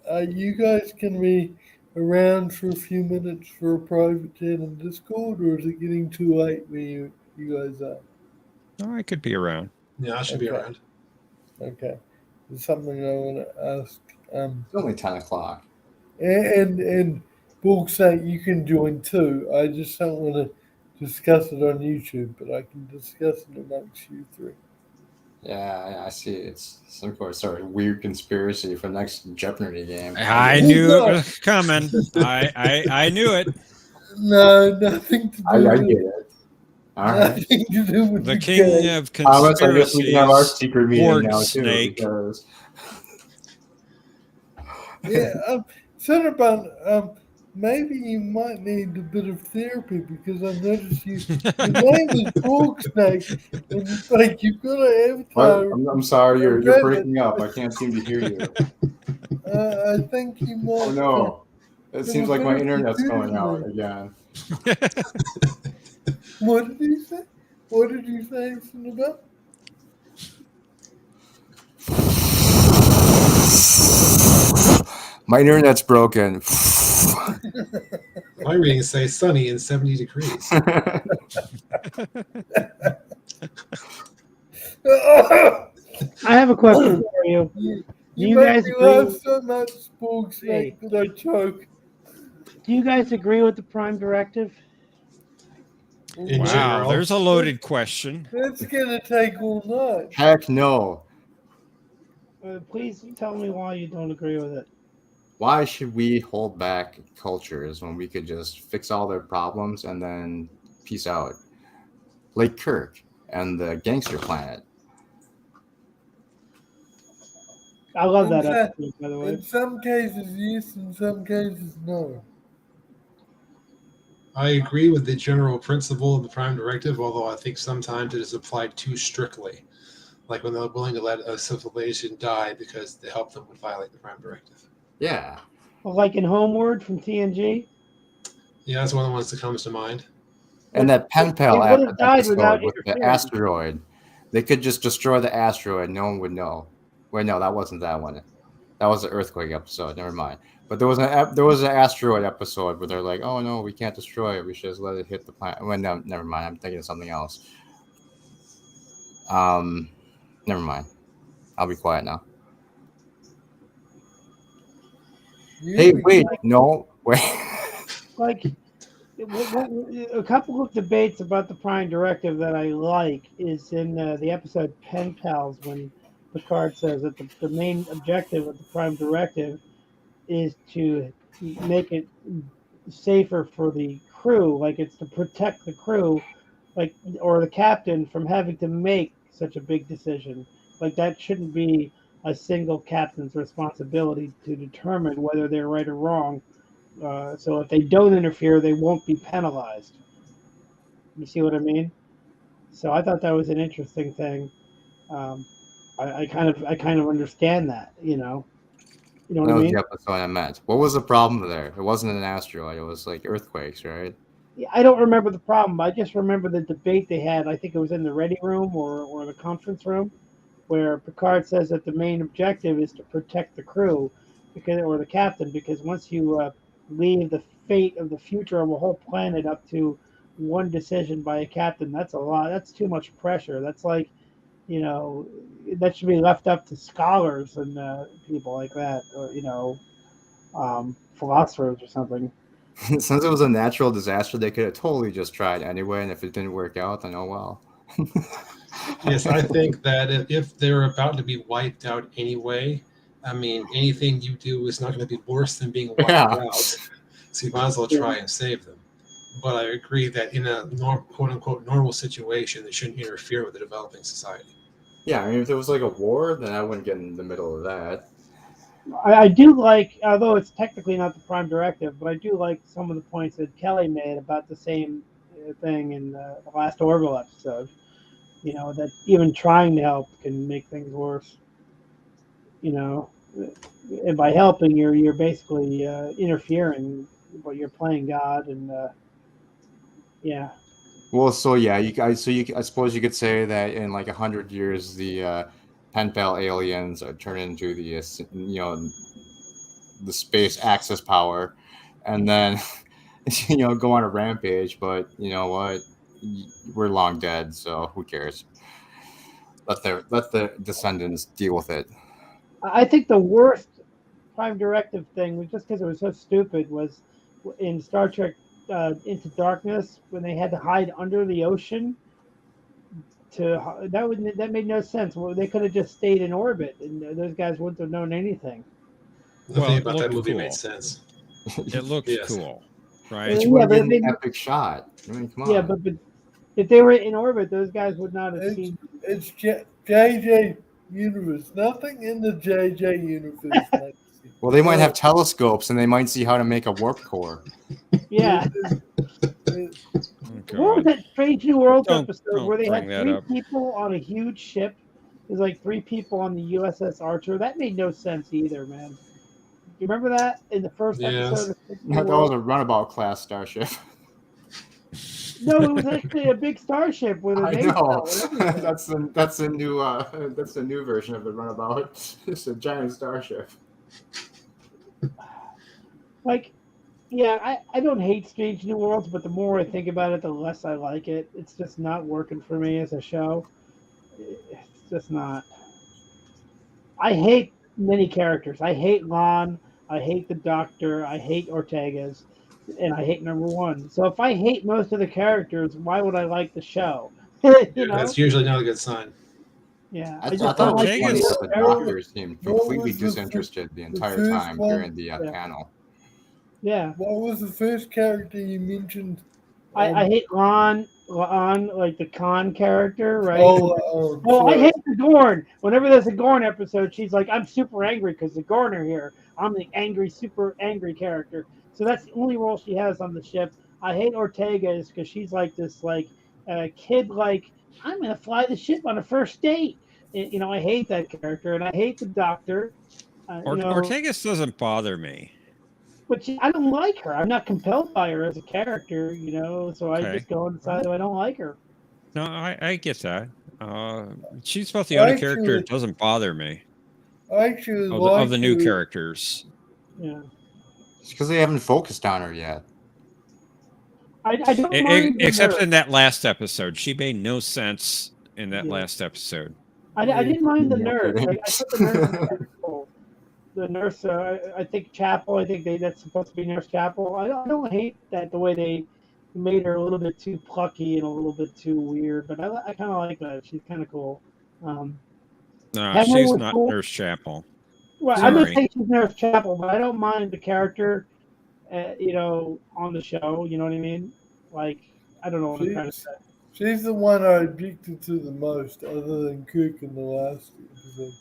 Speaker 6: Are you guys can be around for a few minutes for a private chat on Discord, or is it getting too late where you guys are?
Speaker 1: Oh, I could be around.
Speaker 2: Yeah, I should be
Speaker 6: Okay.
Speaker 2: around.
Speaker 6: Okay, there's something I want to ask.
Speaker 5: It's only 10 o'clock.
Speaker 6: And Bulk say you can join too. I just don't want to discuss it on YouTube, but I can discuss it amongst you three.
Speaker 5: Yeah, I see. It's some sort of weird conspiracy for the next Jeopnerdy game.
Speaker 1: I knew it was coming. I knew it.
Speaker 6: No, nothing to do
Speaker 5: I
Speaker 6: with
Speaker 5: get it. All right.
Speaker 6: nothing to do with
Speaker 1: The
Speaker 6: the
Speaker 1: king
Speaker 6: game.
Speaker 1: of
Speaker 5: Thomas, I guess we can have our
Speaker 1: conspiracies.
Speaker 5: secret meeting
Speaker 1: Ward
Speaker 5: now
Speaker 1: snake.
Speaker 5: too. Because
Speaker 6: Yeah, Cinnabon, maybe you might need a bit of therapy because I noticed your name is Pork Snake, and it's like you've got an
Speaker 5: what?
Speaker 6: avatar.
Speaker 5: I'm sorry, you're
Speaker 6: Rabbit.
Speaker 5: breaking up. I can't seem to hear you.
Speaker 6: I think you might.
Speaker 5: Oh no, It seems like my internet's going out again.
Speaker 6: What did he say? What did he say about?
Speaker 5: My internet's broken.
Speaker 2: My readings say sunny and 70 degrees.
Speaker 9: I have a question for you.
Speaker 6: You
Speaker 9: you
Speaker 6: make
Speaker 9: guys
Speaker 6: me
Speaker 9: agree-
Speaker 6: laugh so much, Spook Snake,
Speaker 9: Hey.
Speaker 6: that I choke.
Speaker 9: Do you guys agree with the Prime Directive?
Speaker 2: In
Speaker 1: Wow,
Speaker 2: general.
Speaker 1: there's a loaded question.
Speaker 6: That's gonna take all night.
Speaker 5: Heck no.
Speaker 9: Please tell me why you don't agree with it.
Speaker 5: Why should we hold back cultures when we could just fix all their problems and then peace out? Like Kirk and the Gangster Planet.
Speaker 9: I love that
Speaker 6: In fact,
Speaker 9: episode, by the way.
Speaker 6: In some cases, yes. In some cases, no.
Speaker 2: I agree with the general principle of the Prime Directive, although I think sometimes it is applied too strictly. Like when they're willing to let a civilization die because they help them would violate the Prime Directive.
Speaker 5: Yeah.
Speaker 9: Well, like in Homeward from TNG.
Speaker 2: Yeah, that's one of the ones that comes to mind.
Speaker 5: And that pen pal
Speaker 9: They would have died without
Speaker 5: episode with the
Speaker 9: interfering.
Speaker 5: asteroid. They could just destroy the asteroid. No one would know. Wait, no, that wasn't that one. That was the earthquake episode. Never mind. But there was an asteroid episode where they're like, "Oh no, we can't destroy it. We should just let it hit the planet." Well, no, never mind. I'm thinking of something else. Never mind. I'll be quiet now. Hey, wait, no, wait.
Speaker 9: Like a couple of debates about the Prime Directive that I like is in the episode Pen Pals when Picard says that the main objective of the Prime Directive is to make it safer for the crew, like it's to protect the crew, like or the captain from having to make such a big decision. Like that shouldn't be a single captain's responsibility to determine whether they're right or wrong. So if they don't interfere, they won't be penalized. You see what I mean? So I thought that was an interesting thing. I kind of understand that. You know
Speaker 5: That
Speaker 9: what I
Speaker 5: was
Speaker 9: mean?
Speaker 5: the episode I meant. What was the problem there? It wasn't an asteroid. It was like earthquakes, right?
Speaker 9: I don't remember the problem. I just remember the debate they had. I think it was in the ready room or the conference room, where Picard says that the main objective is to protect the crew, or the captain, because once you leave the fate of the future of a whole planet up to one decision by a captain, that's a lot. That's too much pressure. That's like, that should be left up to scholars and people like that, or philosophers or something.
Speaker 5: Since it was a natural disaster, they could have totally just tried anyway, and if it didn't work out, then oh well.
Speaker 2: Yes, I think that if they're about to be wiped out anyway, I mean, anything you do is not going to be worse than being wiped out. So you might as well try and save them. But I agree that in a quote-unquote normal situation, they shouldn't interfere with the developing society.
Speaker 5: Yeah, I mean, if there was like a war, then I wouldn't get in the middle of that.
Speaker 9: I do like, although it's technically not the Prime Directive, but I do like some of the points that Kelly made about the same thing in the last Orville episode. That even trying to help can make things worse. And by helping, you're basically interfering, but you're playing God, and yeah.
Speaker 5: Well, so yeah, I suppose you could say that in like 100 years, the pen pal aliens turn into the the space access power, and then go on a rampage. But you know what? We're long dead, so who cares? Let the descendants deal with it.
Speaker 9: I think the worst Prime Directive thing was just because it was so stupid. Was in Star Trek Into Darkness when they had to hide under the ocean. That made no sense. Well, they could have just stayed in orbit, and those guys wouldn't have known anything.
Speaker 2: Nothing about that movie made sense.
Speaker 1: It looked cool, right?
Speaker 5: It would have been an epic shot. I mean, come on.
Speaker 9: Yeah, but if they were in orbit, those guys would not have seen.
Speaker 6: It's JJ universe. Nothing in the JJ universe.
Speaker 5: Well, they might have telescopes, and they might see how to make a warp core.
Speaker 9: Yeah. What was that Strange New Worlds episode where they had 3 people on a huge ship? There's like 3 people on the USS Archer. That made no sense either, man. You remember that in the first episode of
Speaker 5: That was a runabout class starship.
Speaker 9: No, it was actually a big starship with a
Speaker 5: I
Speaker 9: name
Speaker 5: know.
Speaker 9: spell and everything.
Speaker 5: that's the new version of the runabout. It's a giant starship.
Speaker 9: Like, yeah, I don't hate Strange New Worlds, but the more I think about it, the less I like it. It's just not working for me as a show. It's just not. I hate many characters. I hate Lon. I hate the Doctor. I hate Ortega's, and I hate number one. So if I hate most of the characters, why would I like the show? You know?
Speaker 2: That's usually not a good sign.
Speaker 9: Yeah,
Speaker 5: I
Speaker 9: I
Speaker 5: thought
Speaker 9: just
Speaker 5: that
Speaker 9: don't
Speaker 5: was
Speaker 9: like
Speaker 5: funny
Speaker 1: Ortega's-
Speaker 5: that the
Speaker 6: What-
Speaker 5: doctor seemed
Speaker 6: what
Speaker 5: completely
Speaker 6: was the
Speaker 5: disinterested the entire
Speaker 6: first
Speaker 5: time
Speaker 6: one?
Speaker 5: during the
Speaker 9: Yeah.
Speaker 5: panel.
Speaker 9: Yeah,
Speaker 6: What was the first character you mentioned?
Speaker 9: I hate Lon, like the Khan character, right?
Speaker 6: Oh,
Speaker 9: Oh, I
Speaker 6: sorry.
Speaker 9: hate the Gorn. Whenever there's a Gorn episode, she's like, I'm super angry because the Gorn are here. I'm the angry, super angry character. So that's the only role she has on the ship. I hate Ortega's because she's like this, like, kid, like, I'm going to fly the ship on a first date. You know, I hate that character. And I hate the Doctor, you know,
Speaker 1: Ortegas doesn't bother me.
Speaker 9: but I don't like her. I'm not compelled by her as a character, you know, so I
Speaker 1: Okay.
Speaker 9: just go on the side that I don't like her.
Speaker 1: No, I get that. She's about the only character that doesn't bother me
Speaker 6: I actually
Speaker 1: of the new
Speaker 6: her.
Speaker 1: characters.
Speaker 9: Yeah.
Speaker 5: It's because they haven't focused on her yet.
Speaker 9: I don't mind the
Speaker 1: Except
Speaker 9: nurse.
Speaker 1: in that last episode. She made no sense in that
Speaker 9: Yeah.
Speaker 1: last episode.
Speaker 9: I didn't mind the
Speaker 5: No
Speaker 9: nurse.
Speaker 5: kidding.
Speaker 9: I thought the nurse was pretty cool. The nurse, I think Chapel. I think that's supposed to be Nurse Chapel. I don't hate that the way they made her a little bit too plucky and a little bit too weird, but I kind of like that. She's kind of cool.
Speaker 1: No,
Speaker 9: Henry
Speaker 1: she's
Speaker 9: was
Speaker 1: not
Speaker 9: cool.
Speaker 1: Nurse Chapel.
Speaker 9: Well, I'm not
Speaker 1: Sorry.
Speaker 9: saying she's Nurse Chapel, but I don't mind the character, you know, on the show. You know what I mean? Like, I don't know what I'm trying to say.
Speaker 6: She's the one I objected to the most, other than Kirk in the last episode.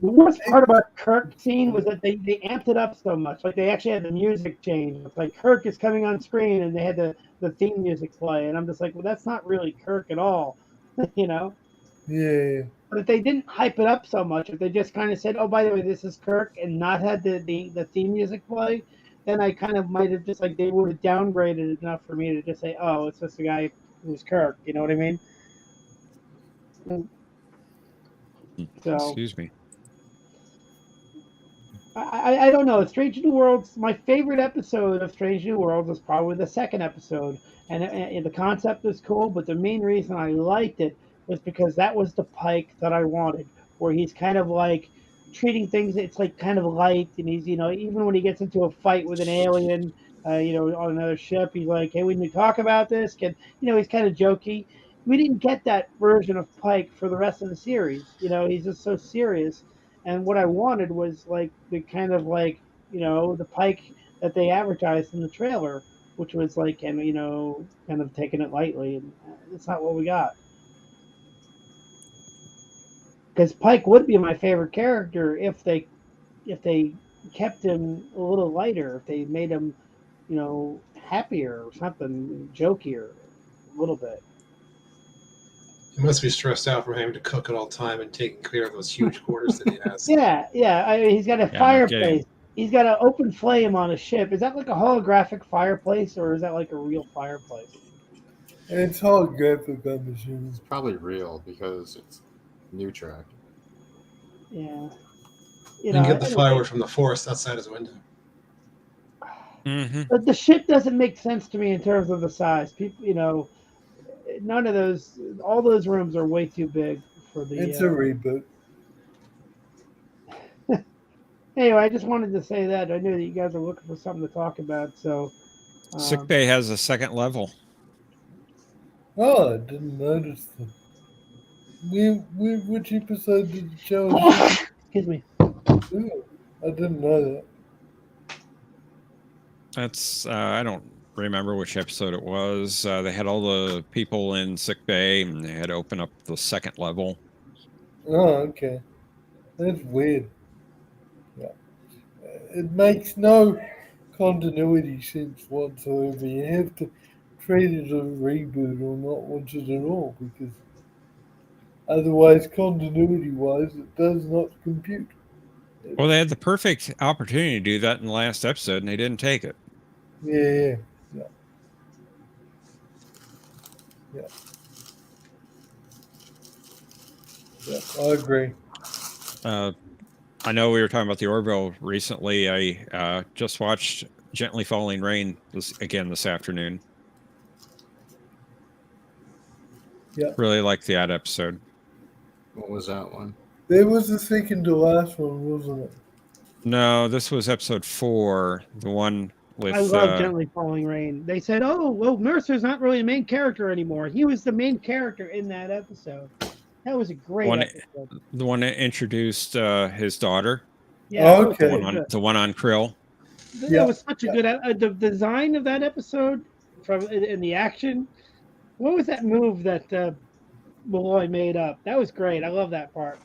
Speaker 9: The worst part about Kirk scene was that they amped it up so much. Like they actually had the music change. It's like Kirk is coming on screen and they had the theme music play. And I'm just like, well, that's not really Kirk at all, you know?
Speaker 6: Yeah.
Speaker 9: But if they didn't hype it up so much, if they just kind of said, oh, by the way, this is Kirk and not had the theme music play, then I kind of might have just like, they would have downgraded it enough for me to just say, oh, it's just a guy who's Kirk. You know what I mean? So.
Speaker 1: Excuse me.
Speaker 9: I don't know. Strange New Worlds, my favorite episode of Strange New Worlds was probably the second episode. And the concept was cool, but the main reason I liked it was because that was the Pike that I wanted, where he's kind of like treating things, it's like kind of light. And he's, you know, even when he gets into a fight with an alien, you know, on another ship, he's like, hey, we need to talk about this. You know, he's kind of jokey. We didn't get that version of Pike for the rest of the series. You know, he's just so serious. And what I wanted was like the kind of like, you know, the Pike that they advertised in the trailer, which was like, and you know, kind of taking it lightly. And it's not what we got. Because Pike would be my favorite character if they kept him a little lighter, if they made him, you know, happier or something, jokier a little bit.
Speaker 2: He must be stressed out from having to cook at all time and taking care of those huge quarters that he has.
Speaker 9: Yeah. I mean, he's got a
Speaker 1: Yeah,
Speaker 9: fireplace. He's got an open flame on a ship. Is that like a holographic fireplace, or is that like a real fireplace?
Speaker 6: It's holographic, I'm assuming.
Speaker 5: It's probably real because it's new track.
Speaker 9: Yeah.
Speaker 2: You can get the firewood from the forest outside his window.
Speaker 1: Mm-hmm.
Speaker 9: But the ship doesn't make sense to me in terms of the size. People, you know, none of those, all those rooms are way too big for the.
Speaker 6: It's a reboot.
Speaker 9: Anyway, I just wanted to say that. I knew that you guys are looking for something to talk about, so.
Speaker 1: Sick Bay has a second level.
Speaker 6: Oh, I didn't notice that. Which episode did you show?
Speaker 9: Excuse me.
Speaker 6: Ooh, I didn't know that.
Speaker 1: That's I don't remember which episode it was. They had all the people in Sick Bay, and they had to open up the second level.
Speaker 6: Oh, okay. That's weird. Yeah. It makes no continuity sense whatsoever. You have to treat it as a reboot or not watch it at all, because otherwise, continuity-wise, it does not compute.
Speaker 1: Well, they had the perfect opportunity to do that in the last episode, and they didn't take it.
Speaker 6: Yeah. Yeah, I agree.
Speaker 1: I know we were talking about the Orville recently. I just watched Gently Falling Rain this afternoon.
Speaker 6: Yeah.
Speaker 1: Really liked that episode.
Speaker 5: What was that one?
Speaker 6: There was the second to last one, wasn't it?
Speaker 1: No, this was episode 4, the one with.
Speaker 9: I love Gently Falling Rain. They said, "Oh, well, Mercer's not really a main character anymore." He was the main character in that episode. That was a great episode.
Speaker 1: The one that introduced his daughter.
Speaker 9: Yeah,
Speaker 6: Okay.
Speaker 1: The one on Krill.
Speaker 9: That was such a good. The design of that episode, in the action. What was that move that Malloy made up? That was great. I love that part.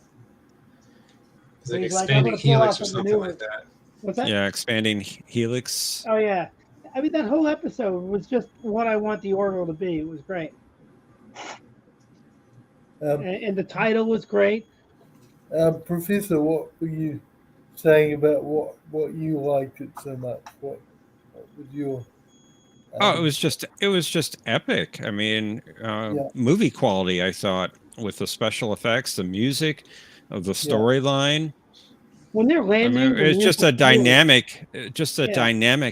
Speaker 2: It's like
Speaker 9: He's like,
Speaker 2: expanding
Speaker 9: "I'm gonna pull
Speaker 2: helix
Speaker 9: off
Speaker 2: or
Speaker 9: a
Speaker 2: something
Speaker 9: maneuver."
Speaker 2: like that.
Speaker 9: What's that?
Speaker 1: Yeah, expanding helix.
Speaker 9: Oh yeah. I mean, that whole episode was just what I want the Orville to be. It was great. And the title was great.
Speaker 6: Professor, what were you saying about what you liked it so much? What was your?
Speaker 1: It was just epic. I mean, movie quality. I thought with the special effects, the music, of the storyline.
Speaker 9: When they're landing,
Speaker 1: it's just a dynamic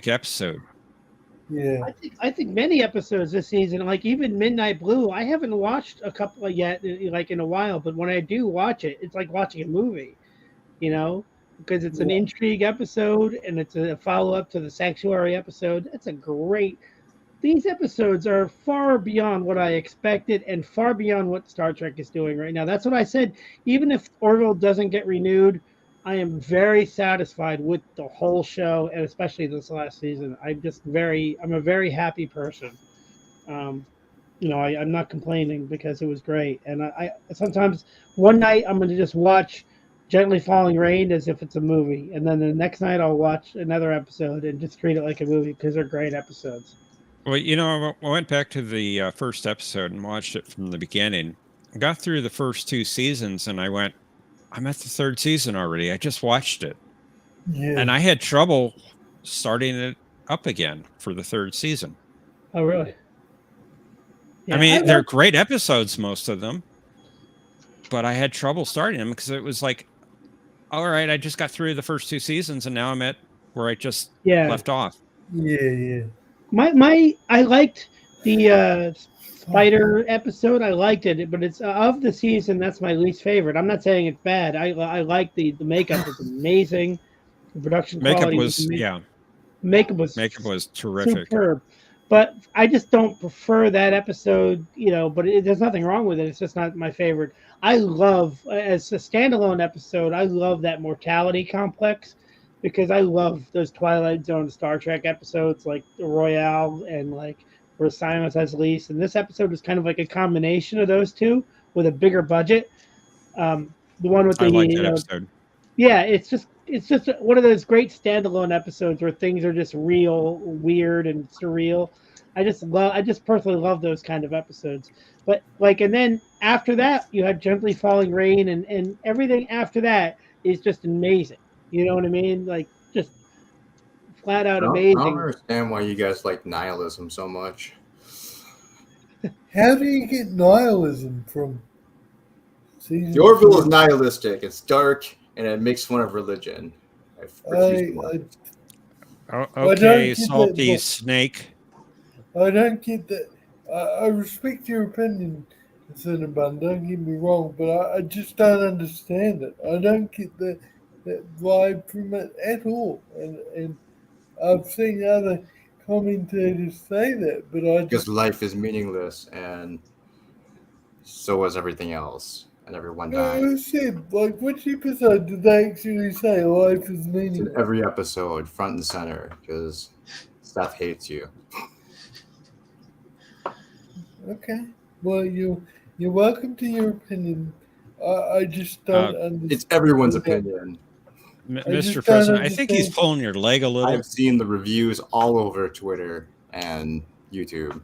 Speaker 1: episode.
Speaker 6: Yeah,
Speaker 9: I think many episodes this season, like even Midnight Blue, I haven't watched a couple yet, like in a while. But when I do watch it, it's like watching a movie, because it's an intrigue episode and it's a follow up to the Sanctuary episode. It's a great. These episodes are far beyond what I expected and far beyond what Star Trek is doing right now. That's what I said. Even if Orville doesn't get renewed, I am very satisfied with the whole show, and especially this last season. I'm a very happy person. I'm not complaining because it was great. And I sometimes one night I'm going to just watch Gently Falling Rain as if it's a movie, and then the next night I'll watch another episode and just treat it like a movie because they're great episodes.
Speaker 1: Well, I went back to the first episode and watched it from the beginning. I got through the first 2 seasons, and I went, I'm at the 3rd season already. I just watched it.
Speaker 6: yeah.
Speaker 1: And I had trouble starting it up again for the 3rd season.
Speaker 9: Oh, really?
Speaker 1: Yeah, I mean, they're great episodes, most of them. But I had trouble starting them because it was like, all right, I just got through the first 2 seasons, and now I'm at where I just left off.
Speaker 6: Yeah.
Speaker 9: I liked the spider episode. I liked it, but it's of the season. That's my least favorite. I'm not saying it's bad. I like the makeup was amazing. The production quality was amazing. Makeup was
Speaker 1: terrific.
Speaker 9: Superb. But I just don't prefer that episode. But there's nothing wrong with it. It's just not my favorite. I love as a standalone episode. I love that mortality complex. Because I love those Twilight Zone Star Trek episodes like the Royale and like where Silence Has Lease. And this episode was kind of like a combination of those two with a bigger budget. The one with the
Speaker 1: I like that episode.
Speaker 9: Yeah, it's just one of those great standalone episodes where things are just real, weird, and surreal. I just personally love those kind of episodes. But and then after that, you had Gently Falling Rain, and everything after that is just amazing. You know what I mean? Like, just flat out amazing.
Speaker 5: I don't understand why you guys like nihilism so much.
Speaker 6: How do you get nihilism from season?
Speaker 5: The Orville is nihilistic. It's dark, and it makes fun of religion.
Speaker 1: Okay, salty snake.
Speaker 6: I don't get that. I respect your opinion, Cinnabon, don't get me wrong, but I just don't understand it. I don't get that vibe from it at all. And I've seen other commentators say that, but
Speaker 5: because life is meaningless, and so is everything else, and everyone dies.
Speaker 6: I said, which episode did they actually say life is meaningless?
Speaker 5: In every episode, front and center, because Seth hates you.
Speaker 6: Okay. Well, you're welcome to your opinion. I just don't understand.
Speaker 5: It's everyone's opinion.
Speaker 1: Mr. President, I think he's pulling your leg a little.
Speaker 5: I've seen the reviews all over Twitter and YouTube.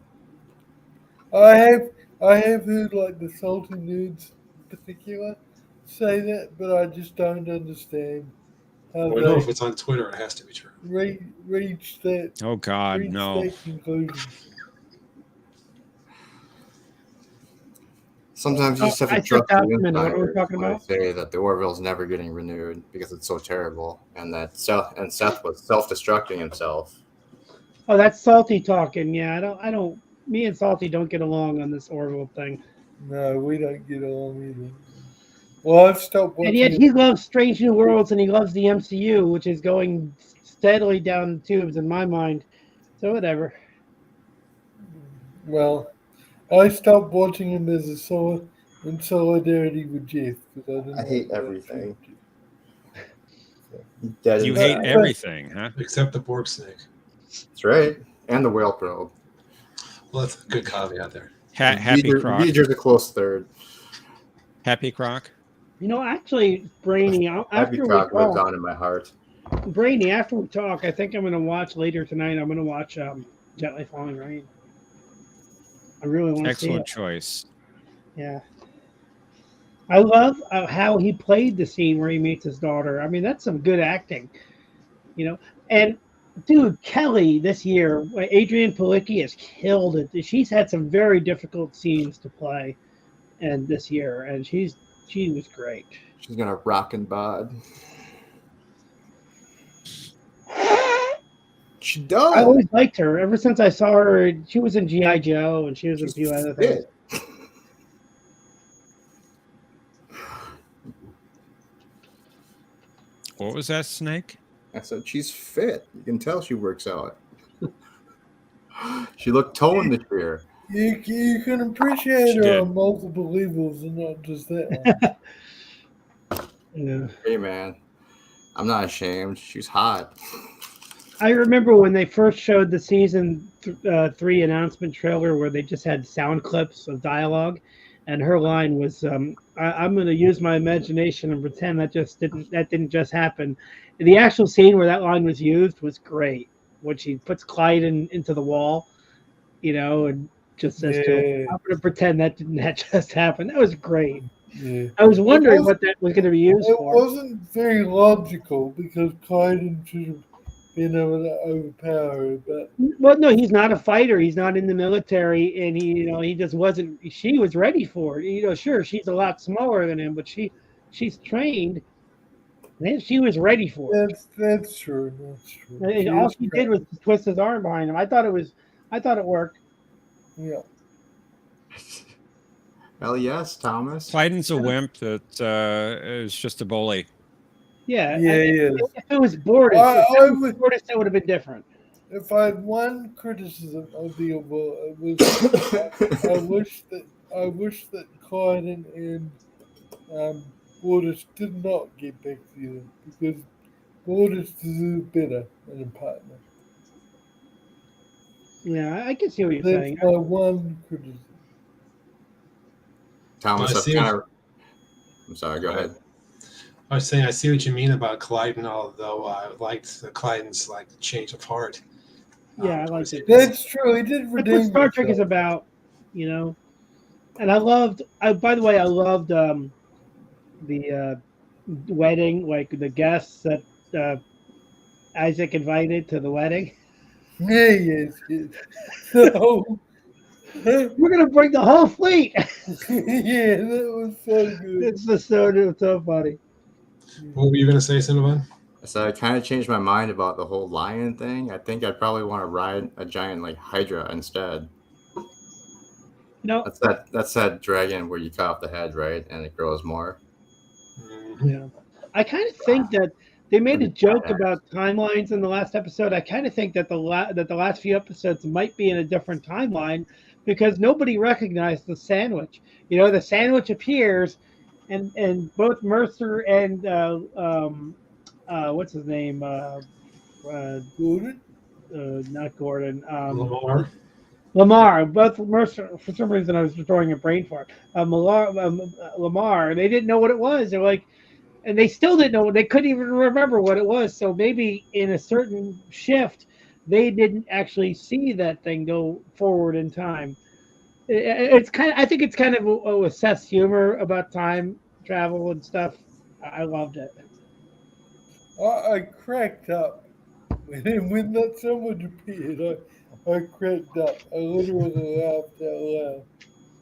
Speaker 6: I have heard the salty nudes in particular say that, but I just don't understand have
Speaker 2: Well, I know if
Speaker 6: they
Speaker 2: it's on Twitter, it has to be true.
Speaker 6: reached that
Speaker 1: Oh God, no.
Speaker 6: conclusion.
Speaker 5: Sometimes you just have
Speaker 9: I
Speaker 5: to trust the
Speaker 9: documented. What are we
Speaker 5: insiders
Speaker 9: talking
Speaker 5: when they
Speaker 9: about?
Speaker 5: say that the Orville's never getting renewed because it's so terrible, and that Seth was self-destructing himself.
Speaker 9: Oh, that's Salty talking. Yeah, I don't. Me and Salty don't get along on this Orville thing.
Speaker 6: No, we don't get along either. Well, I've stopped
Speaker 9: And
Speaker 6: watching
Speaker 9: yet
Speaker 6: it.
Speaker 9: he loves Strange New Worlds and he loves the MCU, which is going steadily down the tubes in my mind. So whatever.
Speaker 6: Well, I stopped watching him as in solidarity with Jeff because I didn't.
Speaker 5: I hate
Speaker 6: want that
Speaker 5: everything.
Speaker 6: to-
Speaker 5: Dead
Speaker 1: You
Speaker 5: in
Speaker 1: hate
Speaker 5: sight.
Speaker 1: everything, huh?
Speaker 2: Except the Borg snake.
Speaker 5: That's right, and the whale probe.
Speaker 2: Well, that's a good caveat there.
Speaker 1: Happy Croc.
Speaker 5: V'ger's a close third.
Speaker 1: Happy Croc.
Speaker 9: You know, actually, Brainy,
Speaker 5: Happy
Speaker 9: after we
Speaker 5: Croc lives
Speaker 9: talk,
Speaker 5: on in my heart.
Speaker 9: Brainy, after we talk, I think I'm going to watch later tonight. I'm going to watch Gently Falling Rain. I really want to see
Speaker 1: Excellent
Speaker 9: it.
Speaker 1: choice.
Speaker 9: Yeah. I love how he played the scene where he meets his daughter. I mean, that's some good acting, you know. And dude, Kelly this year, Adrienne Palicki has killed it. She's had some very difficult scenes to play, and this year, and she was great.
Speaker 5: She's gonna rock and bod. She does.
Speaker 9: I always liked her ever since I saw her. She was in GI Joe, and she was in a few other things.
Speaker 5: Fit.
Speaker 1: What was that, Snake?
Speaker 5: I said she's fit. You can tell she works out. She looked toned this year.
Speaker 6: You can appreciate
Speaker 1: She
Speaker 6: her
Speaker 1: did.
Speaker 6: on multiple levels and not just that one.
Speaker 9: Yeah.
Speaker 5: Hey man, I'm not ashamed. She's hot.
Speaker 9: I remember when they first showed the season 3 announcement trailer where they just had sound clips of dialogue, and her line was, "I'm going to use my imagination and pretend that didn't just happen." And the actual scene where that line was used was great. When she puts Clyde into the wall, and just says to him,
Speaker 6: Yeah.
Speaker 9: "I'm going to pretend that just happen." That was great.
Speaker 6: Yeah.
Speaker 9: I was wondering
Speaker 6: was-
Speaker 9: what that was going to be used
Speaker 6: It
Speaker 9: for.
Speaker 6: wasn't very logical because Clyde should have been able to overpower her, but
Speaker 9: Well, no, he's not a fighter. He's not in the military, and he just wasn't. She was ready for it. Sure, she's a lot smaller than him, but she's trained. And she was ready for it.
Speaker 6: that's true. That's true.
Speaker 9: And all she did was twist his arm behind him. I thought it worked.
Speaker 6: Yeah.
Speaker 5: Hell yes, Thomas.
Speaker 1: Clyden's a wimp that is just a bully.
Speaker 9: Yeah.
Speaker 6: Yeah,
Speaker 9: If
Speaker 6: yeah.
Speaker 9: it was Bortus, it would have been different.
Speaker 6: If I had one criticism of the overall, it was I wish that Clyde and Borders did not get back together because Borders deserved better than a partner.
Speaker 9: Yeah, I can see what you're
Speaker 6: That's
Speaker 9: saying.
Speaker 6: my one criticism.
Speaker 5: Thomas,
Speaker 2: I
Speaker 5: that's
Speaker 2: see.
Speaker 5: kind of. I'm sorry. Go ahead.
Speaker 2: I was saying I see what you mean about Clyden, although I liked Clyden's change of heart.
Speaker 9: Yeah, I like it.
Speaker 6: That's true. He did
Speaker 9: That's
Speaker 6: redeem
Speaker 9: what Star Trek is
Speaker 6: himself.
Speaker 9: about, And I loved. By the way, I loved the wedding, like the guests that Isaac invited to the wedding.
Speaker 6: Yeah, yes. So,
Speaker 9: We're gonna bring the whole fleet.
Speaker 6: yeah, that was so good.
Speaker 9: It's just so funny.
Speaker 2: What were you going to say, Cinnabon?
Speaker 5: So I kind of changed my mind about the whole lion thing. I think I'd probably want to ride a giant Hydra instead.
Speaker 9: No,
Speaker 5: That's that dragon where you cut off the head, right, and it grows more.
Speaker 9: yeah. I kind of think that they made a
Speaker 5: Pretty
Speaker 9: joke
Speaker 5: badass.
Speaker 9: about timelines in the last episode. I kind of think that the last few episodes might be in a different timeline because nobody recognized the sandwich. The sandwich appears, and both Mercer and what's his name?
Speaker 6: Gordon?
Speaker 9: Not Gordon.
Speaker 2: Lamar?
Speaker 9: Lamar. Both Mercer. For some reason, I was throwing a brain fart. Lamar. They didn't know what it was. They're like, and they still didn't know. They couldn't even remember what it was. So maybe in a certain shift, they didn't actually see that thing go forward in time. It's I think it's kind of a Seth's humor about time travel and stuff. I loved it.
Speaker 6: I cracked up. When that someone appeared, I cracked up. I literally laughed out loud.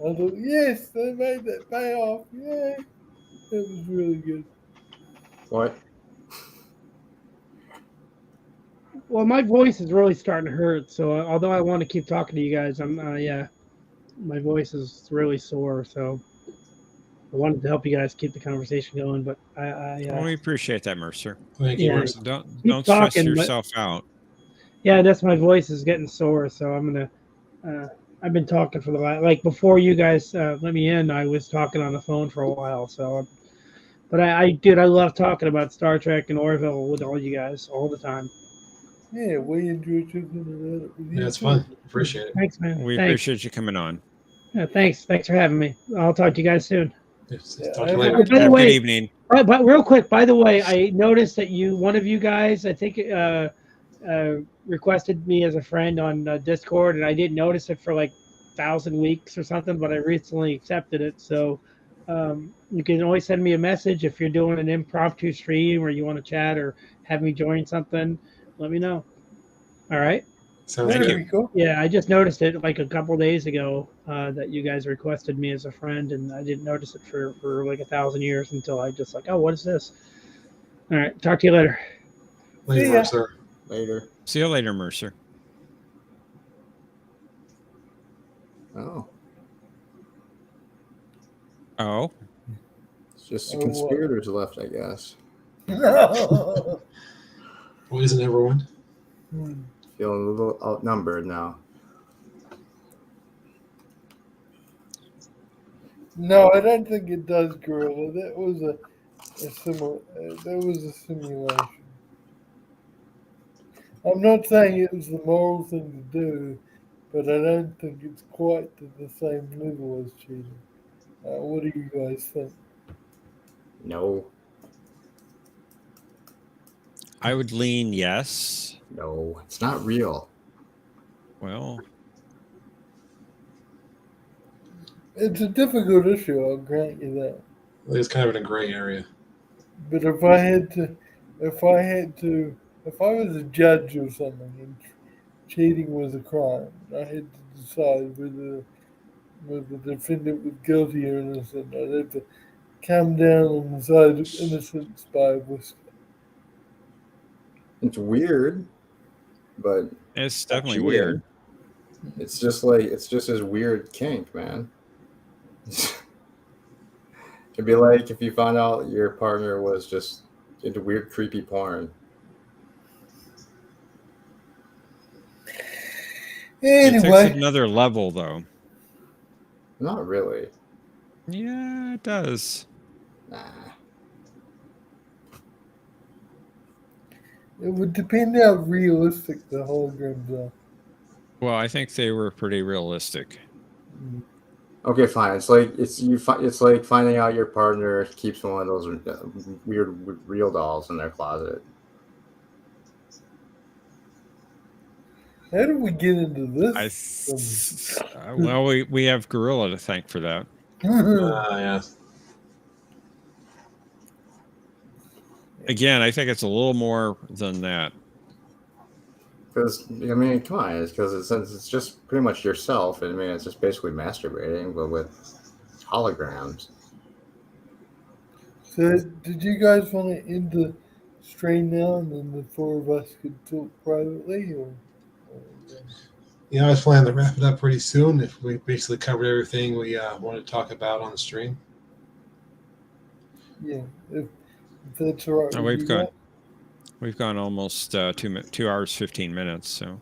Speaker 6: I thought, yes, they made that pay off. Yay. It was really good.
Speaker 5: What?
Speaker 9: Well, my voice is really starting to hurt. So although I want to keep talking to you guys, yeah, my voice is really sore. So I wanted to help you guys keep the conversation going, but
Speaker 1: Well, we appreciate that, Mercer.
Speaker 2: Thank you,
Speaker 9: Yeah.
Speaker 2: Mercer.
Speaker 1: Don't stress
Speaker 9: talking, but-
Speaker 1: yourself out.
Speaker 9: yeah, that's my voice is getting sore. So I'm gonna. I've been talking for the last, like before you guys let me in, I was talking on the phone for a while. So, but I love talking about Star Trek and Orville with all you guys all the time.
Speaker 6: Yeah, we enjoyed talking about it with you.
Speaker 2: Yeah, it's
Speaker 6: too.
Speaker 2: fun. Appreciate it.
Speaker 9: Thanks, man.
Speaker 1: We
Speaker 9: Thanks.
Speaker 1: appreciate you coming on.
Speaker 9: Yeah, thanks for having me. I'll talk to you guys soon.
Speaker 2: Yes,
Speaker 6: Yeah,
Speaker 2: talk to you
Speaker 6: have a
Speaker 2: later.
Speaker 9: By the
Speaker 1: Have a
Speaker 9: way,
Speaker 1: good evening.
Speaker 9: but real quick, by the way, I noticed that one of you guys, I think, requested me as a friend on Discord, and I didn't notice it for like 1,000 weeks or something, but I recently accepted it. So you can always send me a message if you're doing an impromptu stream or you want to chat or have me join something. Let me know. All right.
Speaker 2: Sounds
Speaker 1: Thank
Speaker 2: good.
Speaker 1: you.
Speaker 6: There we go.
Speaker 9: Yeah, I just noticed it like a couple days ago that you guys requested me as a friend, and I didn't notice it for like 1,000 years until I just like, oh, what is this? All right, talk to you later.
Speaker 2: Later,
Speaker 6: See ya.
Speaker 2: Mercer.
Speaker 5: Later.
Speaker 1: See you later, Mercer.
Speaker 5: Oh,
Speaker 1: Oh,
Speaker 5: it's just the
Speaker 6: Oh, what?
Speaker 5: conspirators left, I guess.
Speaker 2: Well, isn't everyone?
Speaker 5: Feeling a little outnumbered now.
Speaker 6: No, I don't think it does, Gorilla. That was a simulation. I'm not saying it was the moral thing to do, but I don't think it's quite to the same level as cheating. What do you guys think?
Speaker 5: No,
Speaker 1: I would lean yes.
Speaker 5: no, it's not real.
Speaker 1: Well,
Speaker 6: It's a difficult issue, I'll grant you that.
Speaker 2: It's kind of in a gray area.
Speaker 6: But if I was a judge or something and cheating was a crime, I had to decide whether the defendant was guilty or innocent. I'd have to come down on the side of innocence by a whisker.
Speaker 5: It's weird, but
Speaker 1: it's definitely
Speaker 5: cheating.
Speaker 1: weird.
Speaker 5: It's just this weird kink, man. It'd be like if you found out your partner was just into weird, creepy porn.
Speaker 1: It takes
Speaker 6: Anyway,
Speaker 1: another level, though.
Speaker 5: Not really.
Speaker 1: Yeah, it does.
Speaker 5: Nah.
Speaker 6: it would depend how realistic the holograms are.
Speaker 1: Well, I think they were pretty realistic.
Speaker 5: Okay, fine. It's like finding out your partner keeps one of those weird real dolls in their closet.
Speaker 6: How did we get into this?
Speaker 1: Well, we have Gorilla to thank for that.
Speaker 2: Yeah.
Speaker 1: Again, I think it's a little more than that.
Speaker 5: Because I mean, come on, it's just pretty much yourself. I mean, it's just basically masturbating, but with holograms.
Speaker 6: So, did you guys want to end the stream now, and then the four of us could talk privately, or
Speaker 2: I was planning to wrap it up pretty soon if we basically covered everything we wanted to talk about on the stream.
Speaker 6: yeah, if that's all right.
Speaker 1: Oh,
Speaker 6: with you
Speaker 1: we've gone almost 2 hours 15 minutes. So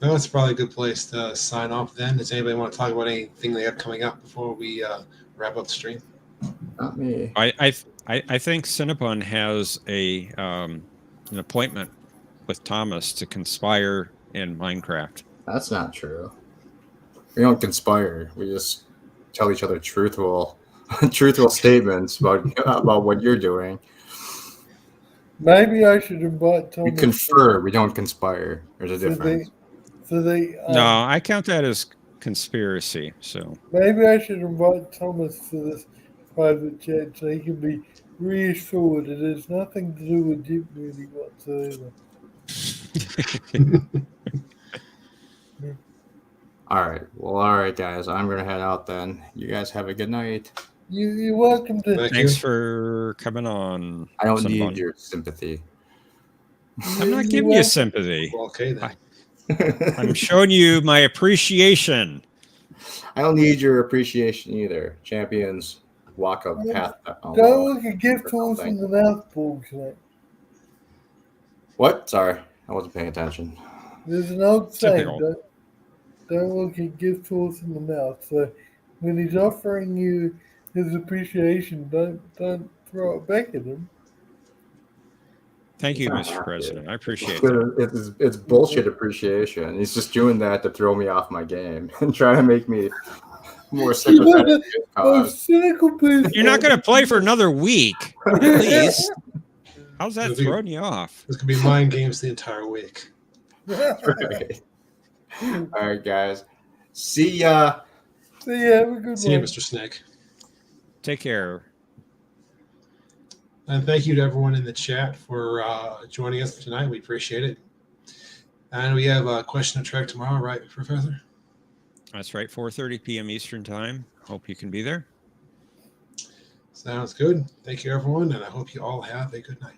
Speaker 2: No, that's probably a good place to sign off then. Does anybody want to talk about anything they have coming up before we wrap up the stream?
Speaker 5: Not me.
Speaker 1: I think Cinnabon has an appointment with Thomas to conspire in Minecraft.
Speaker 5: That's not true. We don't conspire. We just tell each other truthful statements about what you're doing.
Speaker 6: Maybe I should invite Thomas.
Speaker 5: We confer. We don't conspire. There's a difference.
Speaker 1: No, I count that as conspiracy. So
Speaker 6: maybe I should invite Thomas to this private chat so he can be reassured it has nothing to do with Jeopnerdy whatsoever.
Speaker 5: All right. Well, all right, guys. I'm gonna head out then. You guys have a good night.
Speaker 6: You're welcome to.
Speaker 2: Thank
Speaker 1: Thanks
Speaker 2: you.
Speaker 1: for coming on.
Speaker 5: I don't
Speaker 1: Sunbun.
Speaker 5: need your sympathy.
Speaker 1: I'm not giving you sympathy.
Speaker 2: Okay then.
Speaker 1: I'm showing you my appreciation.
Speaker 5: I don't need your appreciation either. Champions walk a path
Speaker 6: Don't
Speaker 5: alone.
Speaker 6: look a gift horse in the mouth, bullshit.
Speaker 5: What? Sorry, I wasn't paying attention.
Speaker 6: There's an old saying,
Speaker 1: Typical.
Speaker 6: don't look a gift horse in the mouth. So when he's offering you his appreciation, don't throw it back at him.
Speaker 1: Thank you,
Speaker 5: It's not
Speaker 1: Mr.
Speaker 5: accurate.
Speaker 1: President. I appreciate that.
Speaker 5: It's bullshit appreciation. He's just doing that to throw me off my game and trying to make me more sympathetic to his cause.
Speaker 6: Cynical person.
Speaker 1: You're not going to play for another week. Please. How's that throwing you off?
Speaker 2: It's gonna be mind games the entire week.
Speaker 5: Right. All right, guys. See ya.
Speaker 6: So yeah, have a good
Speaker 2: See you,
Speaker 6: one.
Speaker 2: Mr. Snake.
Speaker 1: Take care.
Speaker 2: And thank you to everyone in the chat for joining us tonight. We appreciate it. And we have a question of track tomorrow, right, Professor?
Speaker 1: That's right, 4:30 p.m. Eastern Time. Hope you can be there.
Speaker 2: Sounds good. Thank you, everyone, and I hope you all have a good night.